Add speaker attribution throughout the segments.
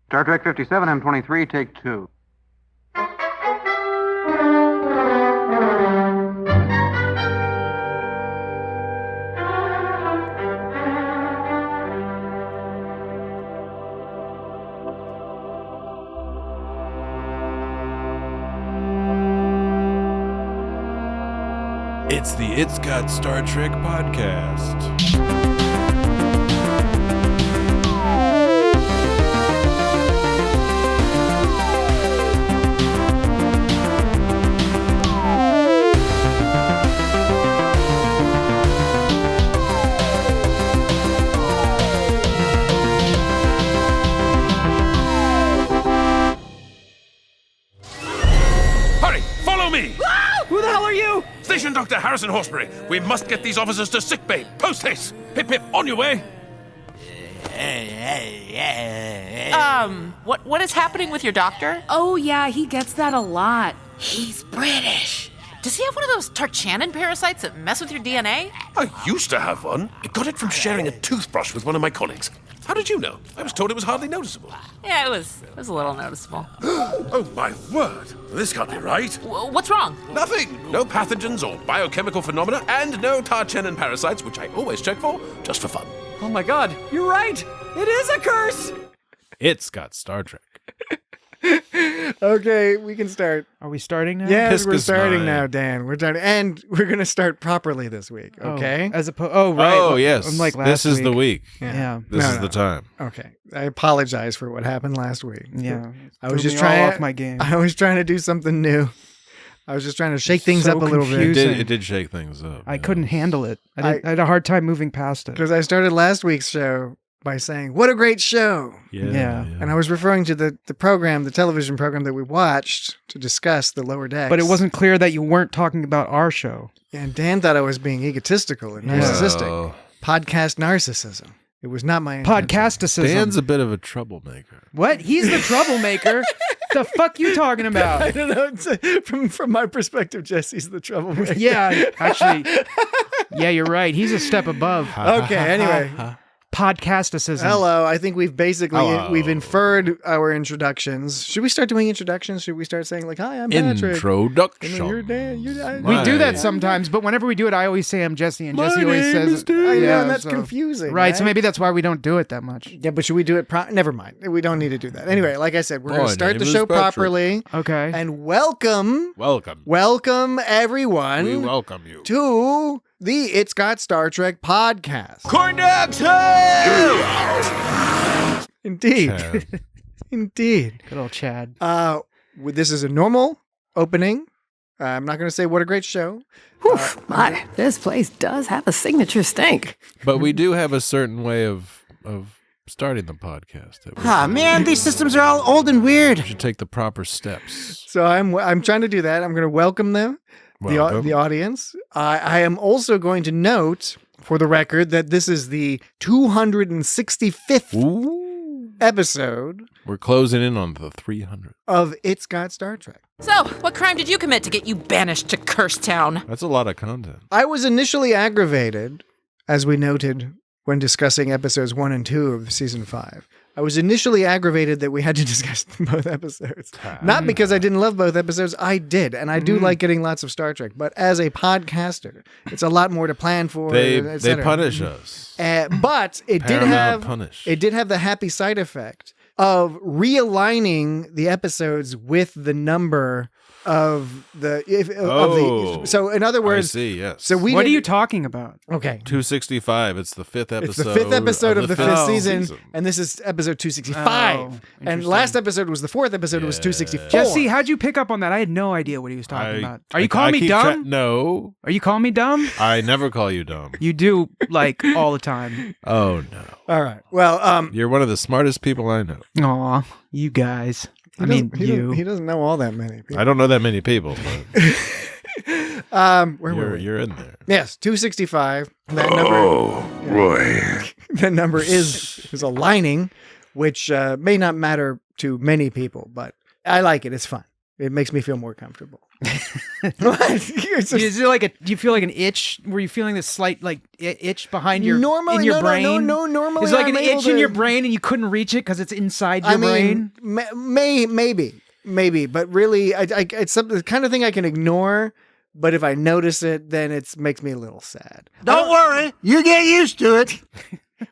Speaker 1: Star Trek 57, M23, take 2.
Speaker 2: It's the It's Got Star Trek podcast.
Speaker 3: Hurry! Follow me!
Speaker 4: Who the hell are you?
Speaker 3: Station Dr. Harrison Horsebury. We must get these officers to sickbay. Post haste. Pip pip, on your way.
Speaker 5: What is happening with your doctor?
Speaker 4: Oh, yeah, he gets that a lot.
Speaker 5: He's British. Does he have one of those Tarchanin parasites that mess with your DNA?
Speaker 3: I used to have one. I got it from sharing a toothbrush with one of my colleagues. How did you know? I was told it was hardly noticeable.
Speaker 5: Yeah, it was a little noticeable.
Speaker 3: Oh, my word. This can't be right.
Speaker 5: What's wrong?
Speaker 3: Nothing. No pathogens or biochemical phenomena, and no Tarchanin parasites, which I always check for, just for fun.
Speaker 4: Oh my god, you're right! It is a curse!
Speaker 2: It's Got Star Trek.
Speaker 6: Okay, we can start.
Speaker 7: Are we starting now?
Speaker 6: Yes, we're
Speaker 2: Pisca's
Speaker 6: starting
Speaker 2: mine.
Speaker 6: now, Dan. We're starting, and we're going to start properly this week, okay?
Speaker 7: Right.
Speaker 2: Oh, yes.
Speaker 7: Unlike last
Speaker 2: this is the week.
Speaker 7: Yeah.
Speaker 2: This
Speaker 6: No,
Speaker 2: is
Speaker 6: no.
Speaker 2: the time.
Speaker 6: Okay. I apologize for what happened last week.
Speaker 7: Yeah.
Speaker 6: I was
Speaker 7: Threw
Speaker 6: just
Speaker 7: me all
Speaker 6: trying
Speaker 7: off my game.
Speaker 6: I was trying to do something new. I was just trying to shake things
Speaker 7: So
Speaker 6: up a little
Speaker 7: confusing.
Speaker 6: bit.
Speaker 2: It did shake things up.
Speaker 7: I
Speaker 2: yeah.
Speaker 7: couldn't handle it. I had a hard time moving past it.
Speaker 6: Because I started last week's show by saying, "What a great show."
Speaker 2: Yeah.
Speaker 6: And I was referring to the program, the television program that we watched to discuss the Lower Decks.
Speaker 7: But it wasn't clear that you weren't talking about our show.
Speaker 6: And Dan thought I was being egotistical and narcissistic.
Speaker 2: Well,
Speaker 6: Podcast narcissism. It was not my intention.
Speaker 7: Podcasticism.
Speaker 2: Dan's a bit of a troublemaker.
Speaker 7: What? He's the troublemaker? The fuck you talking
Speaker 6: I
Speaker 7: about?
Speaker 6: don't know. From my perspective, Jesse's the troublemaker.
Speaker 7: Yeah, actually. Yeah, you're right. He's a step above.
Speaker 6: Okay, anyway.
Speaker 7: Podcasticism.
Speaker 6: Hello. I think we've basically
Speaker 2: Hello.
Speaker 6: we've inferred our introductions. Should we start doing introductions? Should we start saying like, "Hi, I'm Patrick.
Speaker 2: Introduction.
Speaker 6: You're Dan.
Speaker 7: We do that
Speaker 2: Right.
Speaker 7: sometimes, but whenever we do it, I always say I'm Jesse, and Jesse
Speaker 2: My
Speaker 7: always
Speaker 2: name
Speaker 7: says
Speaker 2: is Dan.
Speaker 6: I know,
Speaker 7: Yeah,
Speaker 6: and that's
Speaker 7: so-
Speaker 6: confusing.
Speaker 7: Right, so maybe that's why we don't do it that much.
Speaker 6: Yeah, but should we do it? Never mind. We don't need to do that. Anyway, like I said, we're going
Speaker 2: My
Speaker 6: to start
Speaker 2: name
Speaker 6: the
Speaker 2: is
Speaker 6: show
Speaker 2: Patrick.
Speaker 6: properly
Speaker 7: Okay.
Speaker 6: and welcome
Speaker 2: Welcome.
Speaker 6: everyone
Speaker 2: We welcome you.
Speaker 6: to the It's Got Star Trek podcast.
Speaker 3: Corn dogs!
Speaker 6: Indeed.
Speaker 2: Chad.
Speaker 6: Indeed.
Speaker 7: Good old Chad.
Speaker 6: This is a normal opening. I'm not going to say what a great show.
Speaker 4: My, this place does have a signature stink.
Speaker 2: But we do have a certain way of starting the podcast. That we
Speaker 8: Ah, man, these systems are all old and weird.
Speaker 2: should take the proper steps.
Speaker 6: So I'm trying to do that. I'm going to welcome them,
Speaker 2: Welcome.
Speaker 6: the audience. I am also going to note, for the record, that this is the 265th
Speaker 2: Ooh.
Speaker 6: episode
Speaker 2: We're closing in on the 300.
Speaker 6: of It's Got Star Trek.
Speaker 5: So, what crime did you commit to get you banished to Curse Town?
Speaker 2: That's a lot of content.
Speaker 6: I was initially aggravated, as we noted when discussing episodes 1 and 2 of season 5. I was initially aggravated that we had to discuss both episodes. Not because I didn't love both episodes. I did. And I do like getting lots of Star Trek. But as a podcaster, it's a lot more to plan for.
Speaker 2: They
Speaker 6: et cetera.
Speaker 2: punish us.
Speaker 6: But it did
Speaker 2: Paramount
Speaker 6: have
Speaker 2: punish.
Speaker 6: it did have the happy side effect of realigning the episodes with the number of the
Speaker 2: Oh.
Speaker 6: so in other
Speaker 2: I
Speaker 6: words,
Speaker 2: see, yes.
Speaker 6: so we
Speaker 7: What are
Speaker 6: did-
Speaker 7: you talking about?
Speaker 6: okay.
Speaker 2: 265. It's the fifth episode.
Speaker 6: It's the fifth episode of the fifth
Speaker 7: fifth
Speaker 6: season, and this is episode 265.
Speaker 7: Oh,
Speaker 6: And
Speaker 7: interesting.
Speaker 6: last episode was the fourth episode. It was 264.
Speaker 7: Jesse, how'd you pick up on that? I had no idea what he was talking about. Are you
Speaker 2: I
Speaker 7: calling me
Speaker 2: keep
Speaker 7: dumb?
Speaker 2: No,
Speaker 7: Are you calling me dumb?
Speaker 2: I never call you dumb.
Speaker 7: You do, like, all the time.
Speaker 2: Oh, no.
Speaker 6: All right. Well,
Speaker 2: You're one of the smartest people I know.
Speaker 7: Aw, you guys. I mean,
Speaker 6: he doesn't know all that many people.
Speaker 2: I don't know that many people, but
Speaker 6: Where were we?
Speaker 2: you're in there.
Speaker 6: Yes, 265. That number.
Speaker 3: Roy.
Speaker 6: That number is aligning, which may not matter to many people, but I like it. It's fun. It makes me feel more comfortable. What? It's just-
Speaker 7: Is it like do you feel like an itch? Were you feeling this slight like itch behind your
Speaker 6: normally,
Speaker 7: in your
Speaker 6: no,
Speaker 7: brain?
Speaker 6: no, normally
Speaker 7: Is it like
Speaker 6: I'm
Speaker 7: an
Speaker 6: able
Speaker 7: itch in
Speaker 6: to-
Speaker 7: your brain and you couldn't reach it because it's inside your brain?
Speaker 6: Maybe, but really, it's the kind of thing I can ignore. But if I notice it, then it makes me a little sad.
Speaker 8: Don't worry, you get used to it.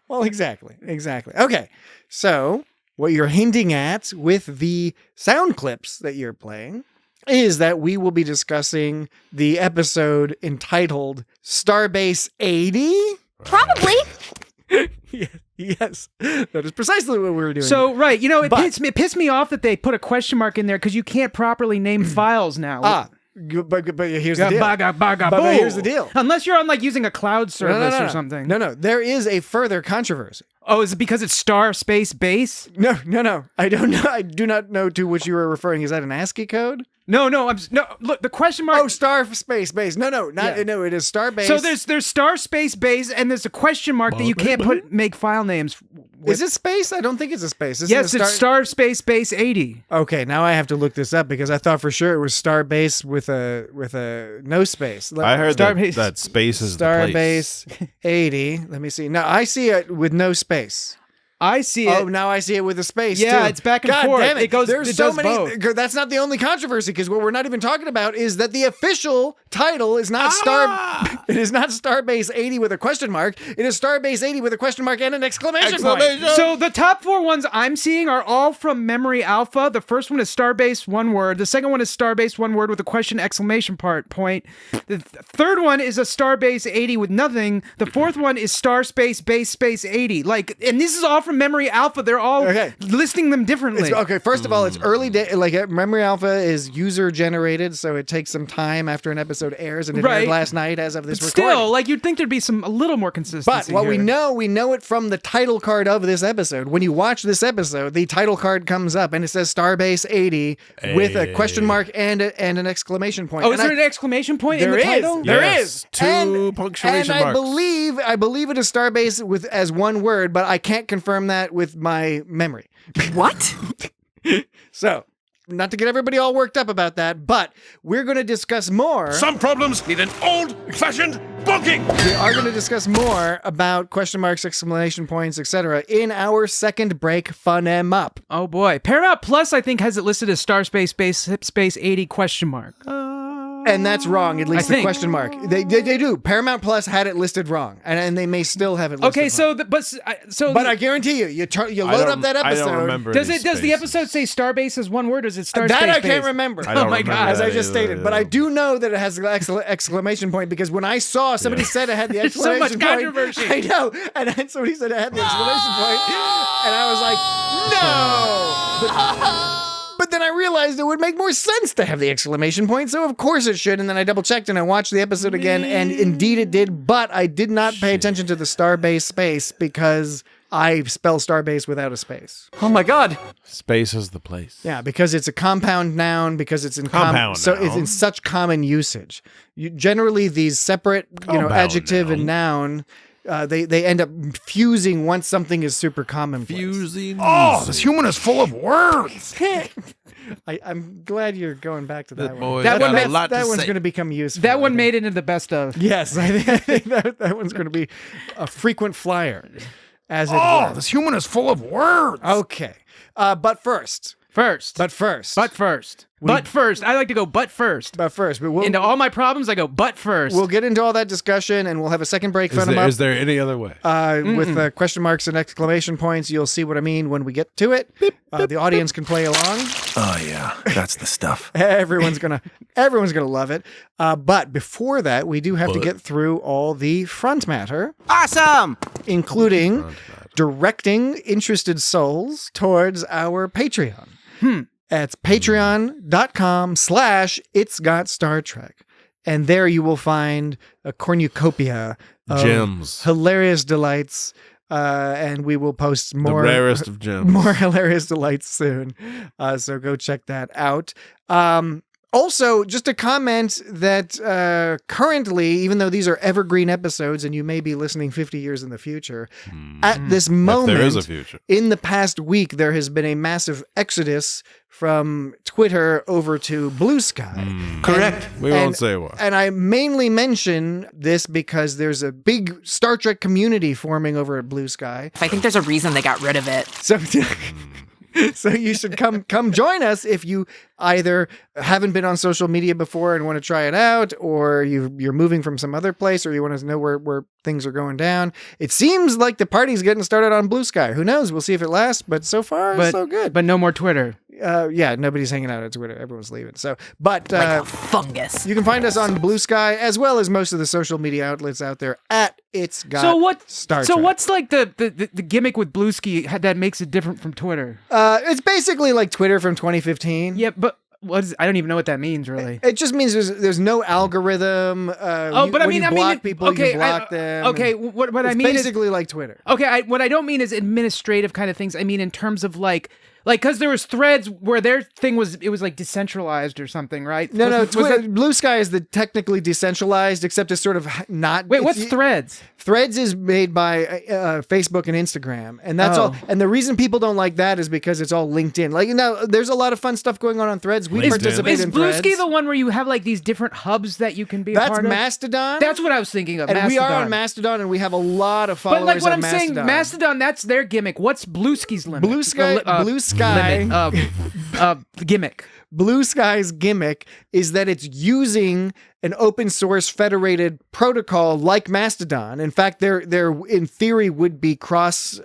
Speaker 6: Well, exactly. Okay, so what you're hinting at with the sound clips that you're playing is that we will be discussing the episode entitled Starbase 80.
Speaker 4: Probably.
Speaker 6: Yes, that is precisely what we were doing.
Speaker 7: So right, it
Speaker 6: But-
Speaker 7: pissed me off that they put a question mark in there because you can't properly name files now.
Speaker 6: But here's the deal.
Speaker 7: Baga, baga,
Speaker 6: But
Speaker 7: boo.
Speaker 6: here's the deal.
Speaker 7: Unless you're on using a cloud service or something.
Speaker 6: No. There is a further controversy.
Speaker 7: Oh, is it because it's star space base?
Speaker 6: No. I don't know. I do not know to which you are referring. Is that an ASCII code?
Speaker 7: No. Look, the question mark.
Speaker 6: Oh, star space base. No. It is Starbase.
Speaker 7: So there's star space base and there's a question mark that you can't make file names.
Speaker 6: Is it space? I don't think it's a space. Isn't
Speaker 7: Yes,
Speaker 6: it
Speaker 7: it's star space base 80.
Speaker 6: Okay, now I have to look this up because I thought for sure it was Starbase with a no space.
Speaker 2: I heard
Speaker 7: Starbase-
Speaker 2: that space is the place.
Speaker 6: Starbase 80. Let me see. Now I see it with no space.
Speaker 7: I see it.
Speaker 6: Oh, now I see it with a space.
Speaker 7: Yeah,
Speaker 6: too.
Speaker 7: it's back and
Speaker 6: God
Speaker 7: forth.
Speaker 6: Damn it.
Speaker 7: It goes-
Speaker 6: There's
Speaker 7: it
Speaker 6: so
Speaker 7: does
Speaker 6: many.
Speaker 7: both.
Speaker 6: That's not the only controversy because what we're not even talking about is that the official title is not It is not Starbase 80 with a question mark. It is Starbase 80 with a question mark and an exclamation point.
Speaker 7: So the top 4 ones I'm seeing are all from Memory Alpha. The first one is Starbase, one word. The second one is Starbase, one word with a question exclamation point. The third one is a Starbase 80 with nothing. The fourth one is Starspace base space 80. And this is all from Memory Alpha. They're all listing them differently.
Speaker 6: Okay, first of all, it's early day. Memory Alpha is user generated, so it takes some time after an episode airs, and it aired last night as of this recording.
Speaker 7: Still, you'd think there'd be a little more consistency.
Speaker 6: But what we
Speaker 7: here.
Speaker 6: know it from the title card of this episode. When you watch this episode, the title card comes up and it says Starbase 80 with a question mark and an exclamation point.
Speaker 7: Oh,
Speaker 6: And
Speaker 7: is there an exclamation point in
Speaker 6: There
Speaker 7: the
Speaker 6: is.
Speaker 7: title?
Speaker 6: There
Speaker 2: Yes,
Speaker 6: is.
Speaker 2: two punctuation
Speaker 6: and
Speaker 2: marks.
Speaker 6: I believe it is Starbase as one word, but I can't confirm that with my memory.
Speaker 4: What?
Speaker 6: So, not to get everybody all worked up about that, but we're going to discuss more.
Speaker 3: Some problems need an old-fashioned bunking.
Speaker 6: We are going to discuss more about question marks, exclamation points, etc. in our second break Fun 'em Up.
Speaker 7: Oh boy. Paramount Plus, I think, has it listed as Starspace space 80 question mark.
Speaker 6: And that's wrong, at least
Speaker 7: I
Speaker 6: the
Speaker 7: think.
Speaker 6: question mark. They do. Paramount Plus had it listed wrong, and they may still have it listed
Speaker 7: Okay,
Speaker 6: wrong.
Speaker 7: but
Speaker 6: I guarantee you, you load up that episode.
Speaker 2: I don't remember.
Speaker 7: does
Speaker 2: any
Speaker 7: the
Speaker 2: spaces.
Speaker 7: episode say Starbase as one word, or is it Starspace?
Speaker 6: That I
Speaker 7: base?
Speaker 6: can't remember.
Speaker 2: I don't
Speaker 7: Oh my
Speaker 2: remember
Speaker 7: God.
Speaker 6: As I
Speaker 2: that
Speaker 6: just
Speaker 2: either.
Speaker 6: stated, but I do know that it has an exclamation point because when I saw somebody said it had the
Speaker 7: There's so
Speaker 6: exclamation
Speaker 7: much
Speaker 6: point,
Speaker 7: controversy.
Speaker 6: I know, and then somebody said it had the exclamation point, and I was like, no. But then I realized it would make more sense to have the exclamation point, so of course it should. And then I double checked and I watched the episode again, and indeed it did. But I did not pay attention to the Starbase space because I spell Starbase without a space.
Speaker 8: Oh my God.
Speaker 2: Space is the place.
Speaker 6: Yeah, because it's a compound noun, because it's in
Speaker 2: Compound
Speaker 6: so it's
Speaker 2: noun.
Speaker 6: in such common usage. Generally, these separate,
Speaker 2: Compound
Speaker 6: adjective and noun, they end up fusing once something is super commonplace.
Speaker 2: Fusing.
Speaker 8: Oh, this human is full of words.
Speaker 6: I'm glad you're going back to that
Speaker 2: That
Speaker 6: one.
Speaker 2: boy
Speaker 7: That
Speaker 2: got
Speaker 7: one
Speaker 2: a
Speaker 7: made-
Speaker 2: lot
Speaker 6: That
Speaker 2: to
Speaker 6: one's
Speaker 2: say.
Speaker 6: going to become useful.
Speaker 7: That
Speaker 6: I
Speaker 7: one
Speaker 6: think.
Speaker 7: made it into the best of.
Speaker 6: Yes, I think that one's going to be a frequent flyer, as it
Speaker 8: Oh,
Speaker 6: were.
Speaker 8: this human is full of words.
Speaker 6: Okay, but first,
Speaker 7: But first. I like to go but first.
Speaker 6: we'll
Speaker 7: Into all my problems, I go but first.
Speaker 6: we'll get into all that discussion, and we'll have a second break.
Speaker 2: Is
Speaker 6: Fun 'em
Speaker 2: there,
Speaker 6: up.
Speaker 2: is there any other way?
Speaker 6: With question marks and exclamation points. You'll see what I mean when we get to it. The audience can play along.
Speaker 8: Oh yeah, that's the stuff.
Speaker 6: Everyone's gonna love it. But before that, we do have to get through all the front matter,
Speaker 8: Awesome.
Speaker 6: including directing interested souls towards our Patreon. It's patreon.com/It's Got Star Trek. And there you will find a cornucopia of
Speaker 2: Gems.
Speaker 6: hilarious delights. And we will post
Speaker 2: The
Speaker 6: more
Speaker 2: rarest of gems.
Speaker 6: more hilarious delights soon. So go check that out. Also, just a comment that currently, even though these are evergreen episodes and you may be listening 50 years in the future, at this moment,
Speaker 2: If there is a future.
Speaker 6: in the past week, there has been a massive exodus from Twitter over to Bluesky.
Speaker 8: Correct.
Speaker 2: We won't say what.
Speaker 6: And I mainly mention this because there's a big Star Trek community forming over at Bluesky.
Speaker 5: I think there's a reason they got rid of it.
Speaker 6: So, so you should come join us if you either haven't been on social media before and want to try it out, or you're moving from some other place, or you want to know where things are going down. It seems like the party's getting started on Bluesky. Who knows? We'll see if it lasts, but so far, so good.
Speaker 7: But no more Twitter.
Speaker 6: Yeah, nobody's hanging out at Twitter. Everyone's leaving. So, but
Speaker 5: Like a fungus.
Speaker 6: you can find us on Bluesky as well as most of the social media outlets out there at It's Got
Speaker 7: So what?
Speaker 6: Star
Speaker 7: So
Speaker 6: Trek.
Speaker 7: what's like the gimmick with Bluesky that makes it different from Twitter?
Speaker 6: It's basically like Twitter from 2015.
Speaker 7: Yeah, but I don't even know what that means really.
Speaker 6: It just means there's no algorithm.
Speaker 7: But I
Speaker 6: when
Speaker 7: mean,
Speaker 6: you block people,
Speaker 7: okay,
Speaker 6: you can block them.
Speaker 7: Okay,
Speaker 6: and
Speaker 7: what I
Speaker 6: it's
Speaker 7: mean is
Speaker 6: basically like Twitter.
Speaker 7: okay. What I don't mean is administrative kind of things. I mean in terms of like because there was threads where their thing was like decentralized or something, right?
Speaker 6: No,
Speaker 7: Was
Speaker 6: Twitter,
Speaker 7: that-
Speaker 6: Blue Sky is the technically decentralized, except it's sort of not.
Speaker 7: Wait, what's Threads?
Speaker 6: Threads is made by Facebook and Instagram, and that's all. And the reason people don't like that is because it's all LinkedIn. Like, there's a lot of fun stuff going on Threads. We
Speaker 2: LinkedIn.
Speaker 6: participate
Speaker 7: Is
Speaker 6: in
Speaker 7: Bluesky
Speaker 6: Threads.
Speaker 7: the one where you have like these different hubs that you can be a
Speaker 6: That's
Speaker 7: part of?
Speaker 6: Mastodon.
Speaker 7: That's what I was thinking of.
Speaker 6: and we are
Speaker 7: Mastodon.
Speaker 6: on Mastodon, and we have a lot of followers
Speaker 7: But like what
Speaker 6: on
Speaker 7: I'm saying, Mastodon, that's their gimmick. What's Bluesky's limit?
Speaker 6: Blue Sky, Blue Sky.
Speaker 7: Limit, gimmick.
Speaker 6: Blue Sky's gimmick is that it's using an open source federated protocol like Mastodon. In fact, there in theory would be cross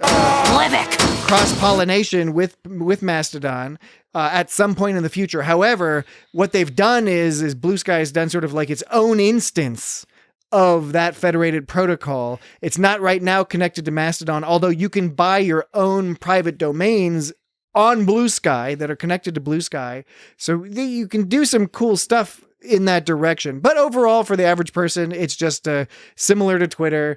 Speaker 6: pollination with Mastodon at some point in the future. However, what they've done is Blue Sky has done sort of like its own instance of that federated protocol. It's not right now connected to Mastodon, although you can buy your own private domains on Blue Sky that are connected to Blue Sky. So you can do some cool stuff in that direction. But overall, for the average person, it's just similar to Twitter,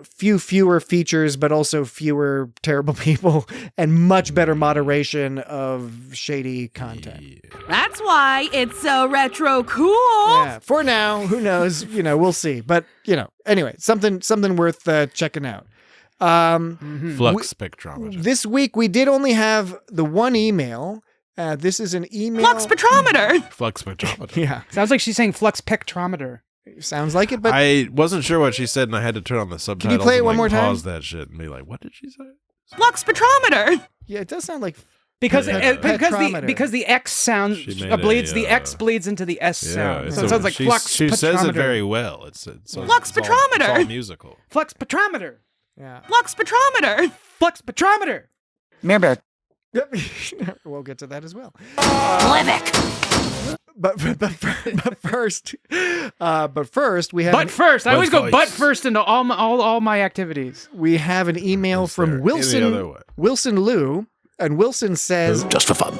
Speaker 6: fewer features, but also fewer terrible people and much better moderation of shady content.
Speaker 9: That's why it's so retro cool.
Speaker 6: Yeah, for now, who knows? We'll see. But, anyway, something worth checking out.
Speaker 2: Flux spectrometer.
Speaker 6: This week, we did only have the one email. This is an email.
Speaker 9: Flux spectrometer.
Speaker 2: Flux spectrometer.
Speaker 6: Yeah,
Speaker 7: Sounds like she's saying flux spectrometer.
Speaker 6: sounds like it, but
Speaker 2: I wasn't sure what she said, and I had to turn on the subtitles.
Speaker 6: play it
Speaker 2: and,
Speaker 6: one more time?
Speaker 2: Pause that shit and be like, "What did she say?"
Speaker 9: Flux spectrometer.
Speaker 6: yeah, it does sound like
Speaker 7: Because
Speaker 6: Spectrometer.
Speaker 7: because the X sound
Speaker 2: She made
Speaker 7: bleeds
Speaker 2: a,
Speaker 7: the X bleeds into the S sound. So it sounds like
Speaker 2: she,
Speaker 7: flux
Speaker 2: She says it
Speaker 7: spectrometer.
Speaker 2: very well. It's
Speaker 9: Flux
Speaker 2: it's all
Speaker 9: spectrometer.
Speaker 2: musical.
Speaker 7: Flux spectrometer.
Speaker 6: yeah.
Speaker 9: Flux spectrometer.
Speaker 7: Flux spectrometer.
Speaker 9: Mirror.
Speaker 6: We'll get to that as well.
Speaker 5: Livik.
Speaker 6: But first, we have
Speaker 7: But first, I always go
Speaker 2: voice.
Speaker 7: butt first into all my activities.
Speaker 6: we have an email
Speaker 2: Is there
Speaker 6: from
Speaker 2: any
Speaker 6: Wilson
Speaker 2: other way?
Speaker 6: Wilson Liu, and Wilson says,
Speaker 3: Just for fun.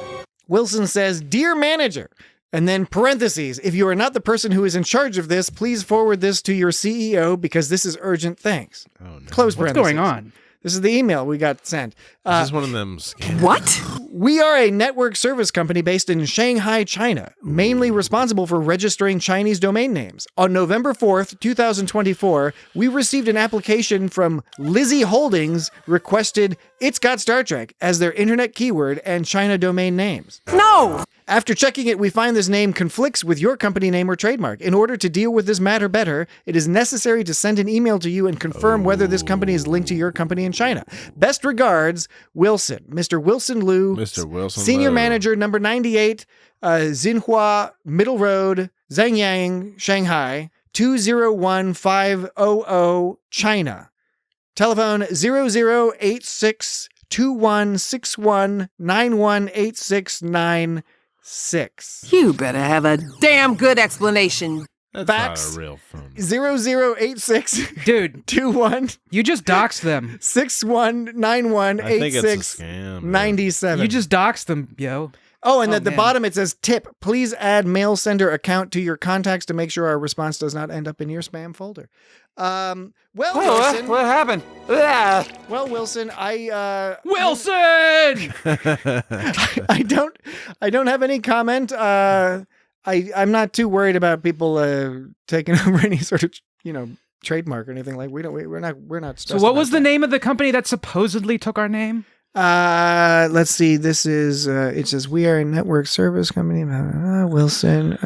Speaker 6: "Dear manager." And then parentheses, if you are not the person who is in charge of this, please forward this to your CEO because this is urgent. Thanks.
Speaker 2: Oh no!
Speaker 6: Close
Speaker 7: What's
Speaker 6: parentheses.
Speaker 7: going on?
Speaker 6: This is the email we got sent.
Speaker 2: This is one of them. Scams.
Speaker 5: What?
Speaker 6: We are a network service company based in Shanghai, China, mainly responsible for registering Chinese domain names. On November 4th, 2024, we received an application from Lizzie Holdings requested It's Got Star Trek as their internet keyword and China domain names.
Speaker 9: No.
Speaker 6: After checking it, we find this name conflicts with your company name or trademark. In order to deal with this matter better, it is necessary to send an email to you and confirm whether this company is linked to your company in China. Best regards, Wilson. Mr. Wilson Liu.
Speaker 2: Mr. Wilson
Speaker 6: Senior
Speaker 2: Liu.
Speaker 6: Manager, number 98, Xinhua Middle Road, Zhangyang, Shanghai, 201500, China. Telephone 0086 2161 918696.
Speaker 9: You better have a damn good explanation.
Speaker 2: That's
Speaker 6: Facts.
Speaker 2: not a real phone.
Speaker 6: 0086
Speaker 7: Dude,
Speaker 6: 21
Speaker 7: you just doxed them.
Speaker 6: 6191
Speaker 2: I think it's a scam. man.
Speaker 6: 97.
Speaker 7: You just doxed them, yo.
Speaker 6: Oh, and
Speaker 7: Oh,
Speaker 6: at the
Speaker 7: man.
Speaker 6: bottom it says tip. Please add mail sender account to your contacts to make sure our response does not end up in your spam folder. Wilson.
Speaker 8: What happened?
Speaker 6: Well, Wilson,
Speaker 7: Wilson!
Speaker 6: I don't have any comment. I'm not too worried about people taking over any sort of, trademark or anything like. We're not.
Speaker 7: So what was the name of the company that supposedly took our name?
Speaker 6: Let's see. This is it says we are a network service company. Wilson,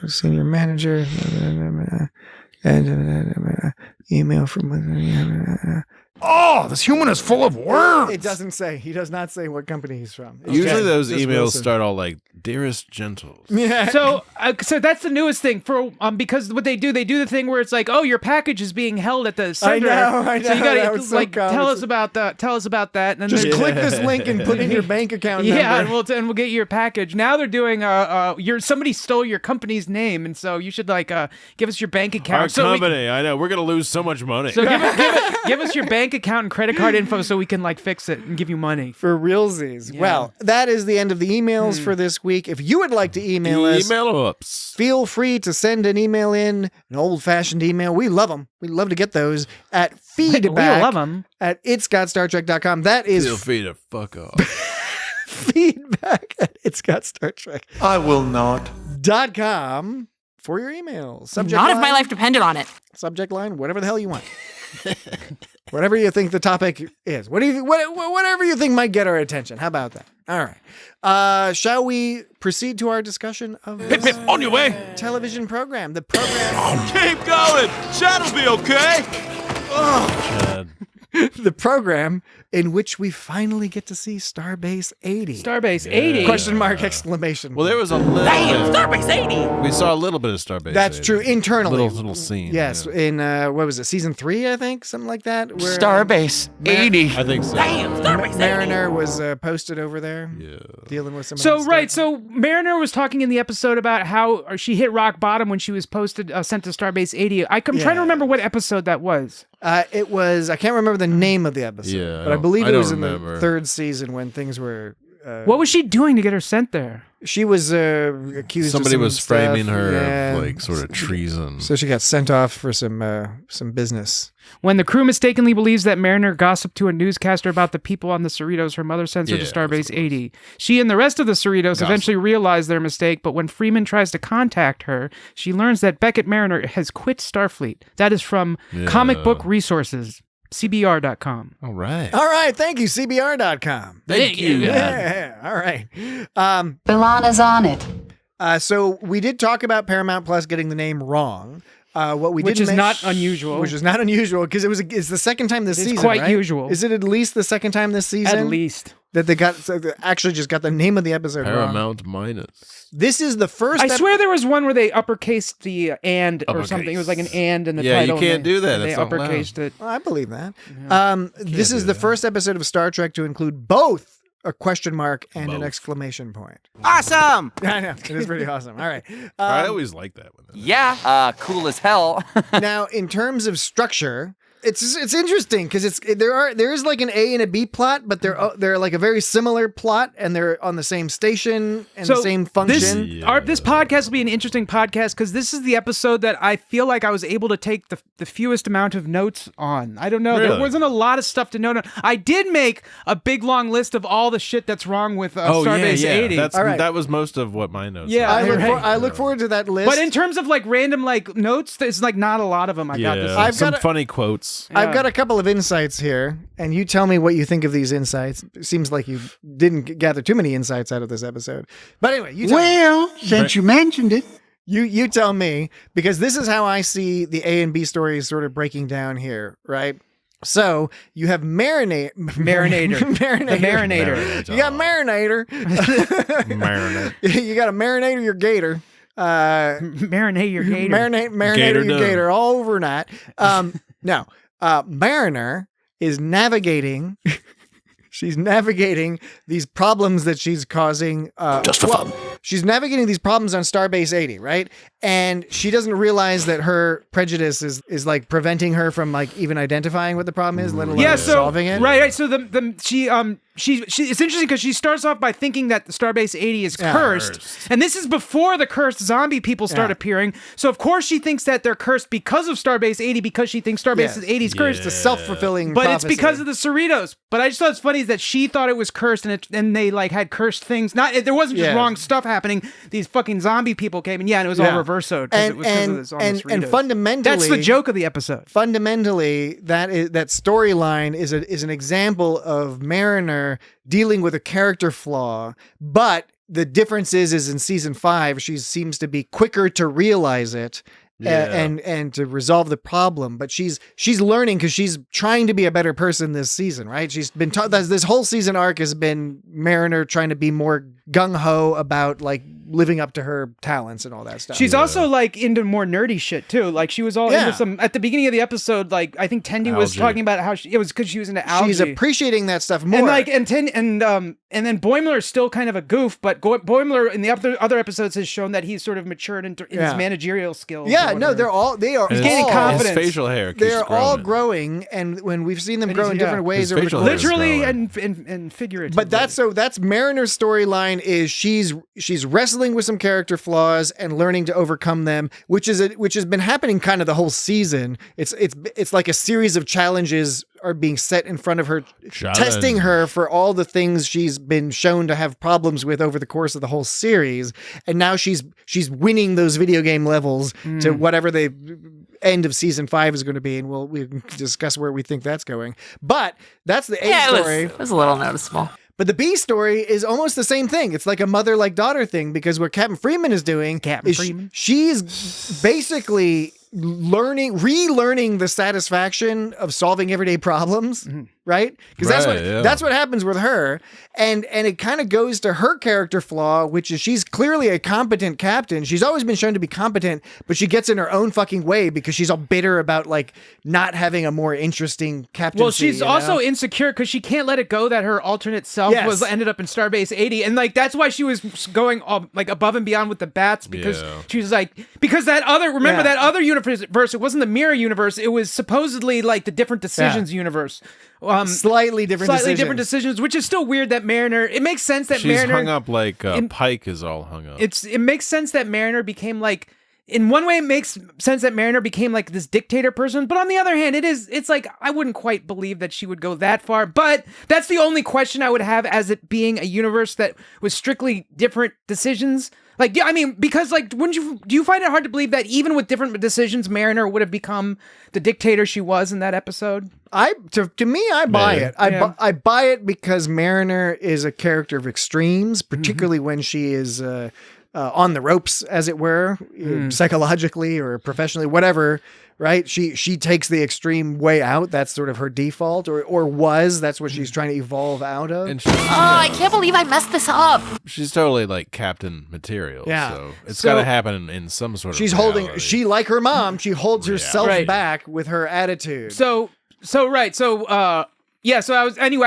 Speaker 6: senior manager, and email from.
Speaker 8: Oh, this human is full of words.
Speaker 6: It doesn't say. He does not say what company he's from.
Speaker 2: Usually those
Speaker 6: Just
Speaker 2: emails
Speaker 6: Wilson.
Speaker 2: start all like, "Dearest Gentles."
Speaker 6: Yeah.
Speaker 7: So that's the newest thing for because what they do the thing where it's like, oh, your package is being held at the sender.
Speaker 6: I know.
Speaker 7: So you
Speaker 6: That
Speaker 7: gotta
Speaker 6: was so
Speaker 7: like
Speaker 6: common.
Speaker 7: tell us about that, and then
Speaker 6: Just
Speaker 7: there's-
Speaker 6: click this link and put in your bank account
Speaker 7: Yeah,
Speaker 6: number.
Speaker 7: and we'll get your package. Now they're doing somebody stole your company's name, and so you should like give us your bank account.
Speaker 2: Our
Speaker 7: So we-
Speaker 2: company, I know, we're gonna lose so much money.
Speaker 7: So give us your bank account and credit card info so we can like fix it and give you money.
Speaker 6: For realsies.
Speaker 7: Yeah.
Speaker 6: Well, that is the end of the emails for this week. If you would like to email us,
Speaker 2: Email ups.
Speaker 6: feel free to send an email in, an old-fashioned email. We love them. We love to get those at feedback
Speaker 7: We love them.
Speaker 6: at itsgotstartrek.com. That is
Speaker 2: Feel free to fuck off.
Speaker 6: feedback at itsgotstartrek.com
Speaker 10: I will not.
Speaker 6: for your emails. Subject
Speaker 5: Not
Speaker 6: line,
Speaker 5: if my life depended on it.
Speaker 6: subject line, whatever the hell you want. Whatever you think the topic is. Whatever you think might get our attention. How about that? All right. Shall we proceed to our discussion of
Speaker 3: Pip,
Speaker 6: this
Speaker 3: pip, on your way.
Speaker 6: television program? The program
Speaker 3: Keep going. Chad'll be okay.
Speaker 2: Chad.
Speaker 6: the program in which we finally get to see Starbase 80.
Speaker 7: Starbase 80.
Speaker 6: Question mark exclamation.
Speaker 2: Well, there was a little
Speaker 5: Damn,
Speaker 2: bit.
Speaker 5: Starbase 80.
Speaker 2: We saw a little bit of Starbase.
Speaker 6: That's
Speaker 2: 80.
Speaker 6: true internally.
Speaker 2: Little scene.
Speaker 6: Yes,
Speaker 2: yeah.
Speaker 6: in what was it? Season 3, I think, something like that. Where,
Speaker 10: Starbase 80.
Speaker 2: I think so.
Speaker 5: Damn, Starbase 80.
Speaker 6: Mariner was posted over there,
Speaker 2: Yeah.
Speaker 6: dealing with some. of
Speaker 7: So
Speaker 6: that
Speaker 7: right,
Speaker 6: stuff.
Speaker 7: so Mariner was talking in the episode about how she hit rock bottom when she was sent to Starbase 80. I'm trying
Speaker 6: Yeah.
Speaker 7: to remember what episode that was.
Speaker 6: It was. I can't remember the name of the episode,
Speaker 2: Yeah,
Speaker 6: but I believe
Speaker 2: I
Speaker 6: it
Speaker 2: don't
Speaker 6: was in
Speaker 2: remember.
Speaker 6: the 3rd season when things were.
Speaker 7: What was she doing to get her sent there?
Speaker 6: She was accused.
Speaker 2: Somebody
Speaker 6: of some
Speaker 2: was
Speaker 6: stuff.
Speaker 2: framing her
Speaker 6: Yeah.
Speaker 2: of like sort of treason.
Speaker 6: So she got sent off for some business.
Speaker 7: When the crew mistakenly believes that Mariner gossiped to a newscaster about the people on the Cerritos her mother sends her to
Speaker 2: Yeah,
Speaker 7: Starbase
Speaker 2: that's what it was.
Speaker 7: 80. She and the rest of the Cerritos
Speaker 2: Gossip.
Speaker 7: eventually realize their mistake, but when Freeman tries to contact her, she learns that Beckett Mariner has quit Starfleet. That is from Comic Book Resources, CBR.com.
Speaker 2: All right.
Speaker 6: All right, thank you, CBR.com.
Speaker 2: Thank you.
Speaker 6: Yeah, all right.
Speaker 4: Bilana's on it.
Speaker 6: So we did talk about Paramount Plus getting the name wrong. What we
Speaker 7: Which
Speaker 6: didn't
Speaker 7: is not unusual.
Speaker 6: Which is not unusual because it's the second time this
Speaker 7: It's
Speaker 6: season.
Speaker 7: quite
Speaker 6: right?
Speaker 7: usual.
Speaker 6: Is it at least the second time this season?
Speaker 7: At least.
Speaker 6: that they got actually just got the name of the episode wrong.
Speaker 2: Paramount minus.
Speaker 6: This is the first.
Speaker 7: I swear there was one where they uppercased the and or
Speaker 2: Uppercase.
Speaker 7: something. It was like an and in the
Speaker 2: Yeah, you
Speaker 7: title.
Speaker 2: can't
Speaker 7: and
Speaker 2: do that.
Speaker 7: and They
Speaker 2: That's not allowed.
Speaker 7: uppercased it.
Speaker 6: I believe that. This is
Speaker 2: do
Speaker 6: the
Speaker 2: that.
Speaker 6: first episode of Star Trek to include both a question mark and an
Speaker 2: Both.
Speaker 6: exclamation point.
Speaker 9: Awesome!
Speaker 6: I know it is pretty awesome. All right.
Speaker 2: I always like that one.
Speaker 9: Yeah, cool as hell.
Speaker 6: Now, in terms of structure, it's interesting because there is like an A and a B plot, but they're like a very similar plot, and they're on the same station and the same function.
Speaker 7: This podcast will be an interesting podcast because this is the episode that I feel like I was able to take the fewest amount of notes on. I don't know. There
Speaker 2: Really?
Speaker 7: wasn't a lot of stuff to note on. I did make a big long list of all the shit that's wrong with Starbase 80.
Speaker 6: All right.
Speaker 2: That was most of what my notes.
Speaker 7: Yeah,
Speaker 2: were.
Speaker 6: I look forward to that list.
Speaker 7: But in terms of like random like notes, there's like not a lot of them. I got this.
Speaker 6: I've
Speaker 2: some
Speaker 6: got a-
Speaker 2: funny quotes.
Speaker 6: I've got a couple of insights here, and you tell me what you think of these insights. It seems like you didn't gather too many insights out of this episode. But anyway, you tell me.
Speaker 10: Well, since you mentioned it.
Speaker 6: You tell me, because this is how I see the A and B stories sort of breaking down here, right? So you have
Speaker 7: Marinator.
Speaker 6: Marinator.
Speaker 7: The Marinator.
Speaker 6: You got Marinator.
Speaker 2: Marinate.
Speaker 6: You got to marinate your gator.
Speaker 7: Marinate your gator.
Speaker 6: Marinate
Speaker 2: Gator
Speaker 6: your
Speaker 2: done.
Speaker 6: gator all overnight. No, Mariner is navigating. She's navigating these problems that she's causing.
Speaker 3: Just for fun.
Speaker 6: She's navigating these problems on Starbase 80, right? And she doesn't realize that her prejudice is like preventing her from like even identifying what the problem is, let alone
Speaker 7: Yeah, so
Speaker 6: solving it.
Speaker 7: right. So it's interesting because she starts off by thinking that the Starbase 80 is cursed. And this is before the cursed zombie people start appearing. So of course she thinks that they're cursed because of Starbase 80 because she thinks Starbase 80 is cursed.
Speaker 6: It's a self-fulfilling
Speaker 7: But
Speaker 6: prophecy.
Speaker 7: it's because of the Cerritos. But I just thought it's funny is that she thought it was cursed and they like had cursed things. There wasn't just wrong stuff happening. These fucking zombie people came and it was all reverso because it was because of this on the Cerritos.
Speaker 6: And fundamentally,
Speaker 7: that's the joke of the episode.
Speaker 6: Fundamentally, that storyline is an example of Mariner dealing with a character flaw, but the difference is in season 5, she seems to be quicker to realize it. And to resolve the problem, but she's learning because she's trying to be a better person this season, right? She's been taught that this whole season arc has been Mariner trying to be more gung-ho about like living up to her talents and all that stuff.
Speaker 7: She's also like into more nerdy shit too. Like she was all into some at the beginning of the episode. Like I think Tendi was talking about how it was because she was into algae.
Speaker 6: She's appreciating that stuff more.
Speaker 7: And like and then Boimler is still kind of a goof, but Boimler in the other episodes has shown that he's sort of matured in his managerial skills.
Speaker 6: Yeah, no, they are
Speaker 7: he's gaining confidence.
Speaker 2: His facial hair keeps
Speaker 6: they're
Speaker 2: growing.
Speaker 6: all growing, and when we've seen them grow in different ways over the course.
Speaker 7: Literally and figuratively.
Speaker 6: But that's Mariner's storyline is she's wrestling with some character flaws and learning to overcome them, which has been happening kind of the whole season. It's like a series of challenges are being set in front of her, testing her for all the things she's been shown to have problems with over the course of the whole series. And now she's winning those video game levels to whatever the end of season 5 is going to be. And we'll discuss where we think that's going. But that's the A story.
Speaker 5: It was a little noticeable.
Speaker 6: But the B story is almost the same thing. It's like a mother like daughter thing, because what Captain Freeman is doing she's basically relearning the satisfaction of solving everyday problems, right? Because that's what happens with her, and it kind of goes to her character flaw, which is she's clearly a competent captain. She's always been shown to be competent, but she gets in her own fucking way because she's all bitter about like not having a more interesting captaincy.
Speaker 7: Well, she's also insecure because she can't let it go that her alternate self ended up in Starbase 80, and like that's why she was going like above and beyond with the bats, because she was like, because that other that other universe, it wasn't the mirror universe, it was supposedly like the different decisions universe.
Speaker 6: Slightly different decisions,
Speaker 7: which is still weird that Mariner. It makes sense that
Speaker 2: she's
Speaker 7: Mariner
Speaker 2: hung up like Pike is all hung up.
Speaker 7: It makes sense that Mariner became like. In one way, it makes sense that Mariner became like this dictator person, but on the other hand, it's like I wouldn't quite believe that she would go that far. But that's the only question I would have as it being a universe that was strictly different decisions. Like, yeah, I mean, because like, do you find it hard to believe that even with different decisions, Mariner would have become the dictator she was in that episode?
Speaker 6: To me, I buy it. I buy it because Mariner is a character of extremes, particularly when she is on the ropes, as it were, psychologically or professionally, whatever. Right? She takes the extreme way out. That's sort of her default, or was. That's what she's trying to evolve out of.
Speaker 2: And
Speaker 5: I can't believe I messed this up.
Speaker 2: She's totally like captain material.
Speaker 6: Yeah.
Speaker 2: So it's got to happen in some sort
Speaker 6: of reality. She, like her mom, she holds herself back with her attitude.
Speaker 7: So I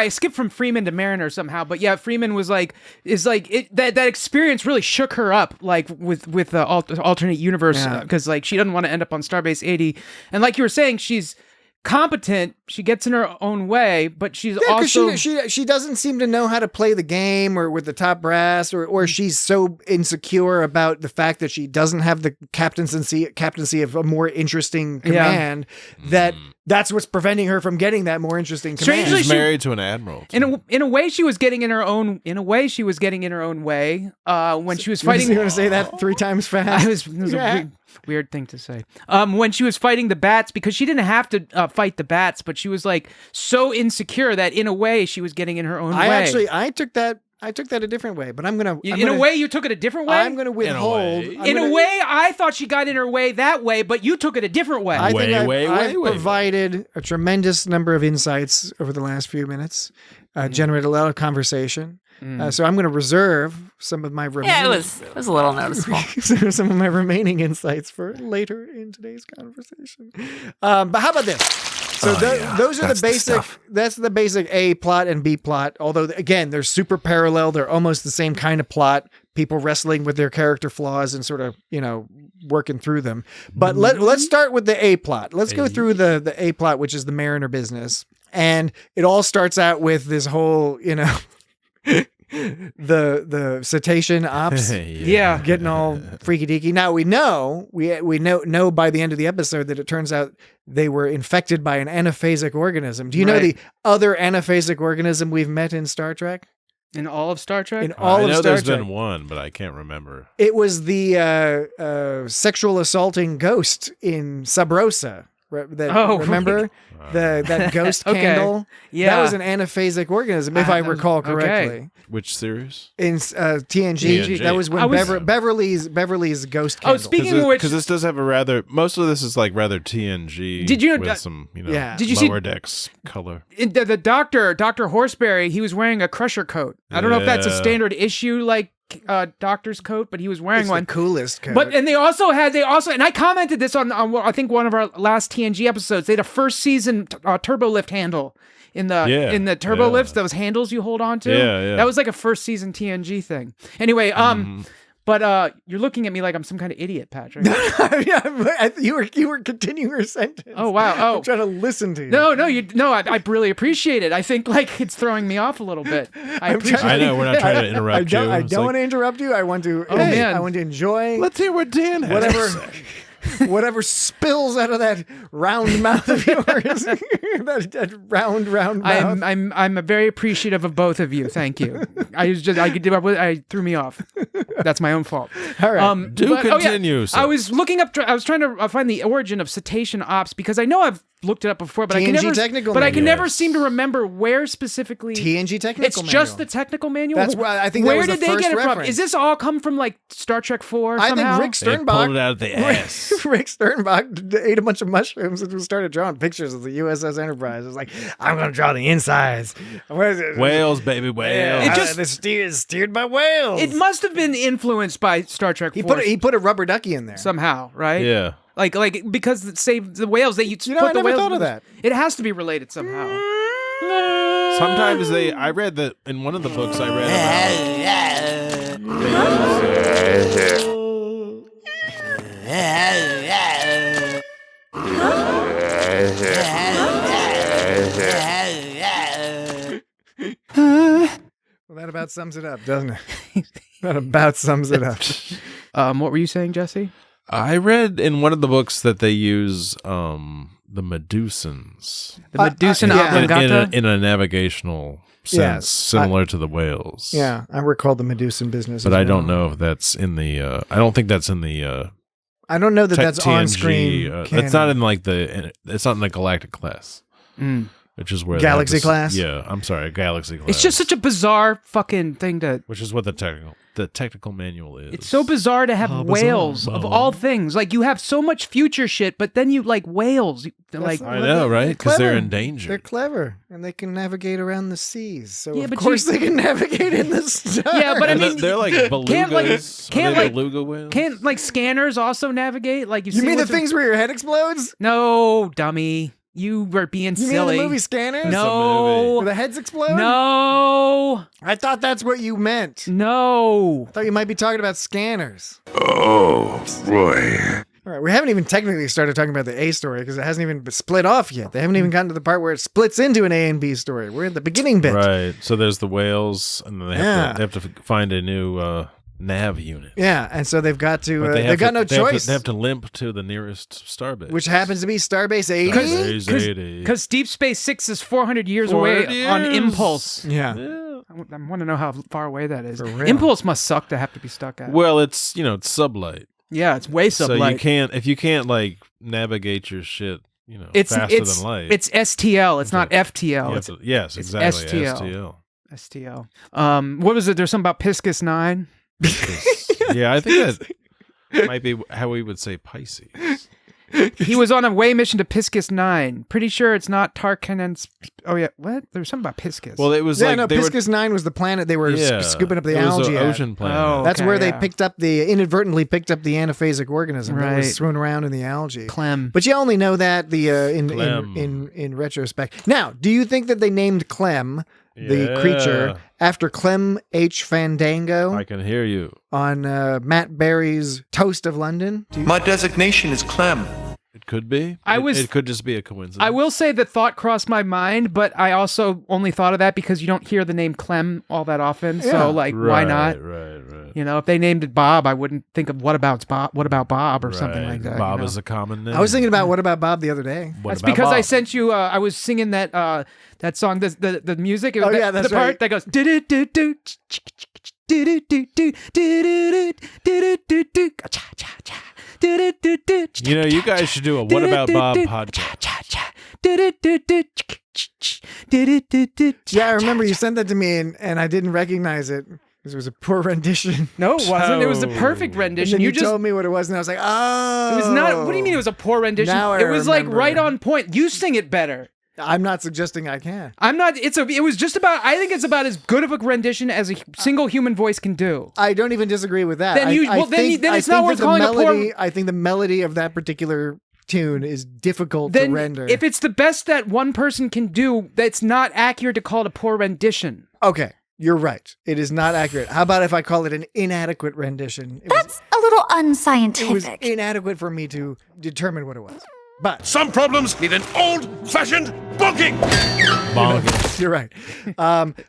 Speaker 7: skipped from Freeman to Mariner somehow, but yeah, Freeman was like, that experience really shook her up, like with the alternate universe, because like she doesn't want to end up on Starbase 80, and like you were saying, she's competent, she gets in her own way, but she's also
Speaker 6: she doesn't seem to know how to play the game or with the top brass, or she's so insecure about the fact that she doesn't have the captaincy of a more interesting command that's what's preventing her from getting that more interesting command.
Speaker 7: Strangely,
Speaker 2: she's married to an admiral.
Speaker 7: In a way, she was getting in her own. In a way, she was getting in her own way when she was fighting.
Speaker 6: You want to say that 3 times fast?
Speaker 7: It was a weird thing to say. When she was fighting the bats, because she didn't have to fight the bats, but she was like so insecure that in a way she was getting in her own way.
Speaker 6: I took that a different way, but
Speaker 7: a way, you took it a different way?
Speaker 6: I'm going to withhold.
Speaker 7: In a way, I thought she got in her way that way, but you took it a different way.
Speaker 6: I think I provided a tremendous number of insights over the last few minutes, generated a lot of conversation. So I'm going to reserve some of my remaining...
Speaker 5: Yeah, it was a little noticeable.
Speaker 6: some of my remaining insights for later in today's conversation. But how about this? So those are the basic. That's the basic A plot and B plot. Although again, they're super parallel. They're almost the same kind of plot. People wrestling with their character flaws and sort of working through them. But let's start with the A plot. Let's go through the A plot, which is the Mariner business. And it all starts out with this whole, the cetacean ops
Speaker 7: Yeah.
Speaker 6: getting all freaky deaky. Now we know by the end of the episode that it turns out they were infected by an anaphasic organism. Do you know the other anaphasic organism we've met in Star Trek?
Speaker 7: In all of Star Trek?
Speaker 6: In all
Speaker 2: I
Speaker 6: of
Speaker 2: know
Speaker 6: Star
Speaker 2: there's
Speaker 6: Trek.
Speaker 2: been one, but I can't remember.
Speaker 6: It was the sexual assaulting ghost in Sub Rosa. Remember that ghost
Speaker 7: Okay.
Speaker 6: candle?
Speaker 7: Yeah.
Speaker 6: That was an anaphasic organism, if I recall correctly.
Speaker 7: Okay.
Speaker 2: Which series?
Speaker 6: In TNG, that was when Beverly's ghost candle.
Speaker 7: Oh, speaking of which,
Speaker 2: because this does have a rather, most of this is like rather TNG.
Speaker 7: Did you know-
Speaker 2: with some
Speaker 7: Did you see-
Speaker 2: lower decks color?
Speaker 7: the Dr. Horseberry, he was wearing a Crusher coat. I don't know if that's a standard issue like doctor's coat, but he was wearing
Speaker 6: It's
Speaker 7: one.
Speaker 6: the coolest coat.
Speaker 7: But and they also and I commented this on I think one of our last TNG episodes. They had a first season turbo lift handle in the turbo lifts. Those handles you hold on to.
Speaker 2: Yeah.
Speaker 7: That was like a first season TNG thing. Anyway, but you're looking at me like I'm some kind of idiot, Patrick.
Speaker 6: you were continuing your sentence.
Speaker 7: Oh wow! Oh,
Speaker 6: I'm trying to listen to you.
Speaker 7: No, I really appreciate it. I think like it's throwing me off a little bit. I
Speaker 2: know we're not trying to interrupt you.
Speaker 6: I don't want to interrupt you. I want to.
Speaker 7: Man.
Speaker 6: I want to enjoy.
Speaker 2: Let's hear what Dan has to say.
Speaker 6: Whatever spills out of that round mouth of yours, that round mouth.
Speaker 7: I'm very appreciative of both of you. Thank you. I threw me off. That's my own fault.
Speaker 6: All right.
Speaker 2: Continue.
Speaker 7: I was looking up. I was trying to find the origin of cetacean ops because I know I've looked it up before, but I can never seem to remember where specifically.
Speaker 6: TNG technical.
Speaker 7: It's just the technical manual.
Speaker 6: That's why I think.
Speaker 7: Where
Speaker 6: that was
Speaker 7: did
Speaker 6: the
Speaker 7: they
Speaker 6: first
Speaker 7: get it from?
Speaker 6: reference.
Speaker 7: Is this all come from like Star Trek 4
Speaker 6: I
Speaker 7: somehow?
Speaker 6: think Rick
Speaker 2: They
Speaker 6: Sternbach
Speaker 2: pulled it out of the ass.
Speaker 6: Rick Sternbach ate a bunch of mushrooms and started drawing pictures of the USS Enterprise. It was like, I'm going to draw the insides.
Speaker 2: Whales, baby, whales.
Speaker 7: It just-
Speaker 6: it's steered by whales.
Speaker 7: It must have been influenced by Star Trek 4
Speaker 6: He put a rubber ducky in there.
Speaker 7: somehow, right?
Speaker 2: Yeah.
Speaker 7: Like because the whales that you
Speaker 6: know,
Speaker 7: put
Speaker 6: I
Speaker 7: the
Speaker 6: never
Speaker 7: whales
Speaker 6: thought of that.
Speaker 7: It has to be related somehow.
Speaker 2: Sometimes I read that in one of the books I read about.
Speaker 6: Well, that about sums it up, doesn't it? That about sums it up.
Speaker 7: What were you saying, Jesse?
Speaker 2: I read in one of the books that they use the Medusans
Speaker 7: The Medusan
Speaker 6: yeah.
Speaker 7: oblongata?
Speaker 2: in a navigational sense,
Speaker 6: Yes.
Speaker 2: similar to the whales.
Speaker 6: Yeah, I recall the Medusan business.
Speaker 2: But
Speaker 6: as
Speaker 2: I don't
Speaker 6: well.
Speaker 2: know if that's in the. I don't think that's in the.
Speaker 6: I don't know that that's
Speaker 2: TNG,
Speaker 6: on screen.
Speaker 2: that's not in like the. It's not in the Galactic class, which is where they have
Speaker 6: Galaxy
Speaker 2: this-
Speaker 6: class?
Speaker 2: Yeah, I'm sorry, Galaxy class.
Speaker 7: It's just such a bizarre fucking thing to.
Speaker 2: which is what the technical manual is.
Speaker 7: It's so bizarre to have
Speaker 2: Bizarre.
Speaker 7: whales of all things. Like you have so much future shit, but then you like whales. Like
Speaker 2: I know, right? Because they're in danger.
Speaker 6: They're clever and they can navigate around the seas. So
Speaker 7: Yeah,
Speaker 6: of
Speaker 7: but
Speaker 6: course they can navigate in the stars.
Speaker 7: Yeah, but I
Speaker 2: And
Speaker 7: mean,
Speaker 2: they're like belugas.
Speaker 7: can't
Speaker 2: Are they
Speaker 7: like-
Speaker 2: beluga whales?
Speaker 7: can't like scanners also navigate? Like
Speaker 6: you
Speaker 7: see
Speaker 6: mean the
Speaker 7: what's-
Speaker 6: things where your head explodes?
Speaker 7: No, dummy. You were being
Speaker 6: You
Speaker 7: silly.
Speaker 6: mean the movie Scanners?
Speaker 7: No.
Speaker 6: Where the heads explode?
Speaker 7: No.
Speaker 6: I thought that's what you meant.
Speaker 7: No.
Speaker 6: I thought you might be talking about Scanners.
Speaker 8: Oh, boy.
Speaker 6: All right, we haven't even technically started talking about the A story because it hasn't even been split off yet. They haven't even gotten to the part where it splits into an A and B story. We're at the beginning bit.
Speaker 2: Right. So there's the whales, and then they have to find a new nav unit.
Speaker 6: Yeah, and so they've got to.
Speaker 2: But
Speaker 6: They've got no
Speaker 2: they have
Speaker 6: choice.
Speaker 2: they have to limp to the nearest starbase,
Speaker 6: which happens to be Starbase 80.
Speaker 2: Starbase 80.
Speaker 7: Because Deep Space 6 is 400 years
Speaker 2: 400
Speaker 7: away on
Speaker 2: years.
Speaker 7: Impulse.
Speaker 6: Yeah.
Speaker 7: I want to know how far away that is.
Speaker 6: For real.
Speaker 7: Impulse must suck to have to be stuck at.
Speaker 2: Well, it's it's sublight.
Speaker 7: Yeah, it's way
Speaker 2: So
Speaker 7: sublight.
Speaker 2: if you can't like navigate your shit,
Speaker 7: it's
Speaker 2: faster than light.
Speaker 7: It's STL. It's not FTL.
Speaker 2: you have to- yes,
Speaker 7: it's
Speaker 2: exactly.
Speaker 7: STL. STL. What was it? There's something about Piscis 9.
Speaker 2: Yeah, I think that might be how we would say Pisces.
Speaker 7: He was on a way mission to Piscis 9. Pretty sure it's not Tarkinen's. Oh yeah, what? There's something about Piscis.
Speaker 2: Well, it was
Speaker 6: Yeah,
Speaker 2: like
Speaker 6: no,
Speaker 2: they were
Speaker 6: Piscis 9 was the planet they were scooping up the
Speaker 2: it was
Speaker 6: algae
Speaker 2: an
Speaker 6: at.
Speaker 2: ocean planet.
Speaker 7: Oh,
Speaker 6: That's
Speaker 7: okay,
Speaker 6: where they
Speaker 7: yeah.
Speaker 6: inadvertently picked up the anaphasic organism that
Speaker 7: Right.
Speaker 6: was thrown around in the algae.
Speaker 7: Clem.
Speaker 6: But you only know that
Speaker 2: Clem.
Speaker 6: in retrospect. Now, do you think that they named Clem, the creature, after Clem H. Fandango
Speaker 2: I can hear you.
Speaker 6: on Matt Berry's Toast of London?
Speaker 10: My designation is Clem.
Speaker 2: It could be. It could just be a coincidence.
Speaker 7: I will say the thought crossed my mind, but I also only thought of that because you don't hear the name Clem all that often.
Speaker 6: Yeah.
Speaker 7: So, like, why not?
Speaker 2: Right.
Speaker 7: You know, if they named it Bob, I wouldn't think of What About Bob or something like that.
Speaker 2: Bob
Speaker 7: you know?
Speaker 2: is a common name.
Speaker 6: I was thinking about What About Bob the other day.
Speaker 2: What
Speaker 7: That's
Speaker 2: about
Speaker 7: because I
Speaker 2: Bob?
Speaker 7: sent you. I was singing that song, the music. It was
Speaker 6: that's
Speaker 7: the part
Speaker 6: right.
Speaker 7: that goes. Do-do-do-do, do-do-do-do, do-do-do-do, do-do-do-do, cha-cha-cha, do-do-do-do.
Speaker 2: You know, you guys should do a What About Bob podcast.
Speaker 6: Yeah, I remember you sent that to me, and I didn't recognize it because it was a poor rendition.
Speaker 7: No, it wasn't. It was a perfect
Speaker 6: And
Speaker 7: rendition.
Speaker 6: then you
Speaker 7: just
Speaker 6: told me what it was, and I was like, oh.
Speaker 7: It was not. What do you mean it was a poor rendition?
Speaker 6: Now I
Speaker 7: It was like
Speaker 6: remember.
Speaker 7: right on point. You sing it better.
Speaker 6: I'm not suggesting I can.
Speaker 7: I'm not. It was just about. I think it's about as good of a rendition as a single human voice can do.
Speaker 6: I don't even disagree with that.
Speaker 7: Then you-
Speaker 6: I
Speaker 7: well, then
Speaker 6: think,
Speaker 7: you- then
Speaker 6: I
Speaker 7: it's not
Speaker 6: think
Speaker 7: worth
Speaker 6: that the
Speaker 7: calling a poor-
Speaker 6: melody. I think the melody of that particular tune is difficult
Speaker 7: Then
Speaker 6: to render.
Speaker 7: if it's the best that one person can do, that's not accurate to call it a poor rendition.
Speaker 6: Okay, you're right. It is not accurate. How about if I call it an inadequate rendition?
Speaker 11: That's a little
Speaker 6: It was
Speaker 11: unscientific.
Speaker 6: inadequate for me to determine what it was. But
Speaker 3: Some problems need an old-fashioned bonking.
Speaker 6: you're right.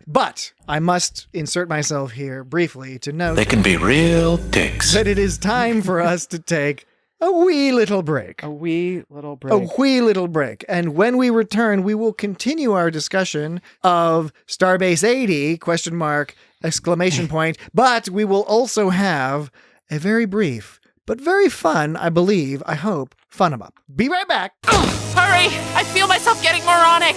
Speaker 6: But I must insert myself here briefly to note
Speaker 10: They can be real dicks.
Speaker 6: that it is time for us to take a wee little break.
Speaker 7: A wee little break.
Speaker 6: A wee little break. And when we return, we will continue our discussion of Starbase 80, question mark, exclamation point. But we will also have a very brief, but very fun, I believe, I hope, fun 'em up. Be right back.
Speaker 5: Hurry! I feel myself getting moronic.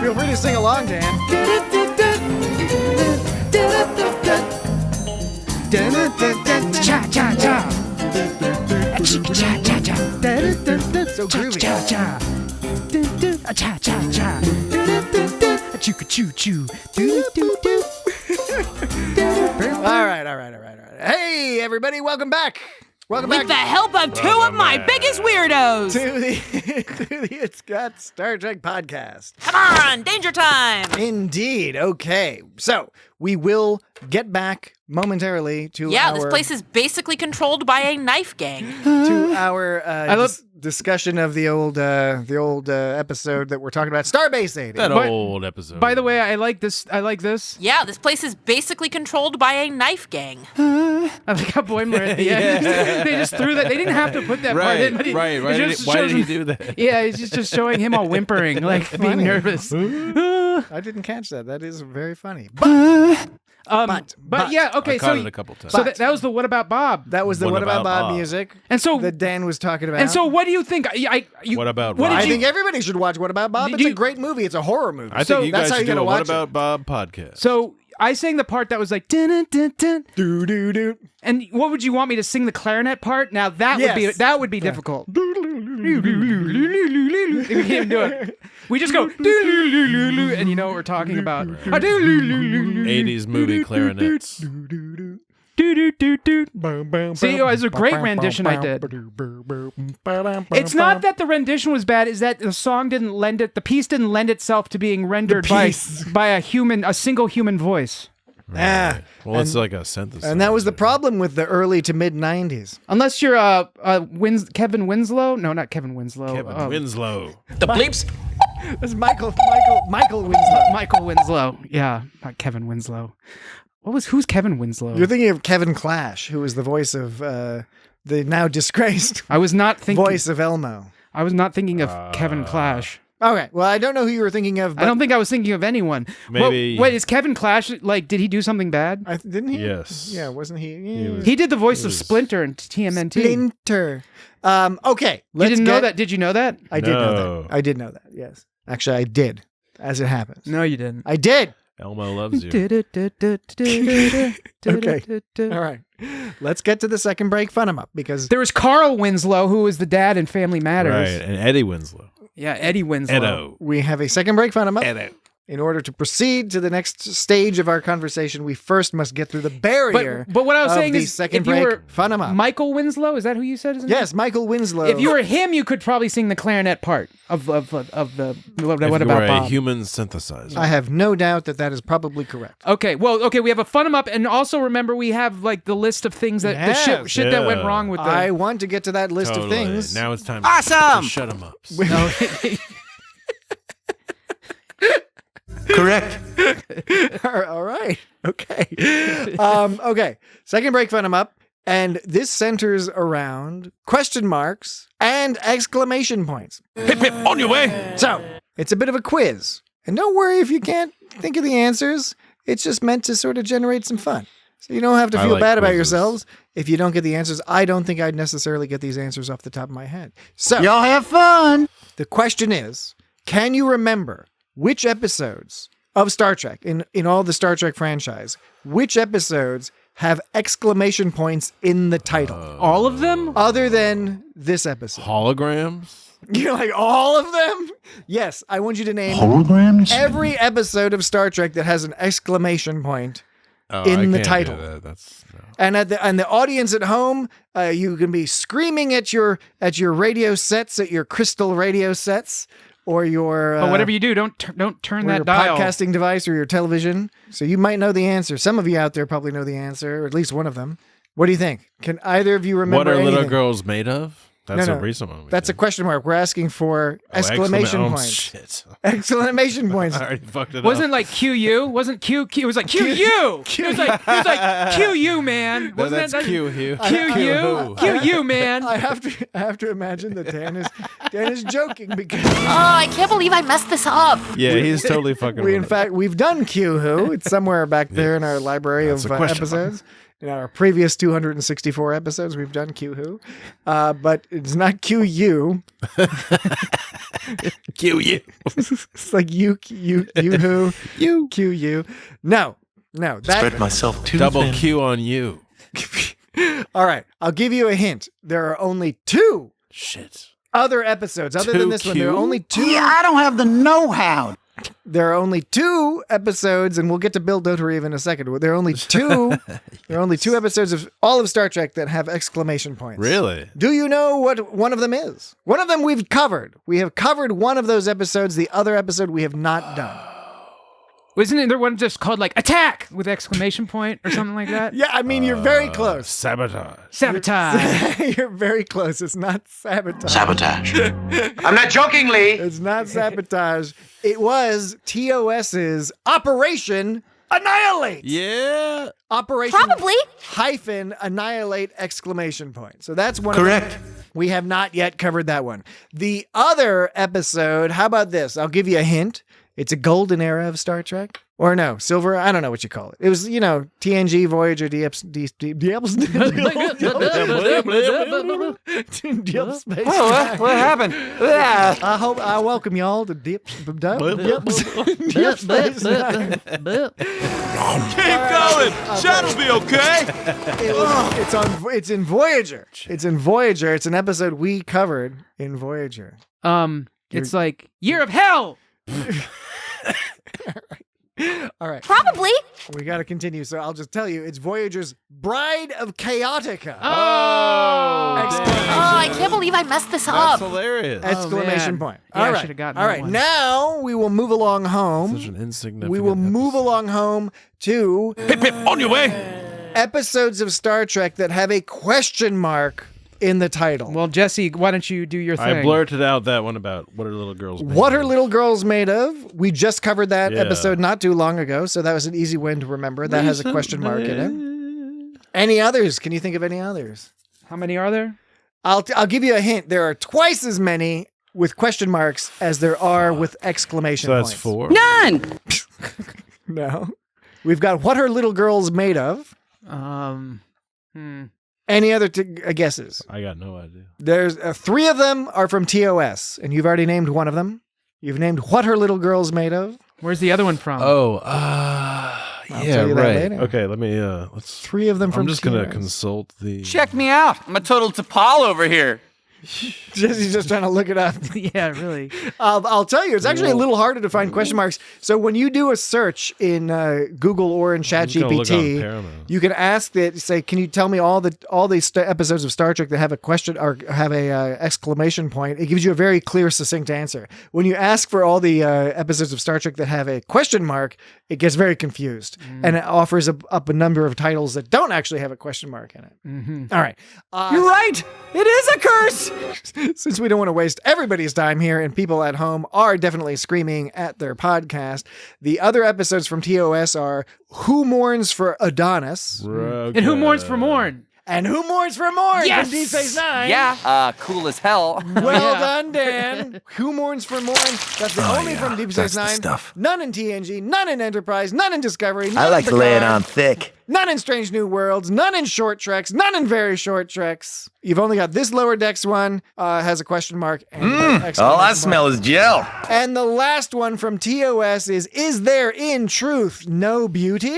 Speaker 6: Feel free to sing along, Dan.
Speaker 7: Cha cha cha. Cha cha cha.
Speaker 6: So groovy.
Speaker 7: Cha cha. Cha cha cha. Choo choo choo.
Speaker 6: All right. Hey, everybody, welcome back. Welcome
Speaker 9: With
Speaker 6: back
Speaker 9: the help of two of my biggest weirdos.
Speaker 6: to the It's Got Star Trek podcast.
Speaker 5: Come on, danger time.
Speaker 6: Indeed. Okay. So we will get back momentarily to
Speaker 5: Yeah,
Speaker 6: our
Speaker 5: this place is basically controlled by a knife gang.
Speaker 6: discussion of the old episode that we're talking about, Starbase 80.
Speaker 2: That
Speaker 7: But-
Speaker 2: old episode.
Speaker 7: By the way, I like this.
Speaker 5: Yeah, this place is basically controlled by a knife gang.
Speaker 7: I like how Boimler at the end. They just threw that. They didn't have to put that part in. But
Speaker 2: right. Why did he do that?
Speaker 7: Yeah, he's just showing him all whimpering, like being
Speaker 6: Funny.
Speaker 7: nervous.
Speaker 6: I didn't catch that. That is very funny. But
Speaker 7: But yeah, okay.
Speaker 2: I caught
Speaker 7: So
Speaker 2: it a couple times.
Speaker 7: So that was the What About Bob?
Speaker 6: that was the
Speaker 2: What
Speaker 6: What About
Speaker 2: About
Speaker 6: Bob
Speaker 2: Bob?
Speaker 6: music
Speaker 7: And so
Speaker 6: that Dan was talking about.
Speaker 7: and so, what do you think?
Speaker 2: What about
Speaker 7: what
Speaker 2: Bob?
Speaker 7: did
Speaker 6: I
Speaker 7: you-
Speaker 6: think everybody should watch What About Bob.
Speaker 7: Did
Speaker 6: It's a
Speaker 7: you-
Speaker 6: great movie. It's a horror movie.
Speaker 2: I think you
Speaker 6: that's
Speaker 2: guys
Speaker 6: how
Speaker 2: should
Speaker 6: you
Speaker 2: do
Speaker 6: gotta
Speaker 2: a What
Speaker 6: watch
Speaker 2: About Bob podcast.
Speaker 7: So I sang the part that was like dun dun dun.
Speaker 6: Do do do.
Speaker 7: And what would you want me to sing the clarinet part? Now that
Speaker 6: Yes.
Speaker 7: would be difficult. We can't do it. We just go and you know what we're talking about.
Speaker 2: 80s movie clarinets.
Speaker 7: See, it was a great rendition I did. It's not that the rendition was bad; is that the song didn't lend it. The piece didn't lend itself to being rendered by a single human voice.
Speaker 6: Ah,
Speaker 2: Well, it's like a synthesizer.
Speaker 6: and that was the problem with the early to mid 90s.
Speaker 7: Unless you're Kevin Winslow. No, not Kevin Winslow.
Speaker 2: Kevin Winslow.
Speaker 3: The bleeps.
Speaker 6: That's Michael Winslow.
Speaker 7: Michael Winslow. Yeah, not Kevin Winslow. Who's Kevin Winslow?
Speaker 6: You're thinking of Kevin Clash, who was the voice of the now disgraced
Speaker 7: I was not thinking.
Speaker 6: voice of Elmo.
Speaker 7: I was not thinking of Kevin Clash.
Speaker 6: Okay, well, I don't know who you were thinking of, but
Speaker 7: I don't think I was thinking of anyone.
Speaker 2: Maybe-
Speaker 7: Wait, is Kevin Clash like? Did he do something bad?
Speaker 6: didn't he?
Speaker 2: Yes.
Speaker 6: Yeah, wasn't he? Yeah.
Speaker 2: was-
Speaker 7: He did the voice of Splinter in TMNT.
Speaker 6: Splinter. Okay,
Speaker 7: You
Speaker 6: let's
Speaker 7: didn't know
Speaker 6: get-
Speaker 7: that? Did you know that?
Speaker 6: I did know
Speaker 2: No.
Speaker 6: that. I did know that. Yes, actually, I did. As it happens,
Speaker 7: No, you didn't.
Speaker 6: I did.
Speaker 2: Elmo loves you.
Speaker 6: Okay. All right, let's get to the second break. Fun 'em up because
Speaker 7: There was Carl Winslow, who was the dad in Family Matters.
Speaker 2: Right. And Eddie Winslow.
Speaker 7: Yeah, Eddie Winslow.
Speaker 2: Edo.
Speaker 6: we have a second break. Fun 'em up.
Speaker 2: Edo.
Speaker 6: in order to proceed to the next stage of our conversation, we first must get through the barrier.
Speaker 7: But what I was
Speaker 6: of
Speaker 7: saying
Speaker 6: the
Speaker 7: is,
Speaker 6: second
Speaker 7: if you
Speaker 6: break.
Speaker 7: were
Speaker 6: Fun 'em up.
Speaker 7: Michael Winslow, is that who you said? His name?
Speaker 6: Yes, Michael Winslow.
Speaker 7: If you were him, you could probably sing the clarinet part of the. What
Speaker 2: If
Speaker 7: about
Speaker 2: you were
Speaker 7: Bob?
Speaker 2: a human synthesizer.
Speaker 6: I have no doubt that is probably correct.
Speaker 7: Okay, we have a fun 'em up, and also remember we have like the list of things that the
Speaker 6: Yes.
Speaker 7: shit that went wrong with the.
Speaker 6: I want to get to that list of things.
Speaker 2: Now it's time
Speaker 9: Awesome!
Speaker 2: to shut them up.
Speaker 10: Correct.
Speaker 6: All right. Okay. Okay. Second break, fun 'em up. And this centers around question marks and exclamation points.
Speaker 3: Hip, hip, on your way.
Speaker 6: So it's a bit of a quiz. And don't worry if you can't think of the answers. It's just meant to sort of generate some fun. So you don't have to
Speaker 2: I
Speaker 6: feel
Speaker 2: like
Speaker 6: bad about
Speaker 2: quizzes.
Speaker 6: yourselves if you don't get the answers. I don't think I'd necessarily get these answers off the top of my head. So
Speaker 9: Y'all have fun.
Speaker 6: the question is, can you remember which episodes of Star Trek, in all the Star Trek franchise, which episodes have exclamation points in the title?
Speaker 7: all of them?
Speaker 6: Other than this episode.
Speaker 2: Holograms?
Speaker 6: You're like, all of them? Yes, I want you to name
Speaker 8: Holograms?
Speaker 6: every episode of Star Trek that has an exclamation point
Speaker 2: Oh,
Speaker 6: in
Speaker 2: I
Speaker 6: the
Speaker 2: can't do
Speaker 6: title.
Speaker 2: that. That's no.
Speaker 6: And the audience at home, you can be screaming at your radio sets, at your crystal radio sets, or your
Speaker 7: But whatever you do, don't turn
Speaker 6: or
Speaker 7: that
Speaker 6: your
Speaker 7: dial.
Speaker 6: podcasting device or your television. So you might know the answer. Some of you out there probably know the answer, or at least one of them. What do you think? Can either of you remember
Speaker 2: What are little
Speaker 6: anything?
Speaker 2: girls made of? That's
Speaker 6: No,
Speaker 2: a
Speaker 6: no.
Speaker 2: recent one.
Speaker 6: That's a question mark. We're asking for exclamation points.
Speaker 2: Shit.
Speaker 6: Exclamation points.
Speaker 2: I already fucked it
Speaker 7: Wasn't
Speaker 2: up.
Speaker 7: like QU? Wasn't Q? It was like QU. It was like QU, man.
Speaker 2: No,
Speaker 7: Wasn't
Speaker 2: that's
Speaker 7: that
Speaker 2: Q, Hugh.
Speaker 7: QU? QU, man.
Speaker 6: I have to imagine that Dan is joking because
Speaker 5: Oh, I can't believe I messed this up.
Speaker 2: Yeah, he's totally fucking
Speaker 6: we
Speaker 2: with
Speaker 6: in
Speaker 2: it.
Speaker 6: fact we've done Q Who. It's somewhere back there in our library
Speaker 2: That's
Speaker 6: of
Speaker 2: a question
Speaker 6: episodes. In our previous 264 episodes, we've done Q Who, but it's not QU.
Speaker 2: QU.
Speaker 6: It's like you who
Speaker 2: You.
Speaker 6: QU. No.
Speaker 10: Spread myself too
Speaker 2: Double
Speaker 10: thin.
Speaker 2: Q on you.
Speaker 6: All right, I'll give you a hint. There are only 2
Speaker 2: Shit.
Speaker 6: other episodes other than this one. There are
Speaker 2: 2Q?
Speaker 6: only 2.
Speaker 9: Yeah, I don't have the know-how.
Speaker 6: There are only 2 episodes, and we'll get to Bill Dotereeve in a second. There are only 2. There are only 2 episodes of all of Star Trek that have exclamation points.
Speaker 2: Really?
Speaker 6: Do you know what one of them is? One of them we've covered. We have covered one of those episodes. The other episode we have not done.
Speaker 7: Wasn't there one just called like attack with exclamation point or something like that?
Speaker 6: Yeah, I mean you're very close.
Speaker 2: Sabotage.
Speaker 7: Sabotage.
Speaker 6: You're very close. It's not sabotage.
Speaker 10: Sabotage.
Speaker 9: I'm not joking, Lee.
Speaker 6: It's not sabotage. It was TOS's Operation Annihilate.
Speaker 2: Yeah.
Speaker 6: Operation
Speaker 5: Probably.
Speaker 6: hyphen annihilate exclamation point. So that's one
Speaker 10: Correct.
Speaker 6: of them. We have not yet covered that one. The other episode, how about this? I'll give you a hint. It's a golden era of Star Trek. Or no, silver, I don't know what you call it. It was, TNG, Voyager, Deep Space Nine.
Speaker 9: What happened?
Speaker 6: I welcome y'all to Deep Space Nine.
Speaker 3: Keep going. Shadow'll be okay.
Speaker 6: It's in Voyager. It's in Voyager. It's an episode we covered in Voyager.
Speaker 7: It's like Year of Hell.
Speaker 6: All right.
Speaker 5: Probably.
Speaker 6: We got to continue. So I'll just tell you, it's Voyager's Bride of Chaotica.
Speaker 2: Oh,
Speaker 5: I can't believe I messed this
Speaker 2: That's
Speaker 5: up.
Speaker 2: hilarious.
Speaker 6: Exclamation
Speaker 7: man.
Speaker 6: point.
Speaker 7: Yeah, I
Speaker 6: All right.
Speaker 7: should've gotten
Speaker 6: All
Speaker 7: that
Speaker 6: right.
Speaker 7: one.
Speaker 6: Now we will move along home.
Speaker 2: Such an insignificant
Speaker 6: We will move
Speaker 2: episode.
Speaker 6: along home to
Speaker 3: Hip, hip, on your way.
Speaker 6: episodes of Star Trek that have a question mark in the title.
Speaker 7: Well, Jesse, why don't you do your thing?
Speaker 2: I blurted out that one about what are little girls made
Speaker 6: What
Speaker 2: of.
Speaker 6: are little girls made of? We just covered that
Speaker 2: Yeah.
Speaker 6: episode not too long ago, so that was an easy one to remember. That has a question mark in it. Any others? Can you think of any others?
Speaker 7: How many are there?
Speaker 6: I'll give you a hint. There are twice as many with question marks as there are with exclamation
Speaker 2: So that's
Speaker 6: points.
Speaker 2: 4.
Speaker 9: None.
Speaker 6: No. We've got what are little girls made of? Any other guesses?
Speaker 2: I got no idea.
Speaker 6: There's 3 of them are from TOS, and you've already named one of them. You've named what are little girls made of?
Speaker 7: Where's the other one from?
Speaker 2: Oh,
Speaker 6: I'll
Speaker 2: yeah,
Speaker 6: tell you that
Speaker 2: right.
Speaker 6: later.
Speaker 2: Okay, let me let's
Speaker 6: 3 of them from
Speaker 2: I'm just going to
Speaker 6: TOS.
Speaker 2: consult the
Speaker 9: Check me out. I'm a total T'Pol over here.
Speaker 6: Jesse's just trying to look it up.
Speaker 7: Yeah, really.
Speaker 6: I'll tell you, it's actually a little harder to find question marks. So when you do a search in Google or in ChatGPT, you can ask it, say, can you tell me all the episodes of Star Trek that have a question or have a exclamation point? It gives you a very clear, succinct answer. When you ask for all the episodes of Star Trek that have a question mark, it gets very confused, and it offers up a number of titles that don't actually have a question mark in it. All right.
Speaker 9: You're right. It is a curse.
Speaker 6: Since we don't want to waste everybody's time here and people at home are definitely screaming at their podcast, the other episodes from TOS are Who Mourns for Adonis?
Speaker 7: And Who Mourns for Morn?
Speaker 6: And Who Mourns for Morn?
Speaker 7: Yes!
Speaker 6: From Deep Space Nine.
Speaker 9: Yeah. Cool as hell.
Speaker 6: Well done, Dan. Who Mourns for Morn? That's the only from Deep Space Nine.
Speaker 10: Stuff.
Speaker 6: None in TNG, none in Enterprise, none in Discovery. None
Speaker 10: I like
Speaker 6: in
Speaker 10: to lay it
Speaker 6: Picard,
Speaker 10: on thick.
Speaker 6: None in Strange New Worlds, none in Short Treks, none in Very Short Treks. You've only got this Lower Decks one, has a question mark. And
Speaker 10: All I smell is gel.
Speaker 6: And the last one from TOS is there in truth no beauty?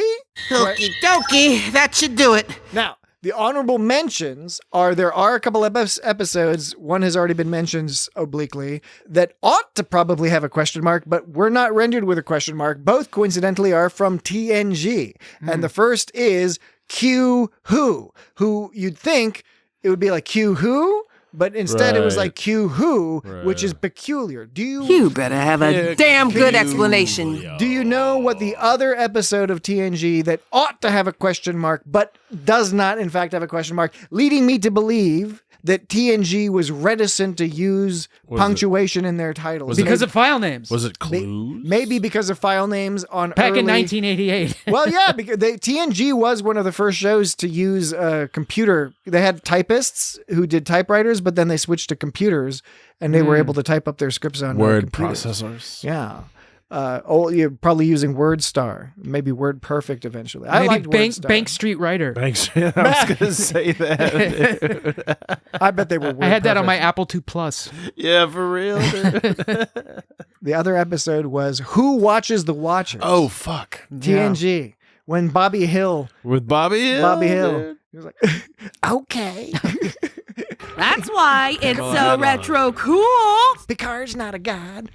Speaker 9: Okie dokie. That should do it.
Speaker 6: Now, the honorable mentions there are a couple of episodes, one has already been mentioned obliquely, that ought to probably have a question mark, but were not rendered with a question mark. Both coincidentally are from TNG. And the first is Q Who you'd think it would be like Q Who, but instead it was like Q Who, which is peculiar.
Speaker 9: You better have a damn good explanation.
Speaker 6: Do you know what the other episode of TNG that ought to have a question mark, but does not in fact have a question mark, leading me to believe that TNG was reticent to use punctuation in their titles.
Speaker 7: Because of file names.
Speaker 2: Was it clues?
Speaker 6: Maybe because of file names on
Speaker 7: Back
Speaker 6: early...
Speaker 7: in 1988.
Speaker 6: Well, yeah, because TNG was one of the first shows to use a computer. They had typists who did typewriters, but then they switched to computers, and they were able to type up their scripts on
Speaker 2: word
Speaker 6: computers.
Speaker 2: processors.
Speaker 6: Yeah. You're probably using WordStar, maybe WordPerfect eventually. I liked WordStar.
Speaker 7: Bank Street Writer.
Speaker 2: Thanks. I was going to say that.
Speaker 6: I bet they were.
Speaker 7: I had that on my Apple II Plus.
Speaker 2: Yeah, for real.
Speaker 6: The other episode was Who Watches the Watchers?
Speaker 2: Oh, fuck.
Speaker 6: TNG. When Bobby Hill.
Speaker 2: With Bobby Hill?
Speaker 6: Dude. He was like, okay.
Speaker 9: That's why it's so retro cool.
Speaker 6: Picard's not a god.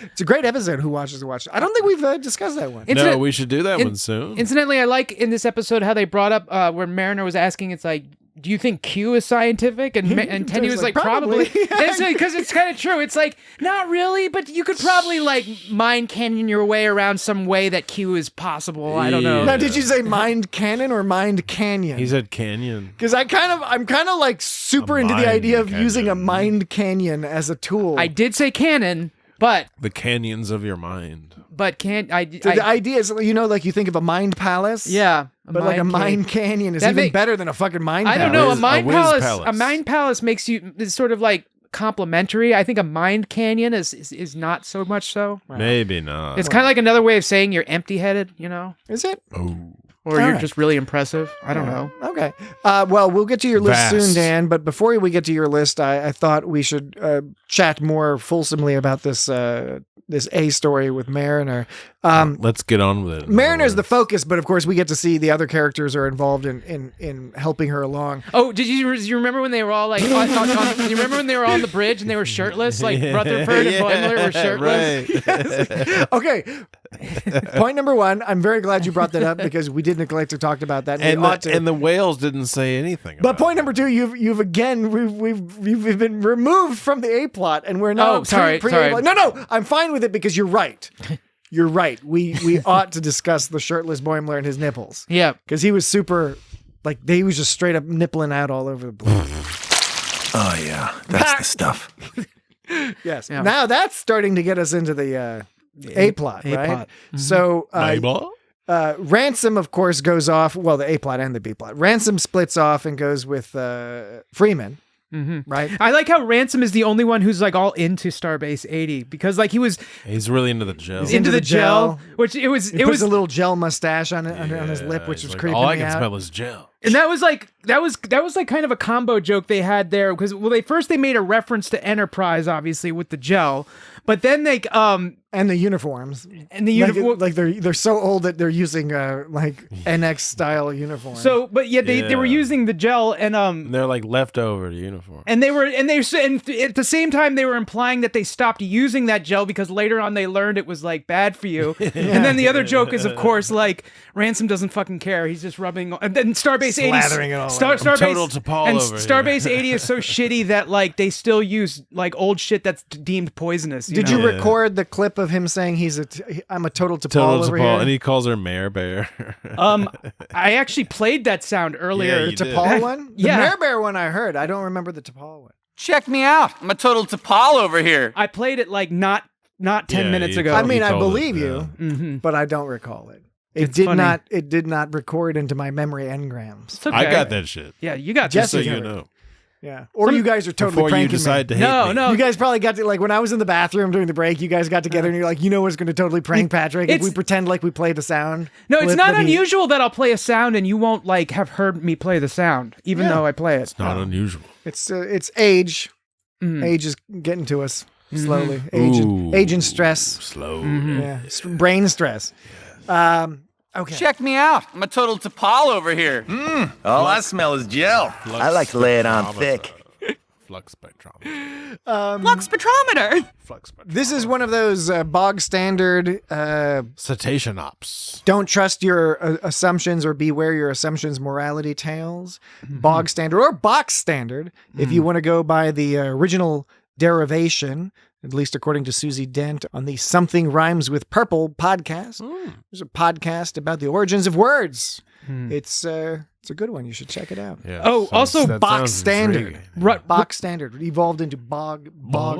Speaker 6: It's a great episode, Who Watches the Watchers. I don't think we've discussed that one.
Speaker 2: No, we should do that one soon.
Speaker 7: Incidentally, I like in this episode how they brought up where Mariner was asking, it's like, do you think Q is scientific? And Teddy was like, probably. Because it's kind of true. It's like, not really, but you could probably like mind canyon your way around some way that Q is possible. I don't know.
Speaker 6: Now, did you say mind cannon or mind canyon?
Speaker 2: He said canyon.
Speaker 6: Because I'm kind of like super into the idea of using a mind canyon as a tool.
Speaker 7: I did say cannon, but
Speaker 2: the canyons of your mind.
Speaker 7: But can't I?
Speaker 6: So the idea is, like you think of a mind palace.
Speaker 7: Yeah,
Speaker 6: but like a mind canyon is even better than a fucking mind palace.
Speaker 7: I don't know. A mind palace. A mind palace makes you is sort of like complimentary. I think a mind canyon is not so much so.
Speaker 2: Maybe not.
Speaker 7: It's kind of like another way of saying you're empty-headed. You know?
Speaker 6: Is it?
Speaker 2: Oh.
Speaker 7: Or you're just really impressive. I don't know.
Speaker 6: Okay. Well, we'll get to your list soon, Dan. But before we get to your list, I thought we should chat more fulsomely about this A story with Mariner.
Speaker 2: Let's get on with it.
Speaker 6: Mariner's the focus, but of course we get to see the other characters are involved in helping her along.
Speaker 7: Oh, did you remember when they were all like? Do you remember when they were all on the bridge and they were shirtless, like Rutherford and Boimler were shirtless?
Speaker 2: Right.
Speaker 6: Okay. Point number one. I'm very glad you brought that up because we did neglect to talk about that,
Speaker 2: and the whales didn't say anything.
Speaker 6: But point number two, you've again we've been removed from the A plot, and we're now
Speaker 7: sorry.
Speaker 6: No, I'm fine with it because you're right. You're right. We ought to discuss the shirtless Boimler and his nipples.
Speaker 7: Yeah,
Speaker 6: because he was super, like he was just straight up nippling out all over the place.
Speaker 10: Oh yeah, that's the stuff.
Speaker 6: Yes. Yeah. Now that's starting to get us into the A plot, right? Mm-hmm. So Ransom, of course, goes off. Well, the A plot and the B plot. Ransom splits off and goes with Freeman. Mm-hmm. Right.
Speaker 7: I like how Ransom is the only one who's like all into Starbase 80 because like
Speaker 2: he's really into the gel.
Speaker 6: He's into the gel,
Speaker 7: which it was
Speaker 6: a little gel mustache on his lip, which was creeping me out.
Speaker 2: All I can smell is gel.
Speaker 7: And that was like kind of a combo joke they had there because they made a reference to Enterprise obviously with the gel, But then they
Speaker 6: and the uniforms.
Speaker 7: And the uniform,
Speaker 6: like they're so old that they're using like NX style uniforms.
Speaker 7: So, but yeah, they were using the gel, and
Speaker 2: they're like leftover uniform.
Speaker 7: And and at the same time they were implying that they stopped using that gel because later on they learned it was like bad for you. And then the other joke is, of course, like Ransom doesn't fucking care. He's just rubbing. And then Starbase 80, Starbase
Speaker 2: total T'Pol
Speaker 7: and
Speaker 2: over
Speaker 7: Starbase
Speaker 2: here.
Speaker 7: 80 is so shitty that like they still use like old shit that's deemed poisonous.
Speaker 6: Did you record the clip of him saying I'm a total T'Pol
Speaker 2: Total
Speaker 6: over
Speaker 2: T'Pol,
Speaker 6: here?
Speaker 2: and he calls her Mare Bear.
Speaker 7: I actually played that sound earlier.
Speaker 2: Yeah,
Speaker 6: The
Speaker 2: you did.
Speaker 6: T'Pol one? The
Speaker 7: Yeah.
Speaker 6: Mare Bear one I heard. I don't remember the T'Pol one.
Speaker 10: Check me out. I'm a total T'Pol over here.
Speaker 7: I played it like not 10
Speaker 2: Yeah,
Speaker 7: minutes
Speaker 2: you
Speaker 7: ago.
Speaker 2: told-
Speaker 6: I mean, I
Speaker 2: told it,
Speaker 6: believe
Speaker 2: yeah.
Speaker 6: you, but I don't recall it. It
Speaker 7: It's
Speaker 6: did
Speaker 7: funny.
Speaker 6: not. It did not record into my memory engrams.
Speaker 7: It's okay.
Speaker 2: I got that shit.
Speaker 7: Yeah, you got
Speaker 2: Just so
Speaker 6: Jesse
Speaker 2: you
Speaker 6: got it.
Speaker 2: know.
Speaker 6: Yeah. Or you guys are totally
Speaker 2: Before you
Speaker 6: pranking
Speaker 2: decide
Speaker 6: me.
Speaker 2: to hate me.
Speaker 7: No.
Speaker 6: You guys probably got to, like, when I was in the bathroom during the break, you guys got together and you're like, you know what's going to totally prank Patrick if we pretend like we played a sound.
Speaker 7: No, it's
Speaker 6: clip
Speaker 7: not
Speaker 6: that he-
Speaker 7: unusual that I'll play a sound and you won't like have heard me play the sound, even though I play it.
Speaker 2: It's not unusual.
Speaker 6: It's age.
Speaker 7: Mm.
Speaker 6: Age is getting to us slowly.
Speaker 2: Ooh.
Speaker 6: Age and stress.
Speaker 2: Slow.
Speaker 6: Yeah. Brain stress. Okay.
Speaker 10: Check me out. I'm a total T'Pol over here. All I smell is gel. I like to lay it on thick.
Speaker 2: Flux spectrometer.
Speaker 9: Flux spectrometer.
Speaker 2: Flux spectrometer.
Speaker 6: This is one of those bog standard
Speaker 2: Cetacean ops.
Speaker 6: don't trust your assumptions or beware your assumptions morality tales. Bog standard or box standard, if you want to go by the original derivation, at least according to Susie Dent on the Something Rhymes with Purple podcast. There's a podcast about the origins of words. It's a good one. You should check it out.
Speaker 2: Yeah,
Speaker 7: Oh, also
Speaker 2: that
Speaker 6: Box
Speaker 2: sounds
Speaker 6: standard.
Speaker 2: intriguing.
Speaker 6: Box standard evolved into bog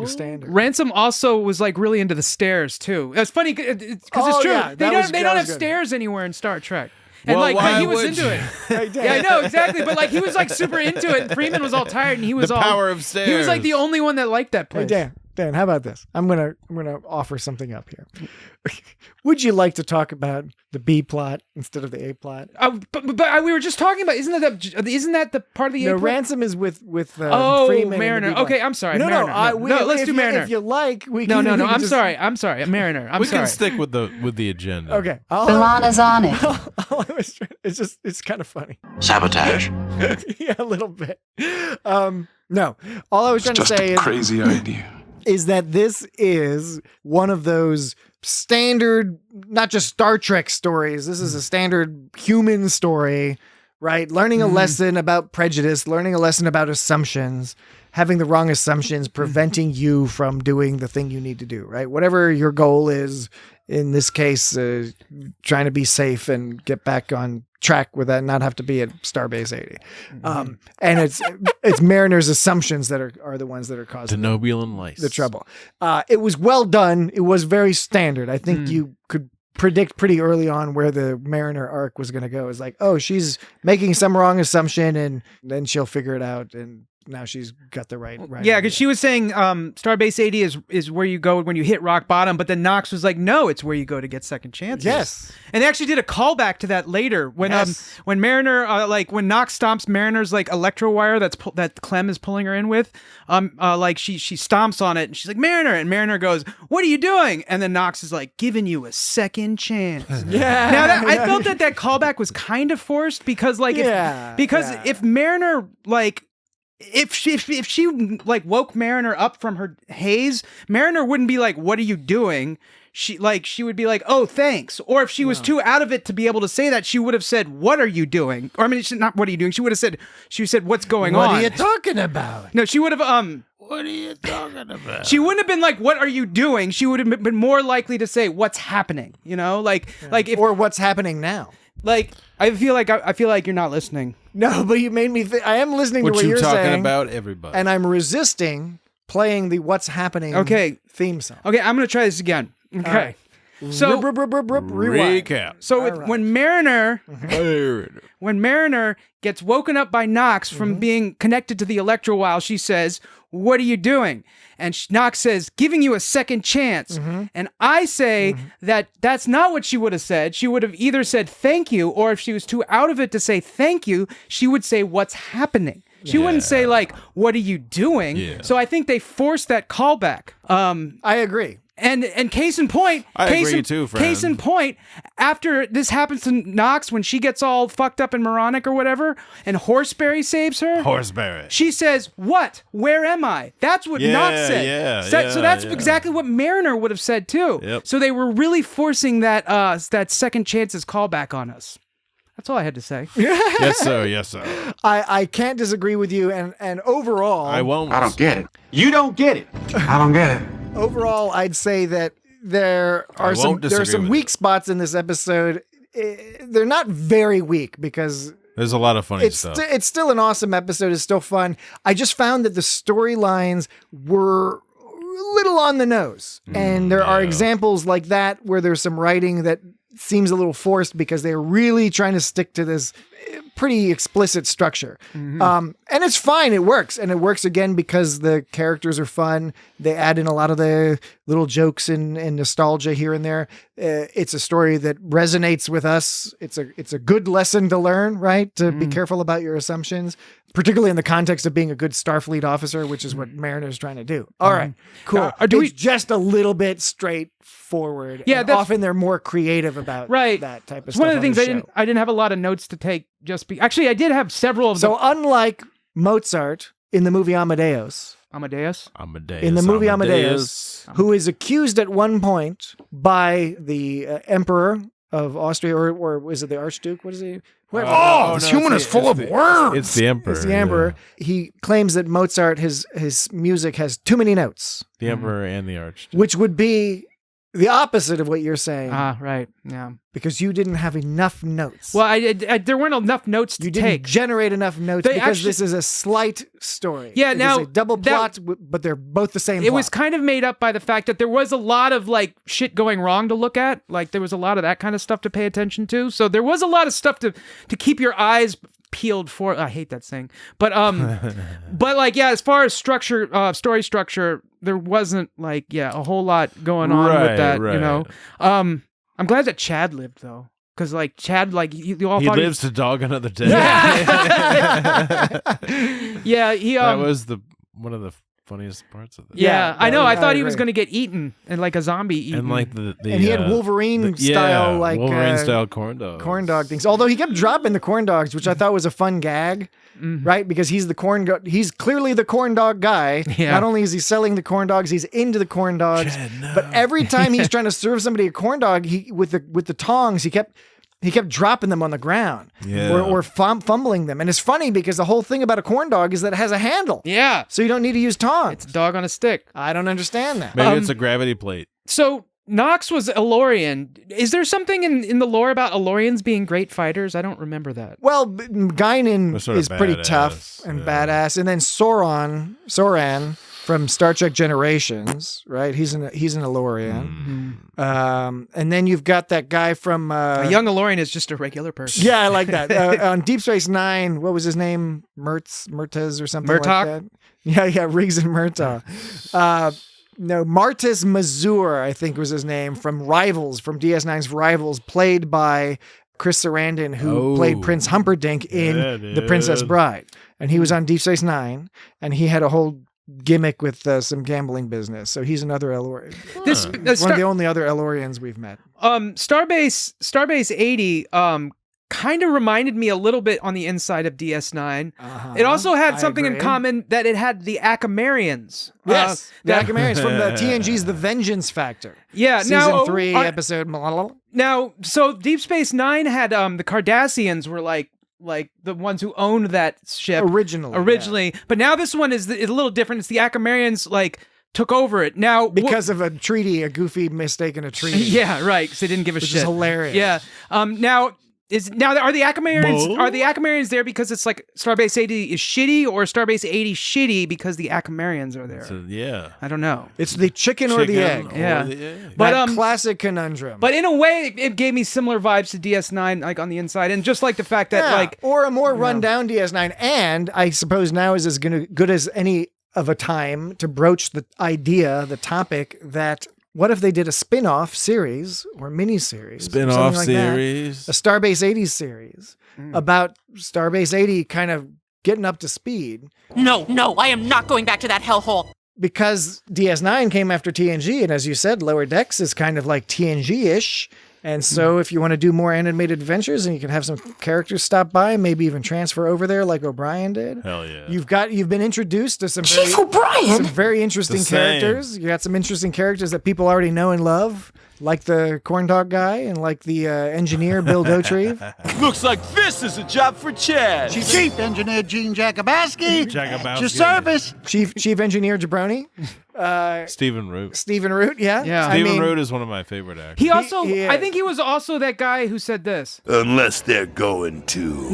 Speaker 6: standard.
Speaker 7: Ransom also was like really into the stairs too. It's funny because it's true.
Speaker 6: Yeah,
Speaker 7: They
Speaker 6: that was
Speaker 7: don't have
Speaker 6: good.
Speaker 7: stairs anywhere in Star Trek. And
Speaker 2: Well,
Speaker 7: like,
Speaker 2: why
Speaker 7: but he was
Speaker 2: would
Speaker 7: into
Speaker 2: you?
Speaker 7: it. Yeah, I know exactly. But like, he was like super into it. And Freeman was all tired, and he was
Speaker 2: The
Speaker 7: all
Speaker 2: power of
Speaker 7: He was like
Speaker 2: stairs.
Speaker 7: the only one that liked that
Speaker 6: Hey,
Speaker 7: place.
Speaker 6: Dan, how about this? I'm gonna offer something up here. Would you like to talk about the B plot instead of the A plot?
Speaker 7: But we were just talking about isn't that the part of the
Speaker 6: No,
Speaker 7: A plot?
Speaker 6: Ransom is with
Speaker 7: Oh,
Speaker 6: Freeman and the
Speaker 7: Mariner.
Speaker 6: B plot.
Speaker 7: Okay, I'm sorry.
Speaker 6: No,
Speaker 7: Mariner.
Speaker 6: no,
Speaker 7: Let's
Speaker 6: if
Speaker 7: do
Speaker 6: you-
Speaker 7: Mariner.
Speaker 6: If you like, we
Speaker 7: No,
Speaker 6: can.
Speaker 7: no,
Speaker 6: we
Speaker 7: no.
Speaker 6: can
Speaker 7: I'm
Speaker 6: just-
Speaker 7: sorry. I'm sorry. Mariner. I'm
Speaker 2: We
Speaker 7: sorry.
Speaker 2: can stick with the agenda.
Speaker 6: Okay,
Speaker 9: Lana's on it.
Speaker 6: it's kind of funny.
Speaker 8: Sabotage.
Speaker 6: Yeah, a little bit. No, all I was trying to
Speaker 8: Just
Speaker 6: say
Speaker 8: a crazy idea.
Speaker 6: is that this is one of those standard, not just Star Trek stories. This is a standard human story, right? Learning a lesson about prejudice, learning a lesson about assumptions, having the wrong assumptions preventing you from doing the thing you need to do, right? Whatever your goal is, in this case, trying to be safe and get back on track with that and not have to be at Starbase 80. And it's Mariner's assumptions that are the ones that are causing
Speaker 2: Denobulan lice.
Speaker 6: the trouble. It was well done. It was very standard. I think you could predict pretty early on where the Mariner arc was going to go. It's like, oh, she's making some wrong assumption and then she'll figure it out. And now she's got the right.
Speaker 7: Yeah, because she was saying Starbase 80 is where you go when you hit rock bottom, but then Knox was like, no, it's where you go to get second chances.
Speaker 6: Yes.
Speaker 7: And they actually did a callback to that later when when Mariner when Knox stomps Mariner's like electro wire that Clem is pulling her in with, like she stomps on it and she's like, Mariner, and Mariner goes, what are you doing? And then Knox is like, giving you a second chance.
Speaker 6: Yeah.
Speaker 7: Now I felt that callback was kind of forced because like if Mariner like if she like woke Mariner up from her haze, Mariner wouldn't be like, what are you doing? She would be like, oh, thanks. Or if she was too out of it to be able to say that, she would have said, what are you doing? Or I mean, not what are you doing? She would have said, what's going on?
Speaker 6: What are you talking about?
Speaker 7: No, she would have,
Speaker 2: What are you talking about?
Speaker 7: she wouldn't have been like, what are you doing? She would have been more likely to say, what's happening? You know,
Speaker 6: or what's happening now.
Speaker 7: Like, I feel like you're not listening.
Speaker 6: No, but you made me think. I am listening to what
Speaker 2: you
Speaker 6: you're
Speaker 2: talking
Speaker 6: saying.
Speaker 2: about, everybody.
Speaker 6: And I'm resisting playing the What's Happening theme song.
Speaker 7: Okay, I'm going to try this again. Okay. So
Speaker 6: rewind.
Speaker 2: Recap.
Speaker 7: So when Mariner gets woken up by Knox from being connected to the electro while she says, what are you doing? And Knox says, giving you a second chance. And I say that that's not what she would have said. She would have either said thank you, or if she was too out of it to say thank you, she would say what's happening. She wouldn't say like, "What are you doing?"
Speaker 2: Yeah.
Speaker 7: So I think they forced that callback.
Speaker 6: I agree.
Speaker 7: And case in point,
Speaker 2: I agree too, friend.
Speaker 7: Case in point, after this happens to Nox, when she gets all fucked up in Moronic or whatever, and Horseberry saves her,
Speaker 2: Horseberry.
Speaker 7: she says, "What? Where am I?" That's what Nox said. So that's exactly what Mariner would have said too.
Speaker 2: Yep.
Speaker 7: So they were really forcing that second chances callback on us. That's all I had to say.
Speaker 2: Yes, sir. Yes, sir.
Speaker 6: I can't disagree with you, and overall,
Speaker 2: I won't.
Speaker 1: I don't get it.
Speaker 8: You don't get it.
Speaker 1: I don't get it.
Speaker 6: overall, I'd say that there are some weak spots in this episode. They're not very weak because
Speaker 2: there's a lot of funny stuff.
Speaker 6: It's still an awesome episode. It's still fun. I just found that the storylines were a little on the nose. And there are examples like that where there's some writing that seems a little forced because they're really trying to stick to this pretty explicit structure. And it's fine. It works. And it works again because the characters are fun. They add in a lot of the little jokes and nostalgia here and there. It's a story that resonates with us. It's a good lesson to learn, right? To be careful about your assumptions, particularly in the context of being a good Starfleet officer, which is what Mariner's trying to do. All right, cool. It's just a little bit straightforward.
Speaker 7: Yeah,
Speaker 6: and often they're more creative about that type of stuff.
Speaker 7: One of the things I didn't have a lot of notes to take. Actually, I did have several of them.
Speaker 6: So unlike Mozart in the movie Amadeus, in the movie Amadeus, who is accused at one point by the Emperor of Austria, or was it the Archduke? What is he?
Speaker 8: This human is full of worms.
Speaker 2: It's the Emperor.
Speaker 6: It's the Emperor.
Speaker 2: Yeah.
Speaker 6: He claims that Mozart, his music has too many notes.
Speaker 2: The Emperor and the Archduke.
Speaker 6: Which would be the opposite of what you're saying.
Speaker 7: Right. Yeah.
Speaker 6: Because you didn't have enough notes.
Speaker 7: Well, there weren't enough notes to
Speaker 6: you
Speaker 7: take.
Speaker 6: You didn't generate enough notes because this is a slight story.
Speaker 7: Yeah,
Speaker 6: it
Speaker 7: now
Speaker 6: is a double plot, but they're both the same plot.
Speaker 7: It was kind of made up by the fact that there was a lot of like shit going wrong to look at. Like there was a lot of that kind of stuff to pay attention to. So there was a lot of stuff to keep your eyes peeled for. I hate that saying. But but like as far as structure, story structure, there wasn't like a whole lot going on with that.
Speaker 2: Right.
Speaker 7: You know. I'm glad that Chad lived though. Because like Chad, like you all thought
Speaker 2: he lives to dog another day.
Speaker 7: Yeah,
Speaker 2: that was one of the funniest parts of it.
Speaker 7: Yeah, I know. I thought he was going to get eaten and like a zombie eaten.
Speaker 2: And like
Speaker 6: and he had Wolverine style like
Speaker 2: Wolverine style corn dogs.
Speaker 6: Corn dog things. Although he kept dropping the corn dogs, which I thought was a fun gag. Right, because he's he's clearly the corn dog guy.
Speaker 7: Yeah.
Speaker 6: Not only is he selling the corn dogs, he's into the corn dogs. But every time he's trying to serve somebody a corn dog, with the tongs, he kept dropping them on the ground or fumbling them. And it's funny because the whole thing about a corn dog is that it has a handle.
Speaker 7: Yeah.
Speaker 6: So you don't need to use tongs.
Speaker 7: It's a dog on a stick.
Speaker 6: I don't understand that.
Speaker 2: Maybe it's a gravity plate.
Speaker 7: So Nox was Elorian. Is there something in the lore about Elorians being great fighters? I don't remember that.
Speaker 6: Well, Guinan is pretty tough and badass. And then Soran from Star Trek Generations, right? He's an Elorian. And then you've got that guy from
Speaker 7: a young Elorian is just a regular person.
Speaker 6: Yeah, I like that. On Deep Space Nine, what was his name? Mertez or something like that. Yeah, Riggs and Murtaugh. No, Martis Mazur, I think was his name, from Rivals, from DS9's Rivals, played by Chris Sarandon, who played Prince Humperdinck in The Princess Bride. And he was on Deep Space Nine, and he had a whole gimmick with some gambling business. So he's another Elorian. One of the only other Elorians we've met.
Speaker 7: Starbase 80 kind of reminded me a little bit on the inside of DS9. It also had something in common that it had the Akamarians.
Speaker 6: Yes, the Akamarians from the TNG's The Vengeance Factor.
Speaker 7: Yeah,
Speaker 6: Season 3 episode.
Speaker 7: Now, so Deep Space Nine had the Cardassians were like the ones who owned that ship originally. But now this one is a little different. It's the Akamarians took over it now
Speaker 6: because of a goofy mistake in a treaty.
Speaker 7: Yeah, right. Because they didn't give a shit.
Speaker 6: Which is hilarious.
Speaker 7: Yeah. Now are the Akamarians there because it's like Starbase 80 is shitty, or Starbase 80 shitty because the Akamarians are there? I don't know.
Speaker 6: It's the chicken or the egg.
Speaker 7: Yeah.
Speaker 6: But classic conundrum.
Speaker 7: But in a way, it gave me similar vibes to DS9, like on the inside, and just like the fact that
Speaker 6: or a more rundown DS9, and I suppose now is as good as any of a time to broach the idea, the topic that. What if they did a spin-off series or mini-series?
Speaker 2: Spin-off series.
Speaker 6: A Starbase 80 series about Starbase 80 kind of getting up to speed.
Speaker 5: No, I am not going back to that hellhole.
Speaker 6: Because DS9 came after TNG, and as you said, Lower Decks is kind of like TNG-ish. And so if you want to do more animated adventures and you can have some characters stop by, maybe even transfer over there like O'Brien did.
Speaker 2: Hell yeah.
Speaker 6: You've been introduced to some
Speaker 9: Chief O'Brien?
Speaker 6: some very interesting characters. You got some interesting characters that people already know and love, like the corn dog guy and like the engineer Bill Dotrieve.
Speaker 8: Looks like this is a job for Chad.
Speaker 11: Chief Engineer Gene Jacobaski. At your service.
Speaker 6: Chief Engineer Jabroni.
Speaker 2: Stephen Root.
Speaker 6: Stephen Root, yeah.
Speaker 2: Stephen Root is one of my favorite actors.
Speaker 7: He also, I think he was also that guy who said this.
Speaker 12: Unless they're going to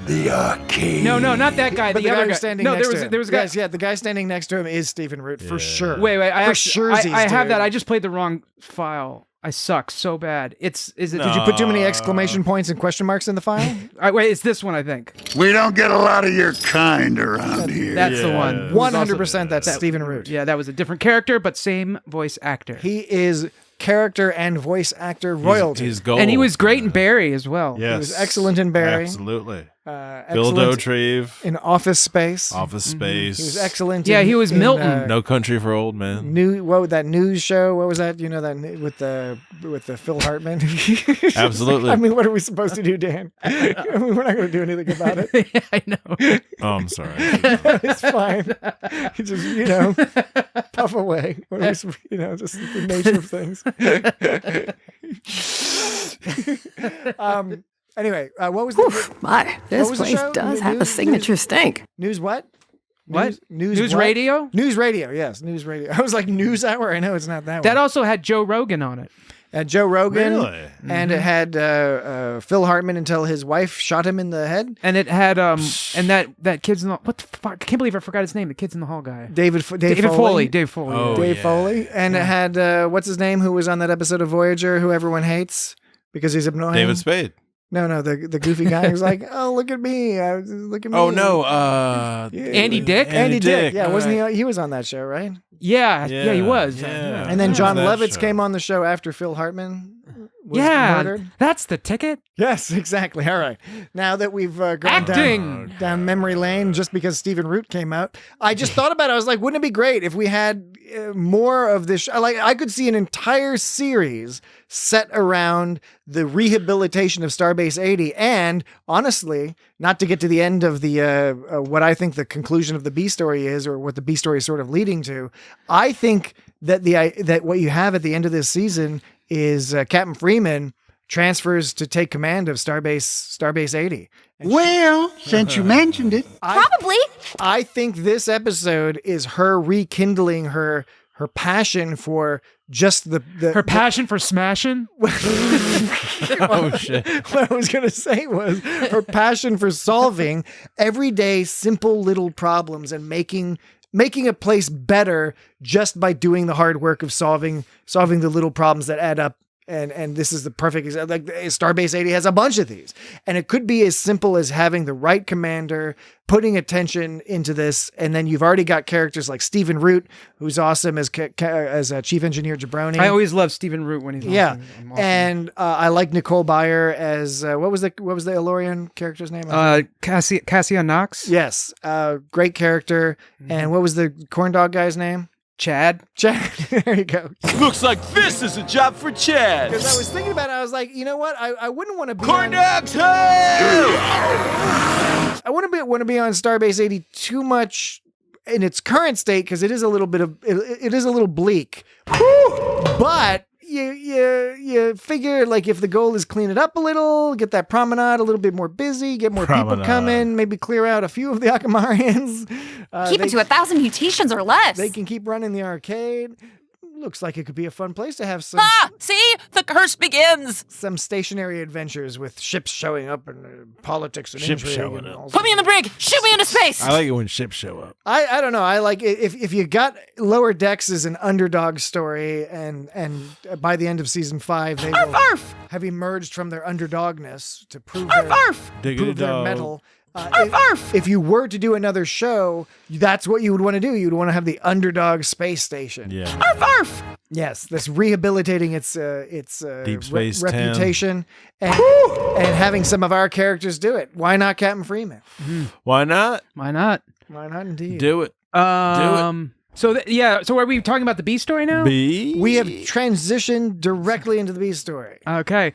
Speaker 12: the arcade.
Speaker 7: No, not that guy.
Speaker 6: But
Speaker 7: the other
Speaker 6: guy
Speaker 7: guy
Speaker 6: standing
Speaker 7: no,
Speaker 6: next
Speaker 7: there was
Speaker 6: to him.
Speaker 7: there was a guy.
Speaker 6: Yes, the guy standing next to him is Stephen Root for sure.
Speaker 7: Wait, I have
Speaker 6: dude.
Speaker 7: that. I just played the wrong file. I suck so bad. Is it?
Speaker 6: Did you put too many exclamation points and question marks in the file?
Speaker 7: Wait, it's this one, I think.
Speaker 12: We don't get a lot of your kind around here.
Speaker 7: That's the one.
Speaker 6: 100% that's Stephen Root.
Speaker 7: Yeah, that was a different character, but same voice actor.
Speaker 6: He is character and voice actor royalty.
Speaker 2: He's gold.
Speaker 7: And he was great in Barry as well.
Speaker 2: Yes.
Speaker 6: He was excellent in Barry.
Speaker 2: Absolutely. Bill
Speaker 6: Excellent
Speaker 2: Dotrieve.
Speaker 6: in Office Space.
Speaker 2: Office Space.
Speaker 6: He was excellent.
Speaker 7: Yeah,
Speaker 6: in,
Speaker 7: he was
Speaker 6: in,
Speaker 7: Milton.
Speaker 2: No Country for Old Men.
Speaker 6: That news show? What was that? You know that with the Phil Hartman.
Speaker 2: Absolutely.
Speaker 6: I mean, what are we supposed to do, Dan? I mean, we're not going to do anything about it.
Speaker 7: Yeah, I know.
Speaker 2: Oh, I'm sorry.
Speaker 6: It's fine. You just puff away. What are we, just the nature of things. Anyway, what was the
Speaker 4: My, this
Speaker 6: was the
Speaker 4: place
Speaker 6: show?
Speaker 4: does have a signature stink.
Speaker 6: News what?
Speaker 7: What?
Speaker 6: News
Speaker 7: what? Radio?
Speaker 6: News radio, yes. News radio. I was like, News Hour? I know it's not that one.
Speaker 7: That also had Joe Rogan on it.
Speaker 6: Joe Rogan.
Speaker 2: Really?
Speaker 6: And it had Phil Hartman until his wife shot him in the head.
Speaker 7: And it had and that kid's in the what the fuck? I can't believe I forgot his name. The kid's in the hall guy.
Speaker 6: Dave
Speaker 7: Foley. Dave Foley.
Speaker 2: Oh,
Speaker 6: Dave
Speaker 2: yeah.
Speaker 6: Foley. And it had what's his name who was on that episode of Voyager who everyone hates because he's annoying.
Speaker 2: David Spade.
Speaker 6: No, the goofy guy who's like, oh, look at me. Look at me.
Speaker 2: Oh, no.
Speaker 7: Andy Dick?
Speaker 6: Andy Dick. Yeah,
Speaker 2: all
Speaker 6: wasn't
Speaker 2: right.
Speaker 6: he was on that show, right?
Speaker 7: Yeah, he was.
Speaker 2: Yeah.
Speaker 6: And then John
Speaker 2: That
Speaker 6: Lovitz
Speaker 2: show.
Speaker 6: came on the show after Phil Hartman was murdered.
Speaker 7: That's the ticket.
Speaker 6: Yes, exactly. All right. Now that we've gone down memory lane just because Stephen Root came out, I just thought about it. I was like, wouldn't it be great if we had more of this? I could see an entire series set around the rehabilitation of Starbase 80. And honestly, not to get to the end of the what I think the conclusion of the B story is, or what the B story is sort of leading to, I think that that what you have at the end of this season is Captain Freeman transfers to take command of Starbase 80.
Speaker 11: Well, since you mentioned it.
Speaker 9: Probably.
Speaker 6: I think this episode is her rekindling her passion for just
Speaker 7: her passion for smashing.
Speaker 2: Oh, shit.
Speaker 6: What I was going to say was her passion for solving everyday simple little problems and making a place better just by doing the hard work of solving the little problems that add up. And this is the perfect example. Like Starbase 80 has a bunch of these, and it could be as simple as having the right commander, putting attention into this, and then you've already got characters like Stephen Root, who's awesome as Chief Engineer Jabroni.
Speaker 7: I always love Stephen Root when he's
Speaker 6: awesome.
Speaker 7: awesome.
Speaker 6: And I like Nicole Byer as what was the Elorian character's name?
Speaker 7: Cassia Knox.
Speaker 6: Yes, great character. Mm-hmm. And what was the corn dog guy's name?
Speaker 7: Chad.
Speaker 6: There you go.
Speaker 8: Looks like this is a job for Chad.
Speaker 6: Because I was thinking about it, I was like, you know what? I wouldn't want to be
Speaker 8: Corn dogs,
Speaker 6: I wouldn't want to be on Starbase 80 too much in its current state because it is a little bleak. But you figure, like, if the goal is clean it up a little, get that promenade a little bit more busy, get more people coming, maybe clear out a few of the Akamarians.
Speaker 9: Keep it to 1,000 mutations or less.
Speaker 6: They can keep running the arcade. Looks like it could be a fun place to have some.
Speaker 5: See? The curse begins.
Speaker 6: Some stationary adventures with ships showing up and politics and
Speaker 2: ships
Speaker 6: intrigue
Speaker 2: showing
Speaker 6: and
Speaker 2: up.
Speaker 6: all
Speaker 5: Put me in the brig. Shoot me into space.
Speaker 2: I like it when ships show up.
Speaker 6: I don't know. I like it if you got Lower Decks as an underdog story, and by the end of season 5 they will have emerged from their underdogness to prove their mettle. If you were to do another show, that's what you would want to do. You'd want to have the underdog space station.
Speaker 2: Yeah.
Speaker 9: Arf, arf.
Speaker 6: Yes, that's rehabilitating its
Speaker 2: Deep Space
Speaker 6: reputation and having some of our characters do it. Why not Captain Freeman?
Speaker 2: Why not?
Speaker 7: Why not?
Speaker 6: Why not indeed?
Speaker 2: Do it.
Speaker 7: So so are we talking about the B story now?
Speaker 2: B.
Speaker 6: We have transitioned directly into the B story.
Speaker 7: Okay.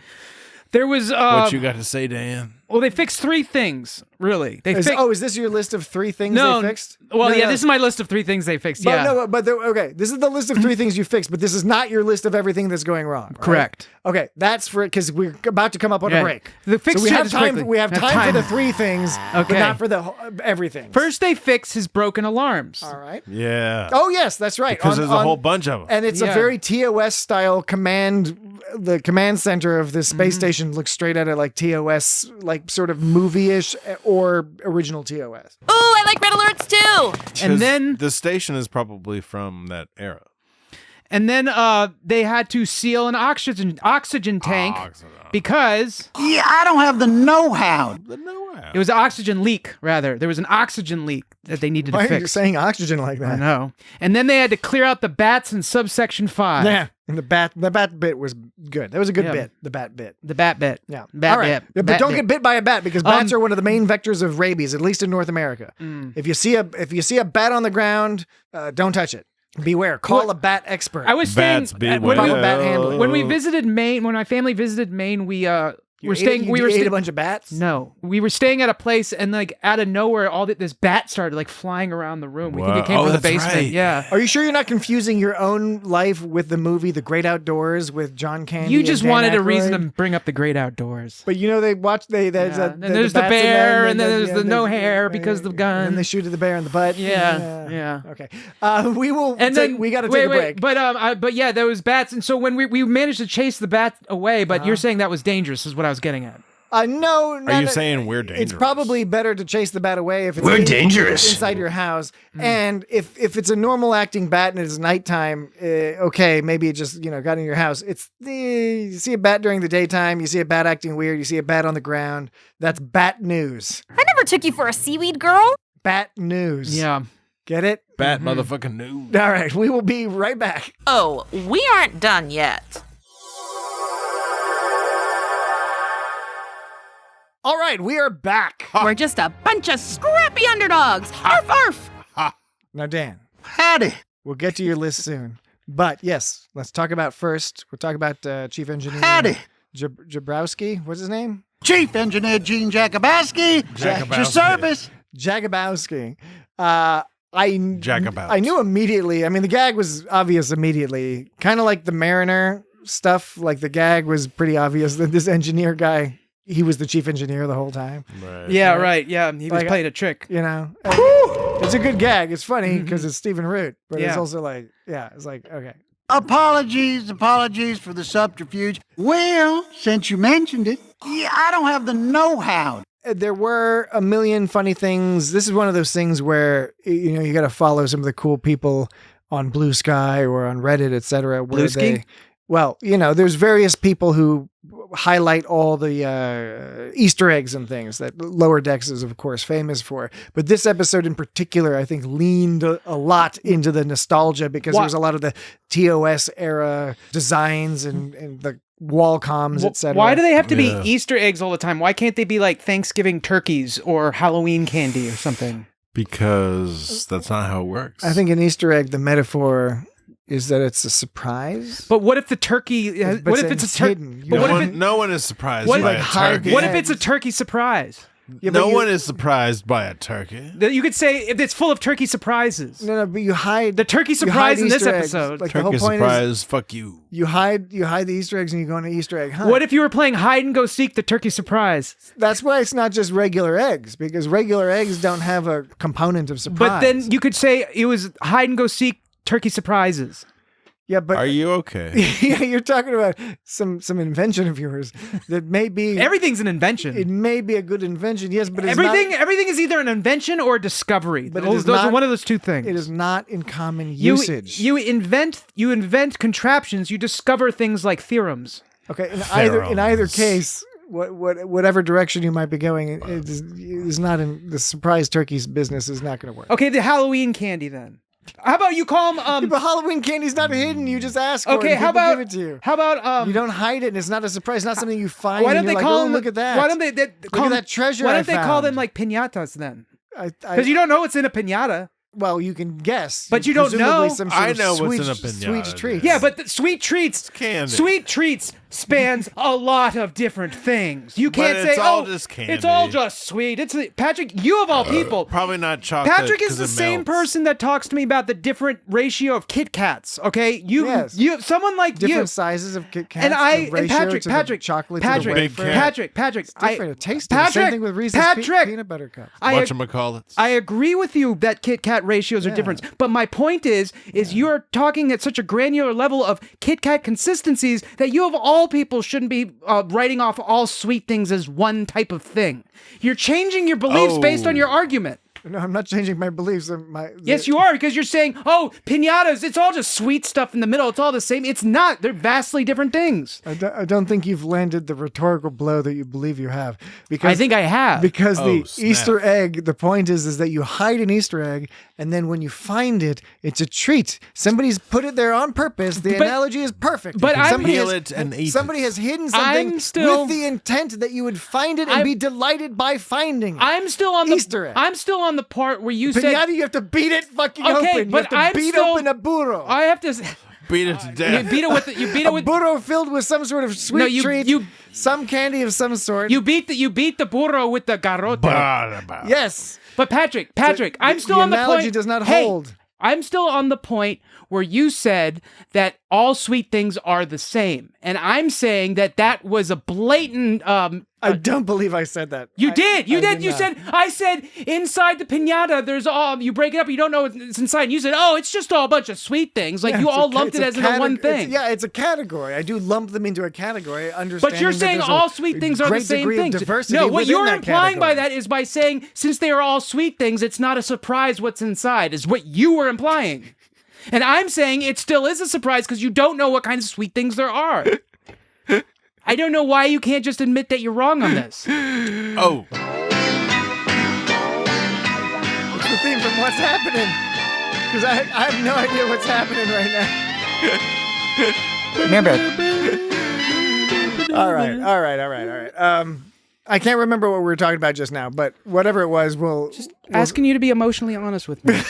Speaker 7: There was
Speaker 2: What you got to say, Dan?
Speaker 7: Well, they fixed 3 things, really. Is
Speaker 6: this your list of 3 things they fixed?
Speaker 7: Well, this is my list of 3 things they fixed.
Speaker 6: Okay, this is the list of 3 things you fixed, but this is not your list of everything that's going wrong. Right?
Speaker 7: Correct.
Speaker 6: Okay, that's for because we're about to come up on a break.
Speaker 7: The fix
Speaker 6: so we have time.
Speaker 7: quickly.
Speaker 6: We have time for the 3 things, but not for the everything.
Speaker 7: First, they fix his broken alarms.
Speaker 6: All right.
Speaker 2: Yeah.
Speaker 6: Oh yes, that's right.
Speaker 2: Because there's a whole bunch of them,
Speaker 6: and it's a very TOS style command. The command center of the space station looks straight at it like TOS, like sort of movie-ish or original TOS.
Speaker 9: Ooh, I like red alerts too.
Speaker 7: And then
Speaker 2: the station is probably from that era.
Speaker 7: And then they had to seal an oxygen tank because
Speaker 11: I don't have the know-how.
Speaker 7: It was an oxygen leak, rather. There was an oxygen leak that they needed to fix.
Speaker 6: Why are you saying oxygen like that?
Speaker 7: I know. And then they had to clear out the bats in subsection 5.
Speaker 6: Yeah. And the bat bit was good. That was a good bit. The bat bit.
Speaker 7: The bat bit.
Speaker 6: Yeah.
Speaker 7: Bat
Speaker 6: All right.
Speaker 7: bit.
Speaker 6: But don't get bit by a bat because bats are one of the main vectors of rabies, at least in North America. If you see a bat on the ground, don't touch it. Beware. Call a bat expert.
Speaker 7: I was saying
Speaker 2: beware.
Speaker 7: when we visited Maine, when my family visited Maine, we ate
Speaker 6: a bunch of bats?
Speaker 7: No, we were staying at a place, and like out of nowhere, this bat started like flying around the room. We think it came from the basement.
Speaker 2: Right.
Speaker 7: Yeah.
Speaker 6: Are you sure you're not confusing your own life with the movie The Great Outdoors with John Candy?
Speaker 7: You just wanted a
Speaker 6: Aykroyd?
Speaker 7: reason to bring up The Great Outdoors.
Speaker 6: But you know they watched there's
Speaker 7: and there's the bear, and then there's the no hair because of the gun.
Speaker 6: And they shoot at the bear in the butt.
Speaker 7: Yeah.
Speaker 6: Okay. We will.
Speaker 7: Then
Speaker 6: we got to take a break.
Speaker 7: But yeah, there was bats, and so when we managed to chase the bat away, but you're saying that was dangerous, is what I was getting at.
Speaker 6: No.
Speaker 2: Are you saying we're dangerous?
Speaker 6: It's probably better to chase the bat away if it's
Speaker 10: dangerous
Speaker 6: inside your house. And if it's a normal acting bat and it's nighttime, okay, maybe it just got in your house. You see a bat during the daytime, you see a bat acting weird, you see a bat on the ground. That's bat news.
Speaker 9: I never took you for a seaweed girl.
Speaker 6: Bat news.
Speaker 7: Yeah.
Speaker 6: Get it?
Speaker 2: Bat motherfucking news.
Speaker 6: All right, we will be right back.
Speaker 5: Oh, we aren't done yet.
Speaker 6: All right, we are back.
Speaker 9: We're just a bunch of scrappy underdogs. Arf, arf.
Speaker 6: Now, Dan.
Speaker 11: Howdy.
Speaker 6: We'll get to your list soon. But yes, let's talk about first. We'll talk about Chief Engineer.
Speaker 11: Howdy.
Speaker 6: Jabrowski. What's his name?
Speaker 11: Chief Engineer Gene Jakubowski. Your service.
Speaker 6: Jakubowski. I knew immediately. I mean, the gag was obvious immediately. Kind of like the Mariner stuff. Like the gag was pretty obvious that this engineer guy, he was the chief engineer the whole time.
Speaker 2: Right.
Speaker 7: Yeah, right. Yeah, he was playing a trick.
Speaker 6: It's a good gag. It's funny because it's Stephen Root, but it's also like, it's like, okay.
Speaker 11: Apologies for the subterfuge. Well, since you mentioned it, I don't have the know-how.
Speaker 6: There were a million funny things. This is one of those things where, you got to follow some of the cool people on Blue Sky or on Reddit, etc.
Speaker 7: Bluesky?
Speaker 6: There's various people who highlight all the Easter eggs and things that Lower Decks is, of course, famous for. But this episode in particular, I think, leaned a lot into the nostalgia because there was a lot of the TOS era designs and the wall comms, etc.
Speaker 7: Why do they have to be Easter eggs all the time? Why can't they be like Thanksgiving turkeys or Halloween candy or something?
Speaker 2: Because that's not how it works.
Speaker 6: I think an Easter egg, the metaphor is that it's a surprise.
Speaker 7: But what if the turkey? What if it's a turkey?
Speaker 2: No one is surprised by a turkey.
Speaker 7: What if it's a turkey surprise?
Speaker 6: Yeah,
Speaker 2: no one is surprised by a turkey.
Speaker 7: You could say if it's full of turkey surprises.
Speaker 6: No, but you hide
Speaker 7: the turkey surprise in this episode.
Speaker 6: Like
Speaker 2: turkey
Speaker 6: the whole point
Speaker 2: surprise,
Speaker 6: is,
Speaker 2: fuck you.
Speaker 6: You hide the Easter eggs and you go on an Easter egg hunt.
Speaker 7: What if you were playing hide and go seek the turkey surprise?
Speaker 6: That's why it's not just regular eggs, because regular eggs don't have a component of surprise.
Speaker 7: But then you could say it was hide and go seek turkey surprises.
Speaker 6: Yeah, but
Speaker 2: are you okay?
Speaker 6: Yeah, you're talking about some invention of yours that may be
Speaker 7: everything's an invention.
Speaker 6: It may be a good invention, yes, but
Speaker 7: everything is either an invention or a discovery. But those are one of those two things.
Speaker 6: It is not in common usage.
Speaker 7: You invent contraptions. You discover things like theorems.
Speaker 6: Okay, in either case, whatever direction you might be going is not in the surprise turkey's business is not going to work.
Speaker 7: Okay, the Halloween candy then. How about you call them?
Speaker 6: But Halloween candy's not hidden. You just ask for it.
Speaker 7: Okay,
Speaker 6: And
Speaker 7: how
Speaker 6: people
Speaker 7: about
Speaker 6: give it to you?
Speaker 7: How about
Speaker 6: You don't hide it, and it's not a surprise. It's not something you find.
Speaker 7: Why don't
Speaker 6: and
Speaker 7: they
Speaker 6: you're
Speaker 7: call
Speaker 6: like,
Speaker 7: them?
Speaker 6: look at that?
Speaker 7: Why don't they
Speaker 6: look at that treasure?
Speaker 7: Why don't
Speaker 6: I
Speaker 7: they call
Speaker 6: found.
Speaker 7: them like piñatas then?
Speaker 6: Because
Speaker 7: you don't know what's in a piñata.
Speaker 6: Well, you can guess,
Speaker 7: but you don't know.
Speaker 6: Presumably some sort
Speaker 2: I
Speaker 6: of
Speaker 2: know
Speaker 6: sweet,
Speaker 2: what's in a piñata.
Speaker 6: Sweet treats.
Speaker 7: Yeah, but the sweet treats,
Speaker 2: candy.
Speaker 7: Sweet treats spans a lot of different things. You can't
Speaker 2: But
Speaker 7: say,
Speaker 2: it's all
Speaker 7: "Oh,
Speaker 2: just candy."
Speaker 7: it's all just sweet." It's Patrick. You of all people,
Speaker 2: Probably not chocolate.
Speaker 7: Patrick is
Speaker 2: 'cause
Speaker 7: the
Speaker 2: it
Speaker 7: same
Speaker 2: melts.
Speaker 7: person that talks to me about the different ratio of Kit Kats. Okay,
Speaker 6: Yes.
Speaker 7: someone like
Speaker 6: different
Speaker 7: you.
Speaker 6: sizes of Kit Kats.
Speaker 7: And
Speaker 6: the ratio
Speaker 7: Patrick,
Speaker 6: to the chocolate to the wafer.
Speaker 7: Patrick,
Speaker 6: It's different. It tastes the same thing with Reese's peanut butter cups.
Speaker 2: Whatchamacallits.
Speaker 7: I agree with you that Kit Kat ratios are different, but my point is you're talking at such a granular level of Kit Kat consistencies that you of all people shouldn't be writing off all sweet things as one type of thing. You're changing your beliefs based on your argument.
Speaker 6: No, I'm not changing my beliefs.
Speaker 7: Yes, you are, because you're saying, "Oh, piñatas, it's all just sweet stuff in the middle. It's all the same." It's not. They're vastly different things.
Speaker 6: I don't think you've landed the rhetorical blow that you believe you have. Because
Speaker 7: I think I have.
Speaker 6: Because the
Speaker 2: snap.
Speaker 6: Easter egg, the point is that you hide an Easter egg, and then when you find it, it's a treat. Somebody's put it there on purpose. The analogy is perfect.
Speaker 7: But I'm
Speaker 6: somebody
Speaker 2: peel
Speaker 6: has,
Speaker 2: it and eat
Speaker 6: somebody
Speaker 2: it.
Speaker 6: has hidden something with the intent that you would find it and be delighted by finding it.
Speaker 7: I'm still on the
Speaker 6: Easter egg.
Speaker 7: I'm still on the part where you
Speaker 6: Pinata,
Speaker 7: said
Speaker 6: you have to beat it fucking
Speaker 7: okay,
Speaker 6: open. You
Speaker 7: but
Speaker 6: have to
Speaker 7: I'm
Speaker 6: beat
Speaker 7: still,
Speaker 6: open a burro.
Speaker 7: I have to
Speaker 2: Beat it to
Speaker 7: You
Speaker 2: death.
Speaker 7: beat it with
Speaker 6: a burro filled with some sort of sweet treat, some candy of some sort.
Speaker 7: You beat the burro with the garrote.
Speaker 6: Yes.
Speaker 7: But Patrick, I'm still
Speaker 6: the
Speaker 7: on the
Speaker 6: analogy
Speaker 7: point.
Speaker 6: does not
Speaker 7: Hey,
Speaker 6: hold.
Speaker 7: I'm still on the point where you said that all sweet things are the same, and I'm saying that was a blatant.
Speaker 6: I don't believe I said that.
Speaker 7: You did. You
Speaker 6: I
Speaker 7: did.
Speaker 6: did
Speaker 7: You
Speaker 6: not.
Speaker 7: said. I said inside the piñata. There's all. You break it up. You don't know it's inside. And you said, "Oh, it's just all a bunch of sweet things." Like
Speaker 6: Yeah,
Speaker 7: you
Speaker 6: it's
Speaker 7: all
Speaker 6: a-
Speaker 7: lumped
Speaker 6: it's
Speaker 7: it
Speaker 6: a
Speaker 7: as into one thing.
Speaker 6: It's a category. I do lump them into a category. Understanding
Speaker 7: But you're
Speaker 6: that
Speaker 7: saying
Speaker 6: there's
Speaker 7: all
Speaker 6: a
Speaker 7: sweet things are the
Speaker 6: great
Speaker 7: same
Speaker 6: degree of
Speaker 7: things.
Speaker 6: diversity
Speaker 7: No, what
Speaker 6: within
Speaker 7: you're
Speaker 6: that
Speaker 7: implying by
Speaker 6: category.
Speaker 7: that is by saying since they are all sweet things, it's not a surprise what's inside. Is what you were implying. And I'm saying it still is a surprise because you don't know what kinds of sweet things there are. I don't know why you can't just admit that you're wrong on this.
Speaker 2: Oh.
Speaker 6: It's the theme from What's Happening. Because I have no idea what's happening right now. All right. I can't remember what we were talking about just now, but whatever it was, we'll
Speaker 7: Asking you to be emotionally honest with me.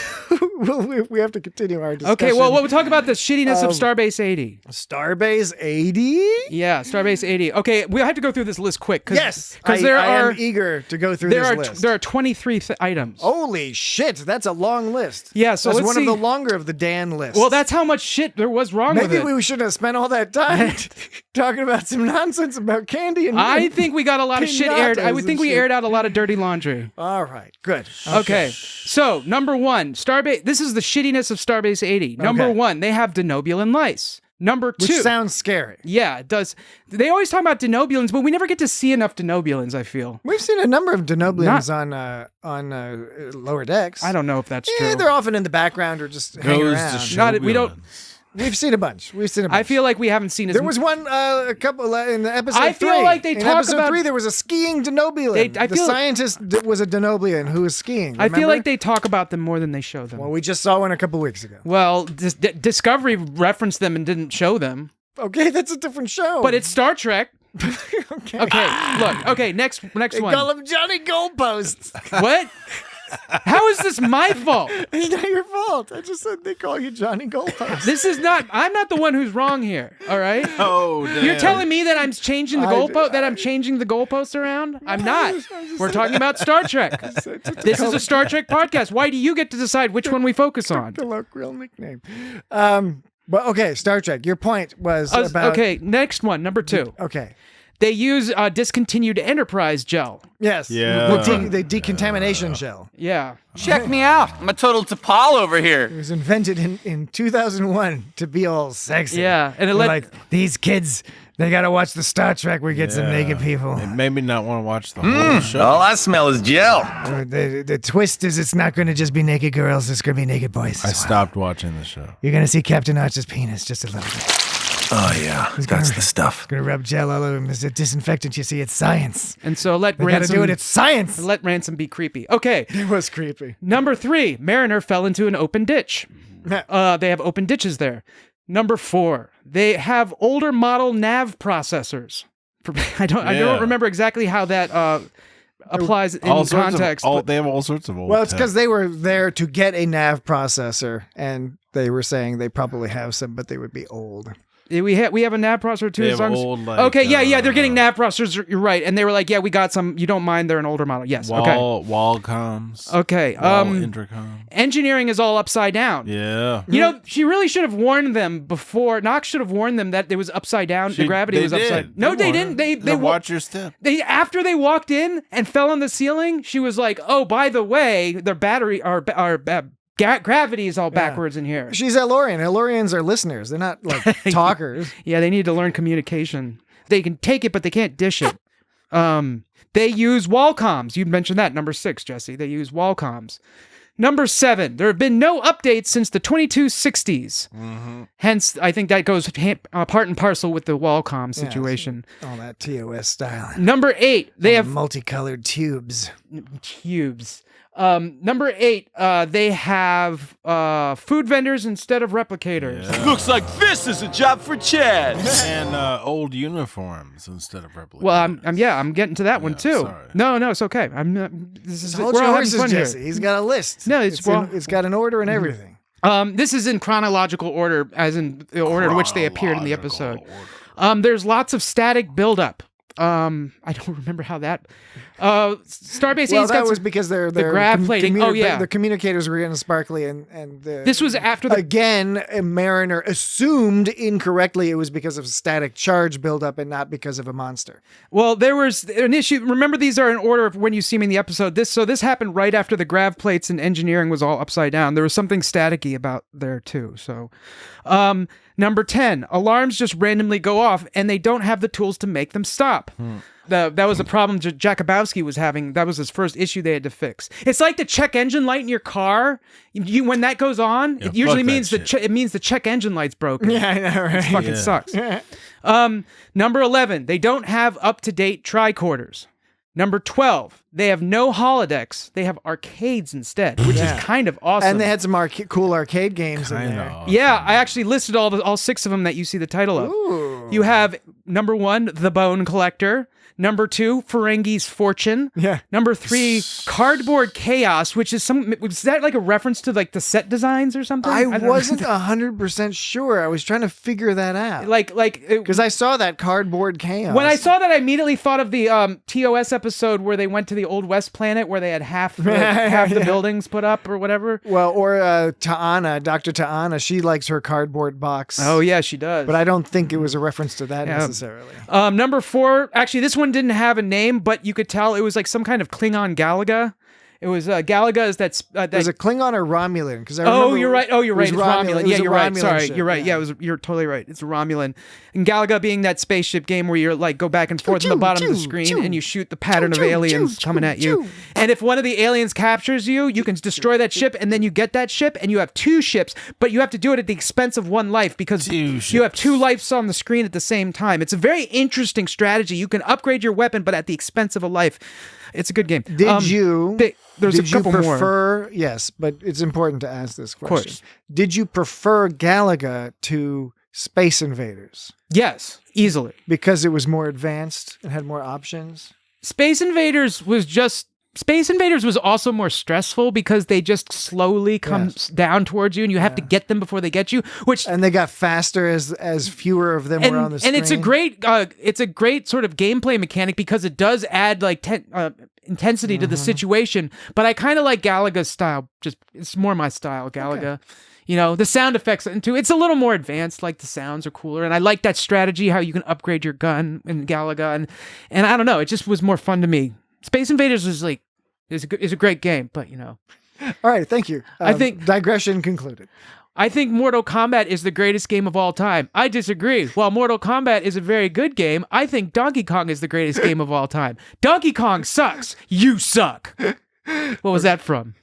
Speaker 6: we have to continue our discussion.
Speaker 7: Okay, well, we'll talk about the shittiness of Starbase 80.
Speaker 6: Starbase 80?
Speaker 7: Yeah, Starbase 80. Okay, we have to go through this list quick.
Speaker 6: Yes,
Speaker 7: because
Speaker 6: I am eager to go through this list.
Speaker 7: There are 23 items.
Speaker 6: Holy shit, that's a long list.
Speaker 7: Yeah, so
Speaker 6: that's
Speaker 7: let's
Speaker 6: one
Speaker 7: see.
Speaker 6: of the longer of the Dan lists.
Speaker 7: Well, that's how much shit there was wrong with
Speaker 6: Maybe
Speaker 7: it.
Speaker 6: we should have spent all that time talking about some nonsense about candy and
Speaker 7: I think we got a lot of shit aired. I would think we aired out a lot of dirty laundry.
Speaker 6: All right, good.
Speaker 7: Okay. So, number one, Starbase. This is the shittiness of Starbase 80. Number one, they have denobulin lice. Number two.
Speaker 6: Which sounds scary.
Speaker 7: Yeah, it does. They always talk about denobulins, but we never get to see enough denobulins, I feel.
Speaker 6: We've seen a number of denobulins on lower decks.
Speaker 7: I don't know if that's true.
Speaker 6: They're often in the background or just hang around.
Speaker 7: We don't.
Speaker 6: We've seen a bunch.
Speaker 7: I feel like we haven't seen as
Speaker 6: There was one a couple in the episode.
Speaker 7: I feel like they
Speaker 6: in
Speaker 7: talk
Speaker 6: episode
Speaker 7: about
Speaker 6: 3. There was a skiing denobulin. The scientist was a denobulin who was skiing.
Speaker 7: I feel
Speaker 6: remember?
Speaker 7: like they talk about them more than they show them.
Speaker 6: Well, we just saw one a couple weeks ago.
Speaker 7: Well, Discovery referenced them and didn't show them.
Speaker 6: Okay, that's a different show.
Speaker 7: But it's Star Trek.
Speaker 6: Okay.
Speaker 7: Okay, look. Okay, next
Speaker 6: They
Speaker 7: one.
Speaker 6: call him Johnny Goalposts.
Speaker 7: What? How is this my fault?
Speaker 6: It's not your fault. I just said they call you Johnny Goalposts.
Speaker 7: This is not. I'm not the one who's wrong here. All right.
Speaker 2: Oh, damn.
Speaker 7: You're telling me that I'm changing the goalpost. That I'm changing the goalposts around. I'm not. We're talking about Star Trek. This is a Star Trek podcast. Why do you get to decide which one we focus on?
Speaker 6: Colloquial nickname. But okay, Star Trek. Your point was about.
Speaker 7: Okay, next one, number 2.
Speaker 6: Okay.
Speaker 7: They use discontinued Enterprise gel.
Speaker 6: Yes.
Speaker 2: Yeah.
Speaker 6: The decontamination gel.
Speaker 7: Yeah.
Speaker 10: Check me out. I'm a total T'Pol over here.
Speaker 6: It was invented in 2001 to be all sexy.
Speaker 7: Yeah, and it
Speaker 6: They're
Speaker 7: let
Speaker 6: like these kids. They gotta watch the Star Trek. We get some naked people.
Speaker 2: It made me not want to watch the whole show.
Speaker 10: All I smell is gel.
Speaker 6: The twist is it's not going to just be naked girls. It's going to be naked boys.
Speaker 2: I stopped watching the show.
Speaker 6: You're going to see Captain Arch's penis just a little bit.
Speaker 10: Oh, yeah. That's the stuff.
Speaker 6: Gonna rub gel all over him. It's a disinfectant, you see. It's science.
Speaker 7: And so let
Speaker 6: They
Speaker 7: Ransom
Speaker 6: gotta do it. It's science.
Speaker 7: Let Ransom be creepy. Okay.
Speaker 6: It was creepy.
Speaker 7: Number 3, Mariner fell into an open ditch. They have open ditches there. Number 4, they have older model nav processors. I don't remember exactly how that applies in context.
Speaker 2: They have all sorts of old.
Speaker 6: Well, it's because they were there to get a nav processor, and they were saying they probably have some, but they would be old.
Speaker 7: We have a nav processor too.
Speaker 2: They have old, like,
Speaker 7: okay, yeah, they're getting nav processors. You're right, and they were like, yeah, we got some. You don't mind? They're an older model. Yes.
Speaker 2: Wall comms.
Speaker 7: Okay.
Speaker 2: Intercom.
Speaker 7: Engineering is all upside down.
Speaker 2: Yeah.
Speaker 7: You know, she really should have warned them before. Knox should have warned them that it was upside down. The gravity was upside. No, they didn't. They
Speaker 2: watch your step.
Speaker 7: After they walked in and fell on the ceiling, she was like, "Oh, by the way, their battery gravity is all backwards in here."
Speaker 6: She's Elorian. Elorians are listeners. They're not like talkers.
Speaker 7: Yeah, they need to learn communication. They can take it, but they can't dish it. They use wall comms. You mentioned that. Number 6, Jesse. They use wall comms. Number 7, there have been no updates since the 2260s.
Speaker 2: Mm-hmm.
Speaker 7: Hence, I think that goes part and parcel with the wall comm situation.
Speaker 6: All that TOS style.
Speaker 7: Number 8, they have
Speaker 6: multicolored tubes.
Speaker 7: Number 8, they have food vendors instead of replicators.
Speaker 2: Yeah.
Speaker 8: Looks like this is a job for Chad.
Speaker 2: And old uniforms instead of replicators.
Speaker 7: Well, I'm getting to that one too.
Speaker 2: Sorry.
Speaker 7: No, it's okay. I'm not.
Speaker 6: Hold your horses, Jesse. He's got a list.
Speaker 7: No,
Speaker 6: it's got an order and everything.
Speaker 7: This is in chronological order, as in the order in which they appeared in the episode. There's lots of static buildup. I don't remember how that. Starbase.
Speaker 6: Well, that was because the
Speaker 7: grav plating.
Speaker 6: The communicators were getting sparkly, and
Speaker 7: this was after
Speaker 6: again. Mariner assumed incorrectly it was because of static charge buildup and not because of a monster.
Speaker 7: Well, there was an issue. Remember, these are in order of when you see me in the episode. This happened right after the grav plates and engineering was all upside down. There was something staticky about there too. So, number 10, alarms just randomly go off, and they don't have the tools to make them stop. That was a problem Jakubowski was having. That was his first issue they had to fix. It's like the check engine light in your car. When that goes on, it usually means it means the check engine light's broken.
Speaker 6: Yeah, I know, right?
Speaker 7: It fucking sucks. Number 11, they don't have up-to-date tricorders. Number 12, they have no holodecks. They have arcades instead, which is kind of awesome.
Speaker 6: And they had some cool arcade games in there.
Speaker 2: Awesome.
Speaker 7: Yeah, I actually listed all 6 of them that you see the title of.
Speaker 6: Ooh.
Speaker 7: You have number 1, The Bone Collector. Number 2, Ferengi's Fortune.
Speaker 6: Yeah.
Speaker 7: Number 3, Cardboard Chaos, which is was that like a reference to like the set designs or something?
Speaker 6: I wasn't 100% sure. I was trying to figure that out.
Speaker 7: Because
Speaker 6: I saw that Cardboard Chaos.
Speaker 7: When I saw that, I immediately thought of the TOS episode where they went to the Old West planet where they had half the buildings put up or whatever.
Speaker 6: Well, or Ta'ana, Dr. Ta'ana, she likes her cardboard box.
Speaker 7: Oh yeah, she does.
Speaker 6: But I don't think it was a reference to that necessarily.
Speaker 7: Number 4, actually, this one didn't have a name, but you could tell it was like some kind of Klingon Galaga. It was Galaga is that.
Speaker 6: Was it Klingon or Romulan? Because
Speaker 7: you're right. Oh, you're right. It's Romulan. Yeah, you're right. Sorry,
Speaker 6: ship.
Speaker 7: you're right. Yeah, you're totally right. It's a Romulan. And Galaga being that spaceship game where you're like go back and forth on the bottom of the screen and you shoot the pattern of aliens coming at you. And if one of the aliens captures you, you can destroy that ship, and then you get that ship, and you have 2 ships, but you have to do it at the expense of 1 life because you have 2 lives on the screen at the same time. It's a very interesting strategy. You can upgrade your weapon, but at the expense of a life. It's a good game.
Speaker 6: Did you prefer?
Speaker 7: More.
Speaker 6: Yes, but it's important to ask this question. Of course. Did you prefer Galaga to Space Invaders?
Speaker 7: Yes, easily.
Speaker 6: Because it was more advanced and had more options?
Speaker 7: Space Invaders was also more stressful because they just slowly come down towards you, and you have to get them before they get you. And
Speaker 6: they got faster as fewer of them were on the screen.
Speaker 7: And it's a great sort of gameplay mechanic because it does add like intensity to the situation. But I kind of like Galaga's style. It's more my style, Galaga. Okay. You know, the sound effects too. It's a little more advanced. Like the sounds are cooler, and I like that strategy how you can upgrade your gun in Galaga, and I don't know. It just was more fun to me. Space Invaders was like. It's a great game, but you know.
Speaker 6: All right, thank you. I think digression concluded.
Speaker 7: I think Mortal Kombat is the greatest game of all time. I disagree. While Mortal Kombat is a very good game, I think Donkey Kong is the greatest game of all time. Donkey Kong sucks. You suck. What was that from?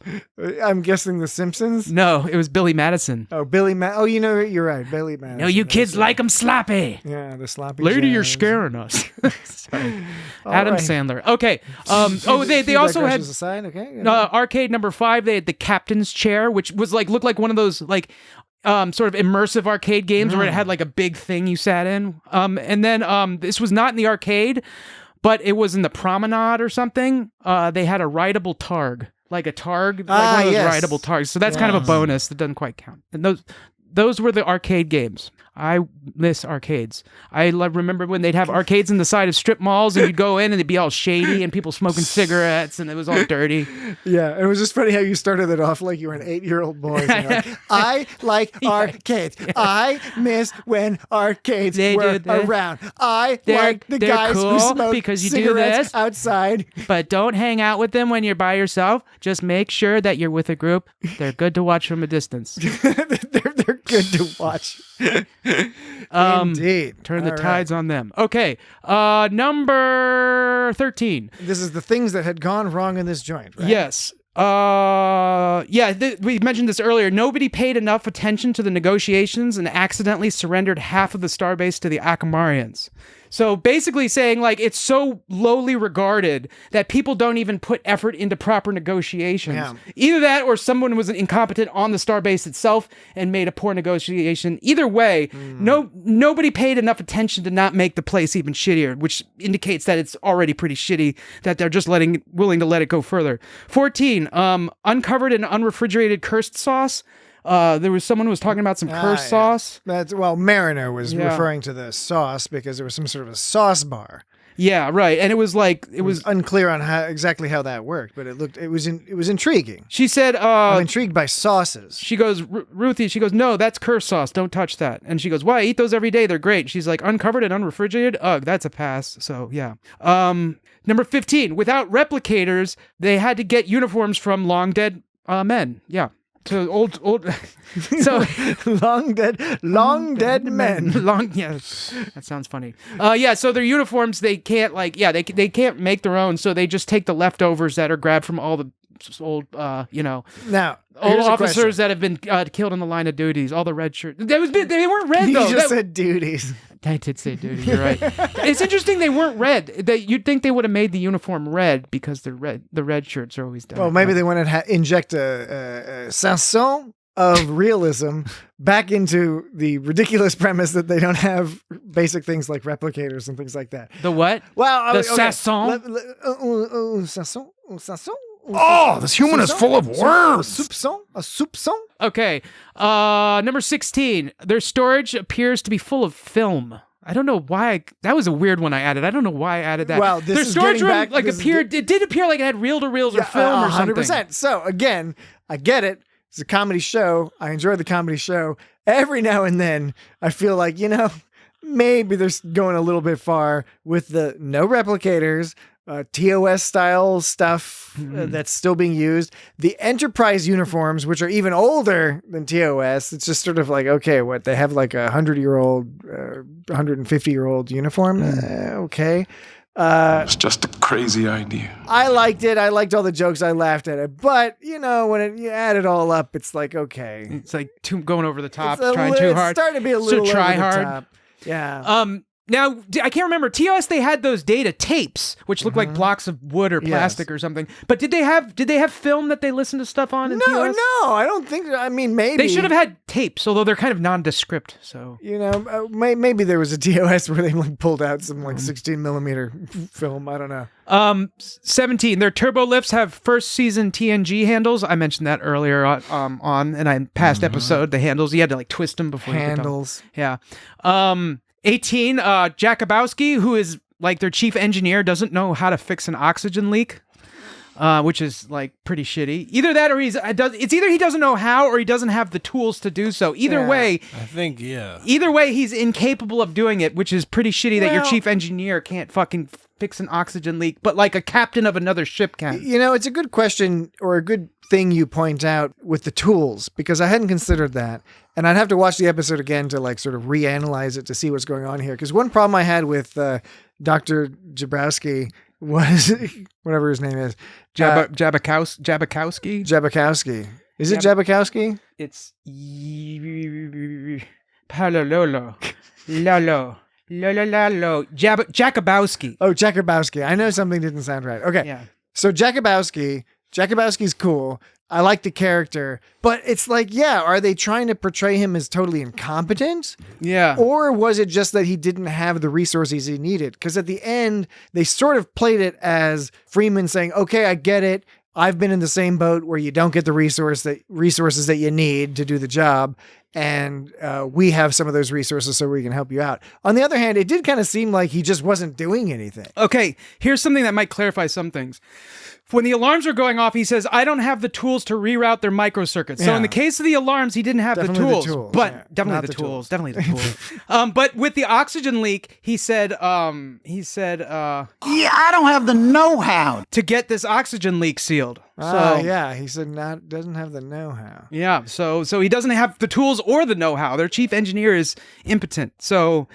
Speaker 6: I'm guessing The Simpsons?
Speaker 7: No, it was Billy Madison.
Speaker 6: Oh, Oh, you're right. Billy Madison.
Speaker 7: No, you kids like them sloppy.
Speaker 6: Yeah, the sloppy
Speaker 7: Lady, you're
Speaker 6: jazz.
Speaker 7: scaring us. Sorry. Adam
Speaker 6: right.
Speaker 7: Sandler. Okay. They also had
Speaker 6: aside, okay.
Speaker 7: arcade number 5. They had the captain's chair, which was looked like one of those sort of immersive arcade games where it had like a big thing you sat in. And then this was not in the arcade, but it was in the promenade or something. They had a rideable targ, like a targ, like one of those rideable targs. So that's kind of a bonus that doesn't quite count. And those were the arcade games. I miss arcades. I remember when they'd have arcades in the side of strip malls, and you'd go in and it'd be all shady and people smoking cigarettes, and it was all dirty.
Speaker 6: Yeah, it was just funny how you started it off like you were an 8-year-old boy. Like, I like arcades. Yeah. I miss when arcades were around. I like the guys who smoke
Speaker 7: because you
Speaker 6: cigarettes
Speaker 7: do this
Speaker 6: outside.
Speaker 7: But don't hang out with them when you're by yourself. Just make sure that you're with a group. They're good to watch from a distance.
Speaker 6: They're good to watch. Indeed.
Speaker 7: Turn the tides on them. Okay. Number 13.
Speaker 6: This is the things that had gone wrong in this joint, right?
Speaker 7: Yes. We mentioned this earlier. Nobody paid enough attention to the negotiations and accidentally surrendered half of the Starbase to the Akamarians. So basically saying it's so lowly regarded that people don't even put effort into proper negotiations. Yeah. Either that or someone was incompetent on the Starbase itself and made a poor negotiation. Either way, nobody paid enough attention to not make the place even shittier, which indicates that it's already pretty shitty, that they're just willing to let it go further. 14, uncovered and unrefrigerated cursed sauce. There was someone who was talking about some cursed sauce.
Speaker 6: Mariner was referring to the sauce because there was some sort of a sauce bar.
Speaker 7: Yeah, right. And it was
Speaker 6: unclear on exactly how that worked, but it was intriguing.
Speaker 7: She said,
Speaker 6: I'm intrigued by sauces.
Speaker 7: She goes, Ruthie, no, that's cursed sauce. Don't touch that. And she goes, why? I eat those every day. They're great. She's like, uncovered and unrefrigerated? Ugh, that's a pass. So, yeah. Number 15, without replicators, they had to get uniforms from long dead men. Yeah. To old so
Speaker 6: long dead men.
Speaker 7: That sounds funny. So their uniforms, they can't they can't make their own, so they just take the leftovers that are grabbed from all the old
Speaker 6: now
Speaker 7: old officers that have been killed in the line of duties, all the red shirts. They weren't red though.
Speaker 6: You just said duties.
Speaker 7: I did say duty. You're right. It's interesting they weren't red. You'd think they would have made the uniform red because they're red. The red shirts are always done.
Speaker 6: Well, maybe they wanted to inject a sensation of realism back into the ridiculous premise that they don't have basic things like replicators and things like that.
Speaker 7: The what?
Speaker 6: Well,
Speaker 7: the sensation.
Speaker 6: Sensation.
Speaker 12: Oh, this human is full of words.
Speaker 6: A soupçon?
Speaker 7: Okay. Number 16. Their storage appears to be full of film. I don't know why. That was a weird one I added. I don't know why I added that.
Speaker 6: Well, this
Speaker 7: their
Speaker 6: is
Speaker 7: storage room
Speaker 6: back,
Speaker 7: appeared. It did appear like it had reel-to-reels or film or something.
Speaker 6: 100%. So again, I get it. It's a comedy show. I enjoy the comedy show. Every now and then, I feel like maybe they're going a little bit far with the no replicators. TOS style stuff that's still being used. The Enterprise uniforms, which are even older than TOS, it's just sort of like, okay, what, they have like 100-year-old, 150-year-old uniform? Okay.
Speaker 12: It's just a crazy idea.
Speaker 6: I liked it. I liked all the jokes. I laughed at it. But, when you add it all up, it's like, okay.
Speaker 7: It's like going over the top, trying too hard.
Speaker 6: It's starting to be a little
Speaker 7: try
Speaker 6: over the
Speaker 7: hard.
Speaker 6: top. Yeah.
Speaker 7: Now, I can't remember. TOS, they had those data tapes, which look like blocks of wood or plastic or something. But did they have film that they listened to stuff on in TOS?
Speaker 6: No, I don't think. I mean, maybe
Speaker 7: they should have had tapes, although they're kind of nondescript. So
Speaker 6: maybe there was a TOS where they pulled out some 16mm film. I don't know.
Speaker 7: 17. Their turbo lifts have first season TNG handles. I mentioned that earlier on in a past episode. The handles, you had to twist them before
Speaker 6: handles.
Speaker 7: You could yeah. 18, Jakubowski, who is their chief engineer, doesn't know how to fix an oxygen leak, which is pretty shitty. Either that or it's either he doesn't know how or he doesn't have the tools to do so. Either way,
Speaker 2: I think, yeah.
Speaker 7: Either way, he's incapable of doing it, which is pretty shitty that your chief engineer can't fucking fix an oxygen leak, but a captain of another ship can.
Speaker 6: It's a good question or a good thing you point out with the tools, because I hadn't considered that. And I'd have to watch the episode again to sort of reanalyze it to see what's going on here. Because one problem I had with Dr. Jabrowski was whatever his name is.
Speaker 7: Jabakowski?
Speaker 6: Jabakowski. Is it Jabakowski?
Speaker 7: It's Palololo. Lolo. Lolo. Jakubowski.
Speaker 6: Oh, Jakubowski. I know something didn't sound right. Okay.
Speaker 7: Yeah.
Speaker 6: So Jakubowski's cool. I like the character, but it's like, yeah, are they trying to portray him as totally incompetent?
Speaker 7: Yeah.
Speaker 6: Or was it just that he didn't have the resources he needed? Because at the end, they sort of played it as Freeman saying, okay, I get it. I've been in the same boat where you don't get the resources that you need to do the job. And we have some of those resources so we can help you out. On the other hand, it did kind of seem like he just wasn't doing anything.
Speaker 7: Okay, here's something that might clarify some things. When the alarms are going off, he says, I don't have the tools to reroute their microcircuits. So in the case of the alarms, he didn't have
Speaker 6: Definitely
Speaker 7: the tools. But definitely the tools. Definitely the tools. But with the oxygen leak, he said,
Speaker 11: yeah, I don't have the know-how
Speaker 7: to get this oxygen leak sealed.
Speaker 6: Yeah, he said doesn't have the know-how.
Speaker 7: Yeah, so he doesn't have the tools or the know-how. Their chief engineer is impotent. So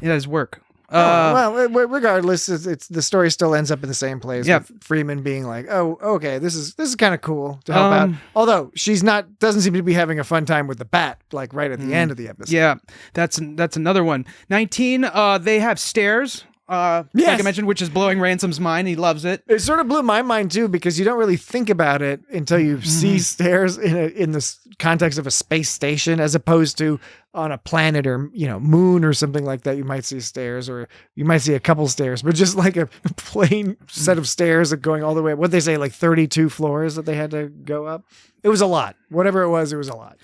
Speaker 7: it does work.
Speaker 6: Regardless, it's the story still ends up in the same place.
Speaker 7: Yeah.
Speaker 6: With Freeman being like, "Oh, okay, this is kind of cool to help out." Although she's doesn't seem to be having a fun time with the bat, like right at the end of the episode.
Speaker 7: Yeah, that's another one. 19. They have stairs. Like I mentioned, which is blowing Ransom's mind. He loves it.
Speaker 6: It sort of blew my mind too, because you don't really think about it until you see stairs in the context of a space station, as opposed to on a planet or moon or something like that. You might see stairs, or you might see a couple stairs, but just like a plain set of stairs going all the way. What they say, like 32 floors that they had to go up. It was a lot. Whatever it was a lot.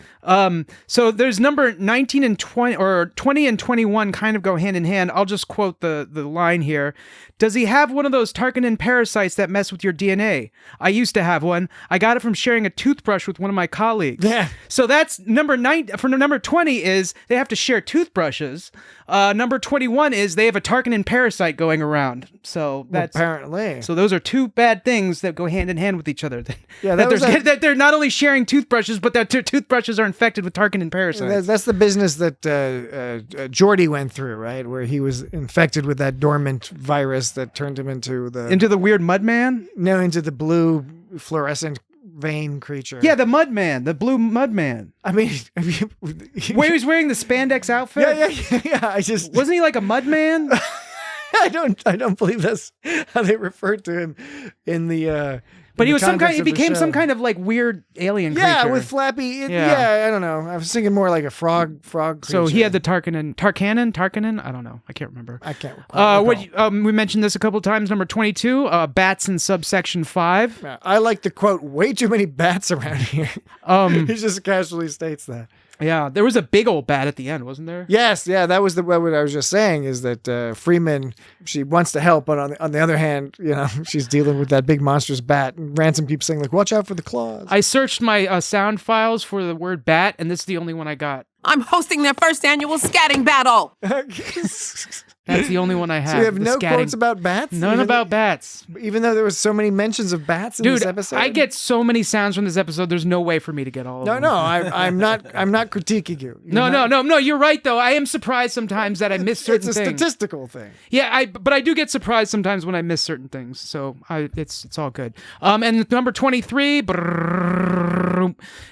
Speaker 7: So there's number 19 and 20, or 20 and 21 kind of go hand in hand. I'll just quote the line here. Does he have one of those Tarkanin parasites that mess with your DNA? I used to have one. I got it from sharing a toothbrush with one of my colleagues.
Speaker 6: Yeah.
Speaker 7: So that's number 20 is they have to share toothbrushes. Number 21 is they have a Tarkanin parasite going around. So that's
Speaker 6: apparently.
Speaker 7: So those are two bad things that go hand in hand with each other.
Speaker 6: Yeah,
Speaker 7: that they're not only sharing toothbrushes, but that their toothbrushes are infected with Tarkanin parasites.
Speaker 6: That's the business that Geordi went through, right? Where he was infected with that dormant virus that turned him into the
Speaker 7: weird mud man?
Speaker 6: No, into the blue fluorescent vein creature.
Speaker 7: Yeah, the mud man, the blue mud man.
Speaker 6: I mean,
Speaker 7: where he was wearing the spandex outfit?
Speaker 6: Yeah.
Speaker 7: Wasn't he like a mud man?
Speaker 6: I don't believe that's how they referred to him in the.
Speaker 7: But he became some kind of like weird alien creature.
Speaker 6: Yeah, with flappy. I don't know. I was thinking more like a frog creature.
Speaker 7: So he had the Tarkanin. I don't know. I can't remember.
Speaker 6: I can't recall.
Speaker 7: We mentioned this a couple of times. Number 22, bats in subsection 5.
Speaker 6: Yeah, I like the quote, way too many bats around here. He just casually states that.
Speaker 7: Yeah, there was a big old bat at the end, wasn't there?
Speaker 6: Yes, yeah, that was what I was just saying, is that Freeman, she wants to help, but on the other hand, she's dealing with that big monstrous bat, and Ransom keeps saying, like, watch out for the claws.
Speaker 7: I searched my sound files for the word bat, and this is the only one I got.
Speaker 9: I'm hosting their first annual scatting battle.
Speaker 7: That's the only one I have.
Speaker 6: So you have no quotes about bats?
Speaker 7: None about bats.
Speaker 6: Even though there was so many mentions of bats in this episode?
Speaker 7: I get so many sounds from this episode, there's no way for me to get all of them.
Speaker 6: No, I'm not critiquing you.
Speaker 7: No, you're right, though. I am surprised sometimes that I miss certain things.
Speaker 6: It's a statistical thing.
Speaker 7: Yeah, but I do get surprised sometimes when I miss certain things, so it's all good. And number 23,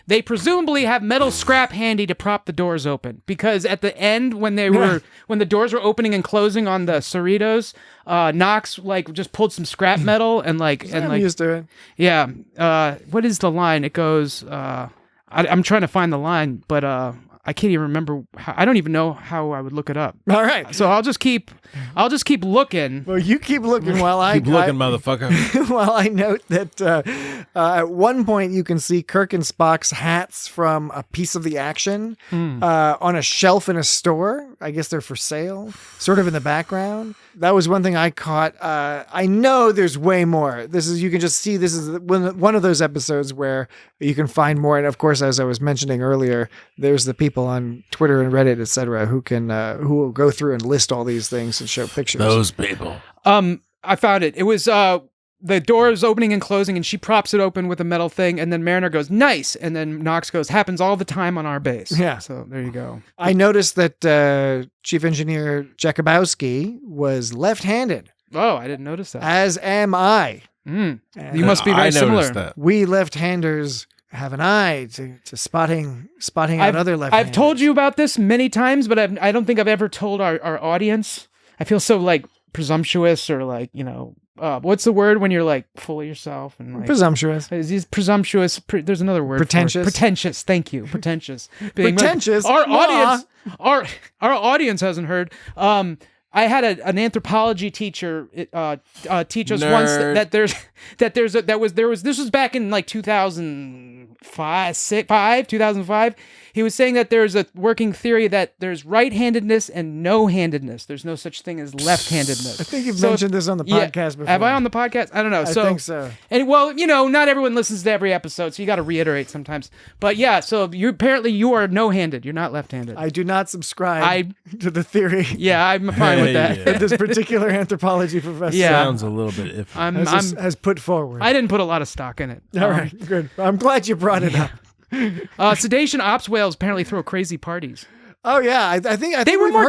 Speaker 7: they presumably have metal scrap handy to prop the doors open, because at the end when the doors were opening and closing on the Cerritos, Knox just pulled some scrap metal and
Speaker 6: I'm used to it.
Speaker 7: Yeah. What is the line? It goes. I'm trying to find the line, but I can't even remember. I don't even know how I would look it up.
Speaker 6: All right.
Speaker 7: So I'll just keep looking.
Speaker 6: Well, you keep looking while I
Speaker 2: keep looking, motherfucker.
Speaker 6: While I note that at one point you can see Kirk and Spock's hats from a piece of the action on a shelf in a store. I guess they're for sale, sort of in the background. That was one thing I caught. I know there's way more. You can just see this is one of those episodes where you can find more. And of course, as I was mentioning earlier, there's the people on Twitter and Reddit, etc., who will go through and list all these things and show pictures.
Speaker 2: Those people.
Speaker 7: I found it. It was the door is opening and closing, and she props it open with a metal thing, and then Mariner goes, nice, and then Knox goes, happens all the time on our base.
Speaker 6: Yeah.
Speaker 7: So there you go.
Speaker 6: I noticed that Chief Engineer Jakubowski was left-handed.
Speaker 7: Oh, I didn't notice that.
Speaker 6: As am I.
Speaker 7: You must be very similar.
Speaker 2: That.
Speaker 6: We left-handers have an eye to spotting out other left-handers.
Speaker 7: I've told you about this many times, but I don't think I've ever told our audience. I feel so like presumptuous or like, what's the word when you're like full of yourself and like
Speaker 6: presumptuous.
Speaker 7: He's presumptuous. There's another word.
Speaker 6: Pretentious.
Speaker 7: Pretentious. Thank you. Pretentious.
Speaker 6: Pretentious.
Speaker 7: Our audience hasn't heard. I had an anthropology teacher teach us once that this was back in like 2005. He was saying that there's a working theory that there's right-handedness and no-handedness. There's no such thing as left-handedness.
Speaker 6: I think you've mentioned this on the podcast before.
Speaker 7: Have I on the podcast? I don't know.
Speaker 6: I think so.
Speaker 7: And well, not everyone listens to every episode, so you got to reiterate sometimes. But yeah, so you are no-handed. You're not left-handed.
Speaker 6: I do not subscribe to the theory.
Speaker 7: Yeah, I'm fine with that.
Speaker 6: That this particular anthropology professor
Speaker 2: sounds a little bit iffy.
Speaker 6: Has put forward.
Speaker 7: I didn't put a lot of stock in it.
Speaker 6: All right, good. I'm glad you brought it up.
Speaker 7: Sedation ops whales apparently throw crazy parties.
Speaker 6: Oh yeah, I think
Speaker 7: they were more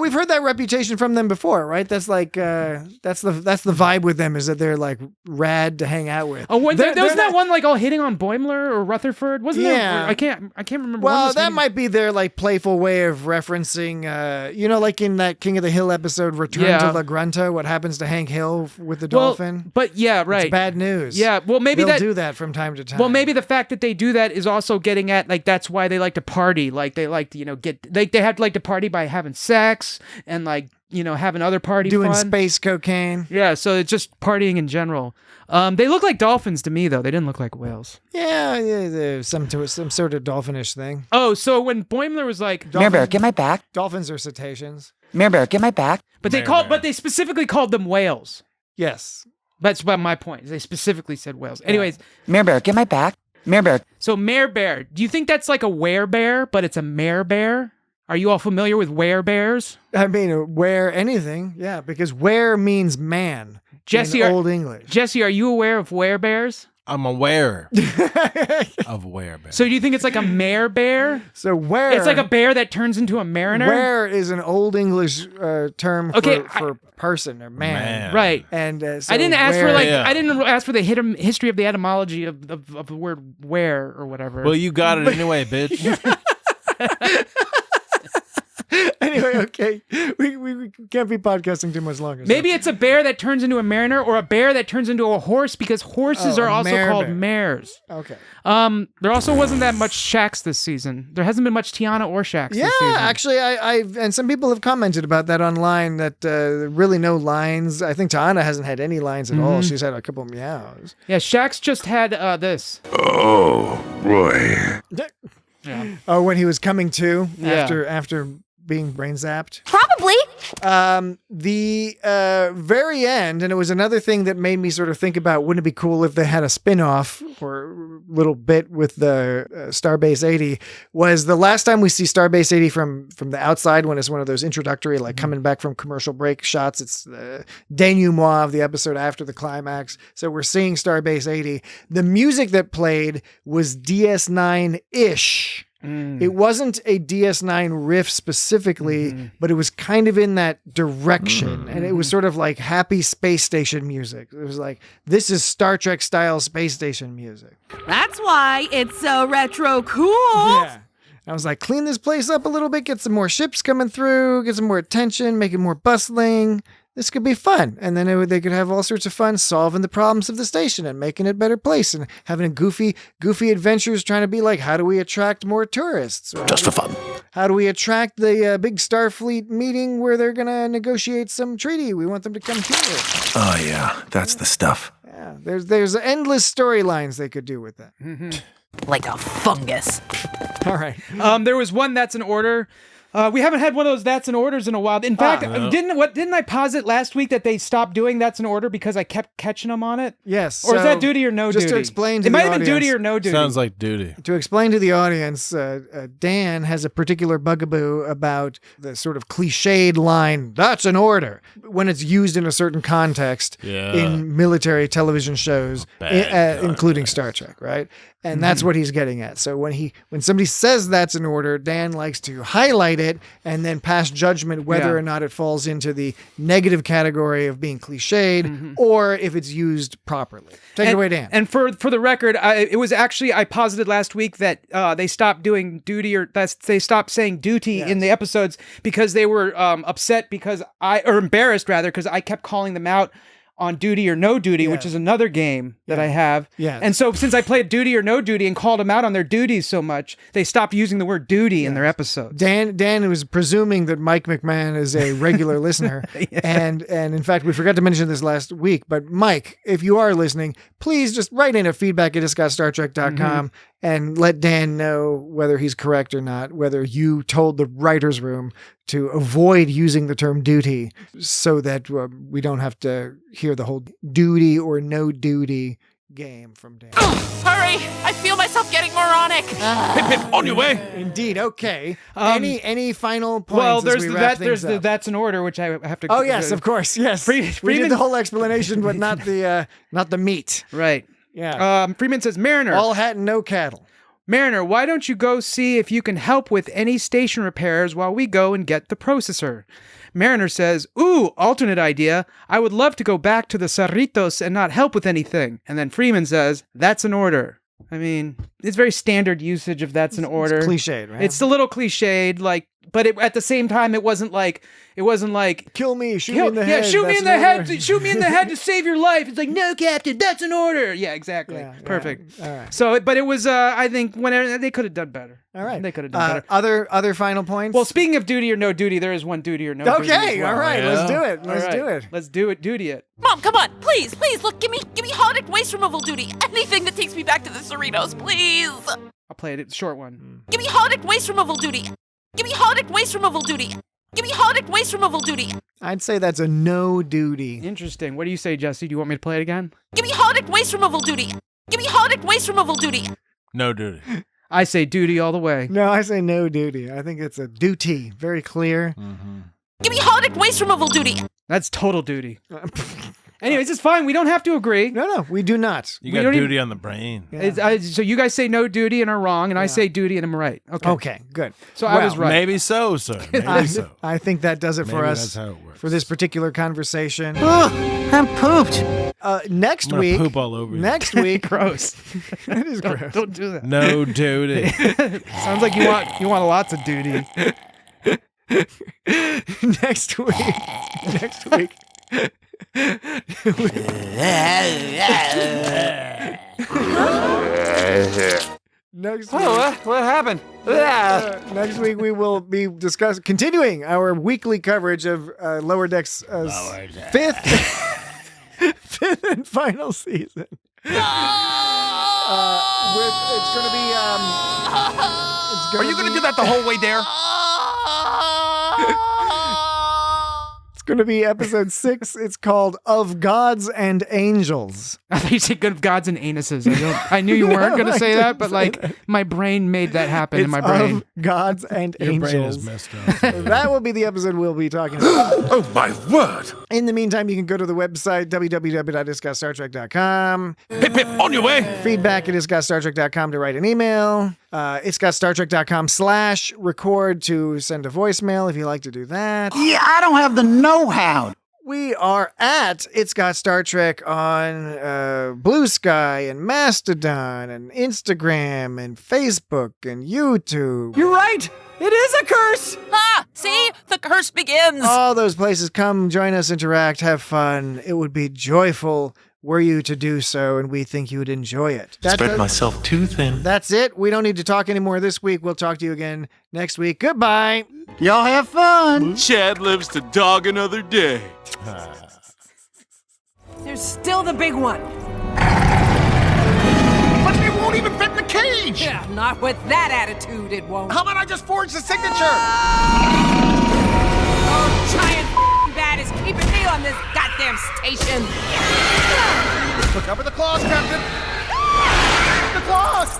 Speaker 6: we've heard that reputation from them before, right? That's like that's the vibe with them, is that they're like rad to hang out with.
Speaker 7: Oh, there was that one like all hitting on Boimler or Rutherford, wasn't there? I can't remember.
Speaker 6: Well, that might be their like playful way of referencing, like in that King of the Hill episode, Return to La Grunta, what happens to Hank Hill with the dolphin.
Speaker 7: But yeah, right.
Speaker 6: It's bad news.
Speaker 7: Yeah, well maybe
Speaker 6: they'll do that from time to time.
Speaker 7: Well, maybe the fact that they do that is also getting at like that's why they like to party, like they like to get. They have to like to party by having sex and like having other party
Speaker 6: doing
Speaker 7: fun.
Speaker 6: Space cocaine.
Speaker 7: Yeah, so it's just partying in general. They look like dolphins to me though. They didn't look like whales.
Speaker 6: Yeah, some sort of dolphinish thing.
Speaker 7: Oh, so when Boimler was like,
Speaker 10: Mirror, get my back.
Speaker 6: Dolphins are cetaceans.
Speaker 10: Mirror, get my back.
Speaker 7: But they specifically called them whales.
Speaker 6: Yes,
Speaker 7: that's about my point. They specifically said whales. Anyways,
Speaker 10: Mirror, get my back. Mirror.
Speaker 7: So mare bear. Do you think that's like a werebear, but it's a mare bear? Are you all familiar with werebears?
Speaker 6: I mean, wear anything, yeah, because were means man.
Speaker 7: Jesse,
Speaker 6: in Old English.
Speaker 7: Jesse, are you aware of werebears?
Speaker 2: I'm aware of werebear.
Speaker 7: So do you think it's like a mare bear?
Speaker 6: So where?
Speaker 7: It's like a bear that turns into a mariner?
Speaker 6: Where is an Old English term for person or man.
Speaker 7: Right.
Speaker 6: And so
Speaker 7: I didn't ask for I didn't ask for the history of the etymology of the word where or whatever.
Speaker 2: Well, you got it anyway, bitch.
Speaker 6: Anyway, okay. We can't be podcasting too much longer.
Speaker 7: Maybe it's a bear that turns into a mariner or a bear that turns into a horse because horses are also called mares.
Speaker 6: Okay.
Speaker 7: There also wasn't that much Shax this season. There hasn't been much Tiana or Shax this season.
Speaker 6: Yeah, actually, I and some people have commented about that online that really no lines. I think Tiana hasn't had any lines at all. She's had a couple of meows.
Speaker 7: Yeah, Shax just had this.
Speaker 12: Oh, boy.
Speaker 7: Yeah.
Speaker 6: Oh, when he was coming to after being brain zapped?
Speaker 9: Probably.
Speaker 6: The very end, and it was another thing that made me sort of think about, wouldn't it be cool if they had a spin-off or little bit with the Starbase 80, was the last time we see Starbase 80 from the outside when it's one of those introductory, like coming back from commercial break shots. It's the denouement of the episode after the climax. So we're seeing Starbase 80. The music that played was DS9-ish. It wasn't a DS9 riff specifically, but it was kind of in that direction. And it was sort of like happy space station music. It was like, this is Star Trek style space station music.
Speaker 9: That's why it's so retro cool.
Speaker 6: Yeah. I was like, clean this place up a little bit, get some more ships coming through, get some more attention, make it more bustling. This could be fun. And then they could have all sorts of fun solving the problems of the station and making it a better place and having goofy adventures trying to be like, how do we attract more tourists?
Speaker 3: Just for fun.
Speaker 6: How do we attract the big Starfleet meeting where they're going to negotiate some treaty? We want them to come here.
Speaker 10: Oh, yeah. That's the stuff.
Speaker 6: Yeah. There's endless storylines they could do with that.
Speaker 5: Like a fungus.
Speaker 6: All right.
Speaker 7: There was one that's in order. We haven't had one of those That's in Orders in a while. In fact, didn't I posit last week that they stopped doing That's in Order because I kept catching them on it?
Speaker 6: Yes.
Speaker 7: Or is that duty or no duty?
Speaker 6: Just to explain to
Speaker 7: it
Speaker 6: the
Speaker 7: might
Speaker 6: audience.
Speaker 7: have been duty or no duty.
Speaker 2: Sounds like duty.
Speaker 6: To explain to the audience, Dan has a particular bugaboo about the sort of cliched line, that's an order, when it's used in a certain context in military television shows, including Star Trek, right? And that's what he's getting at. So when somebody says that's an order, Dan likes to highlight it it and then pass judgment whether or not it falls into the negative category of being cliched or if it's used properly. Take it away, Dan.
Speaker 7: And for the record, I posited last week that they stopped doing duty they stopped saying duty in the episodes because they were upset embarrassed rather, because I kept calling them out on Duty or No Duty, which is another game that I have. Yeah. And so since I played Duty or No Duty and called them out on their duties so much, they stopped using the word duty in their episodes.
Speaker 6: Dan was presuming that Mike McMahon is a regular listener. And in fact, we forgot to mention this last week, but Mike, if you are listening, please just write in a feedback at isgotstartrek.com and let Dan know whether he's correct or not, whether you told the writer's room to avoid using the term duty so that we don't have to hear the whole duty or no duty game from Dan.
Speaker 5: Hurry! I feel myself getting moronic.
Speaker 3: Pip, on your way.
Speaker 6: Indeed. Okay. Any final points?
Speaker 7: Well,
Speaker 6: there's the
Speaker 7: that's an order, which I have to.
Speaker 6: Oh yes, of course. Yes. We did the whole explanation, but not the meat.
Speaker 7: Right.
Speaker 6: Yeah.
Speaker 7: Freeman says, Mariner.
Speaker 6: All hat and no cattle.
Speaker 7: Mariner, why don't you go see if you can help with any station repairs while we go and get the processor? Mariner says, ooh, alternate idea. I would love to go back to the Cerritos and not help with anything. And then Freeman says, that's an order. I mean, it's very standard usage of that's an order.
Speaker 6: It's cliched, right?
Speaker 7: It's a little cliched, but at the same time, it wasn't like
Speaker 6: kill me, shoot me in the head.
Speaker 7: Yeah, shoot me in the head. Shoot me in the head to save your life. It's like, no, Captain, that's an order. Yeah, exactly. Perfect.
Speaker 6: All right.
Speaker 7: So, but it was, I think, whenever they could have done better.
Speaker 6: All right,
Speaker 7: they could have done better.
Speaker 6: Other final points.
Speaker 7: Well, speaking of duty or no duty, there is one duty or no duty.
Speaker 6: Okay,
Speaker 7: well.
Speaker 6: all right, let's do it.
Speaker 7: Let's do it. Duty it.
Speaker 5: Mom, come on, please, look, give me holodeck waste removal duty. Anything that takes me back to the Cerritos, please.
Speaker 7: I'll play it. It's a short one.
Speaker 5: Give me holodeck waste removal duty. Give me holodeck waste removal duty. Give me holodeck waste removal duty.
Speaker 6: I'd say that's a no duty.
Speaker 7: Interesting. What do you say, Jesse? Do you want me to play it again?
Speaker 5: Give me holodeck waste removal duty. Give me holodeck waste removal duty.
Speaker 2: No duty.
Speaker 7: I say duty all the way.
Speaker 6: No, I say no duty. I think it's a duty. Very clear.
Speaker 5: Give me holodeck waste removal duty.
Speaker 7: That's total duty. Anyways, it's fine. We don't have to agree.
Speaker 6: No, we do not.
Speaker 2: You got duty on the brain.
Speaker 6: Yeah.
Speaker 7: So you guys say no duty and are wrong, and I say duty and I'm right.
Speaker 6: Okay, good.
Speaker 7: So I was right.
Speaker 2: Maybe so, sir. Maybe so.
Speaker 6: I think that does it for us.
Speaker 2: That's how it works.
Speaker 6: For this particular conversation.
Speaker 11: I'm pooped.
Speaker 6: Next
Speaker 2: I'm
Speaker 6: week.
Speaker 2: Poop all over you.
Speaker 6: Next week.
Speaker 7: Gross.
Speaker 6: That is gross.
Speaker 7: Don't do that.
Speaker 2: No duty.
Speaker 7: Sounds like you want lots of duty.
Speaker 6: Next week. Next week.
Speaker 1: What happened?
Speaker 6: Next week we will be continuing our weekly coverage of Lower Deck's fifth and final season. It's going to be.
Speaker 10: Are you going to do that the whole way there?
Speaker 6: It's going to be episode 6. It's called Of Gods and Angels.
Speaker 7: I thought you said good of gods and anuses. I knew you weren't going to say that, but my brain made that happen in my brain.
Speaker 6: Of Gods and
Speaker 2: Your
Speaker 6: Angels.
Speaker 2: brain is messed up.
Speaker 6: That will be the episode we'll be talking about.
Speaker 3: Oh, my word.
Speaker 6: In the meantime, you can go to the website, www.isgotstartrek.com.
Speaker 3: Pip, on your way.
Speaker 6: Feedback at isgotstartrek.com to write an email. Isgotstartrek.com/record to send a voicemail if you like to do that.
Speaker 11: Yeah, I don't have the know-how.
Speaker 6: We are at It's Got Star Trek on Blue Sky and Mastodon and Instagram and Facebook and YouTube.
Speaker 11: You're right. It is a curse.
Speaker 5: Ah, see? The curse begins.
Speaker 6: All those places. Come, join us, interact, have fun. It would be joyful were you to do so, and we think you would enjoy it.
Speaker 3: Spread myself too thin.
Speaker 6: That's it. We don't need to talk anymore this week. We'll talk to you again next week. Goodbye.
Speaker 11: Y'all have fun.
Speaker 8: Chad lives to dog another day.
Speaker 9: There's still the big one.
Speaker 10: But it won't even fit in the cage.
Speaker 9: Yeah, not with that attitude, it won't.
Speaker 10: How about I just forge the signature?
Speaker 9: Oh, giant bat is keeping me on this goddamn station.
Speaker 10: Look out for the claws, Captain. The claws.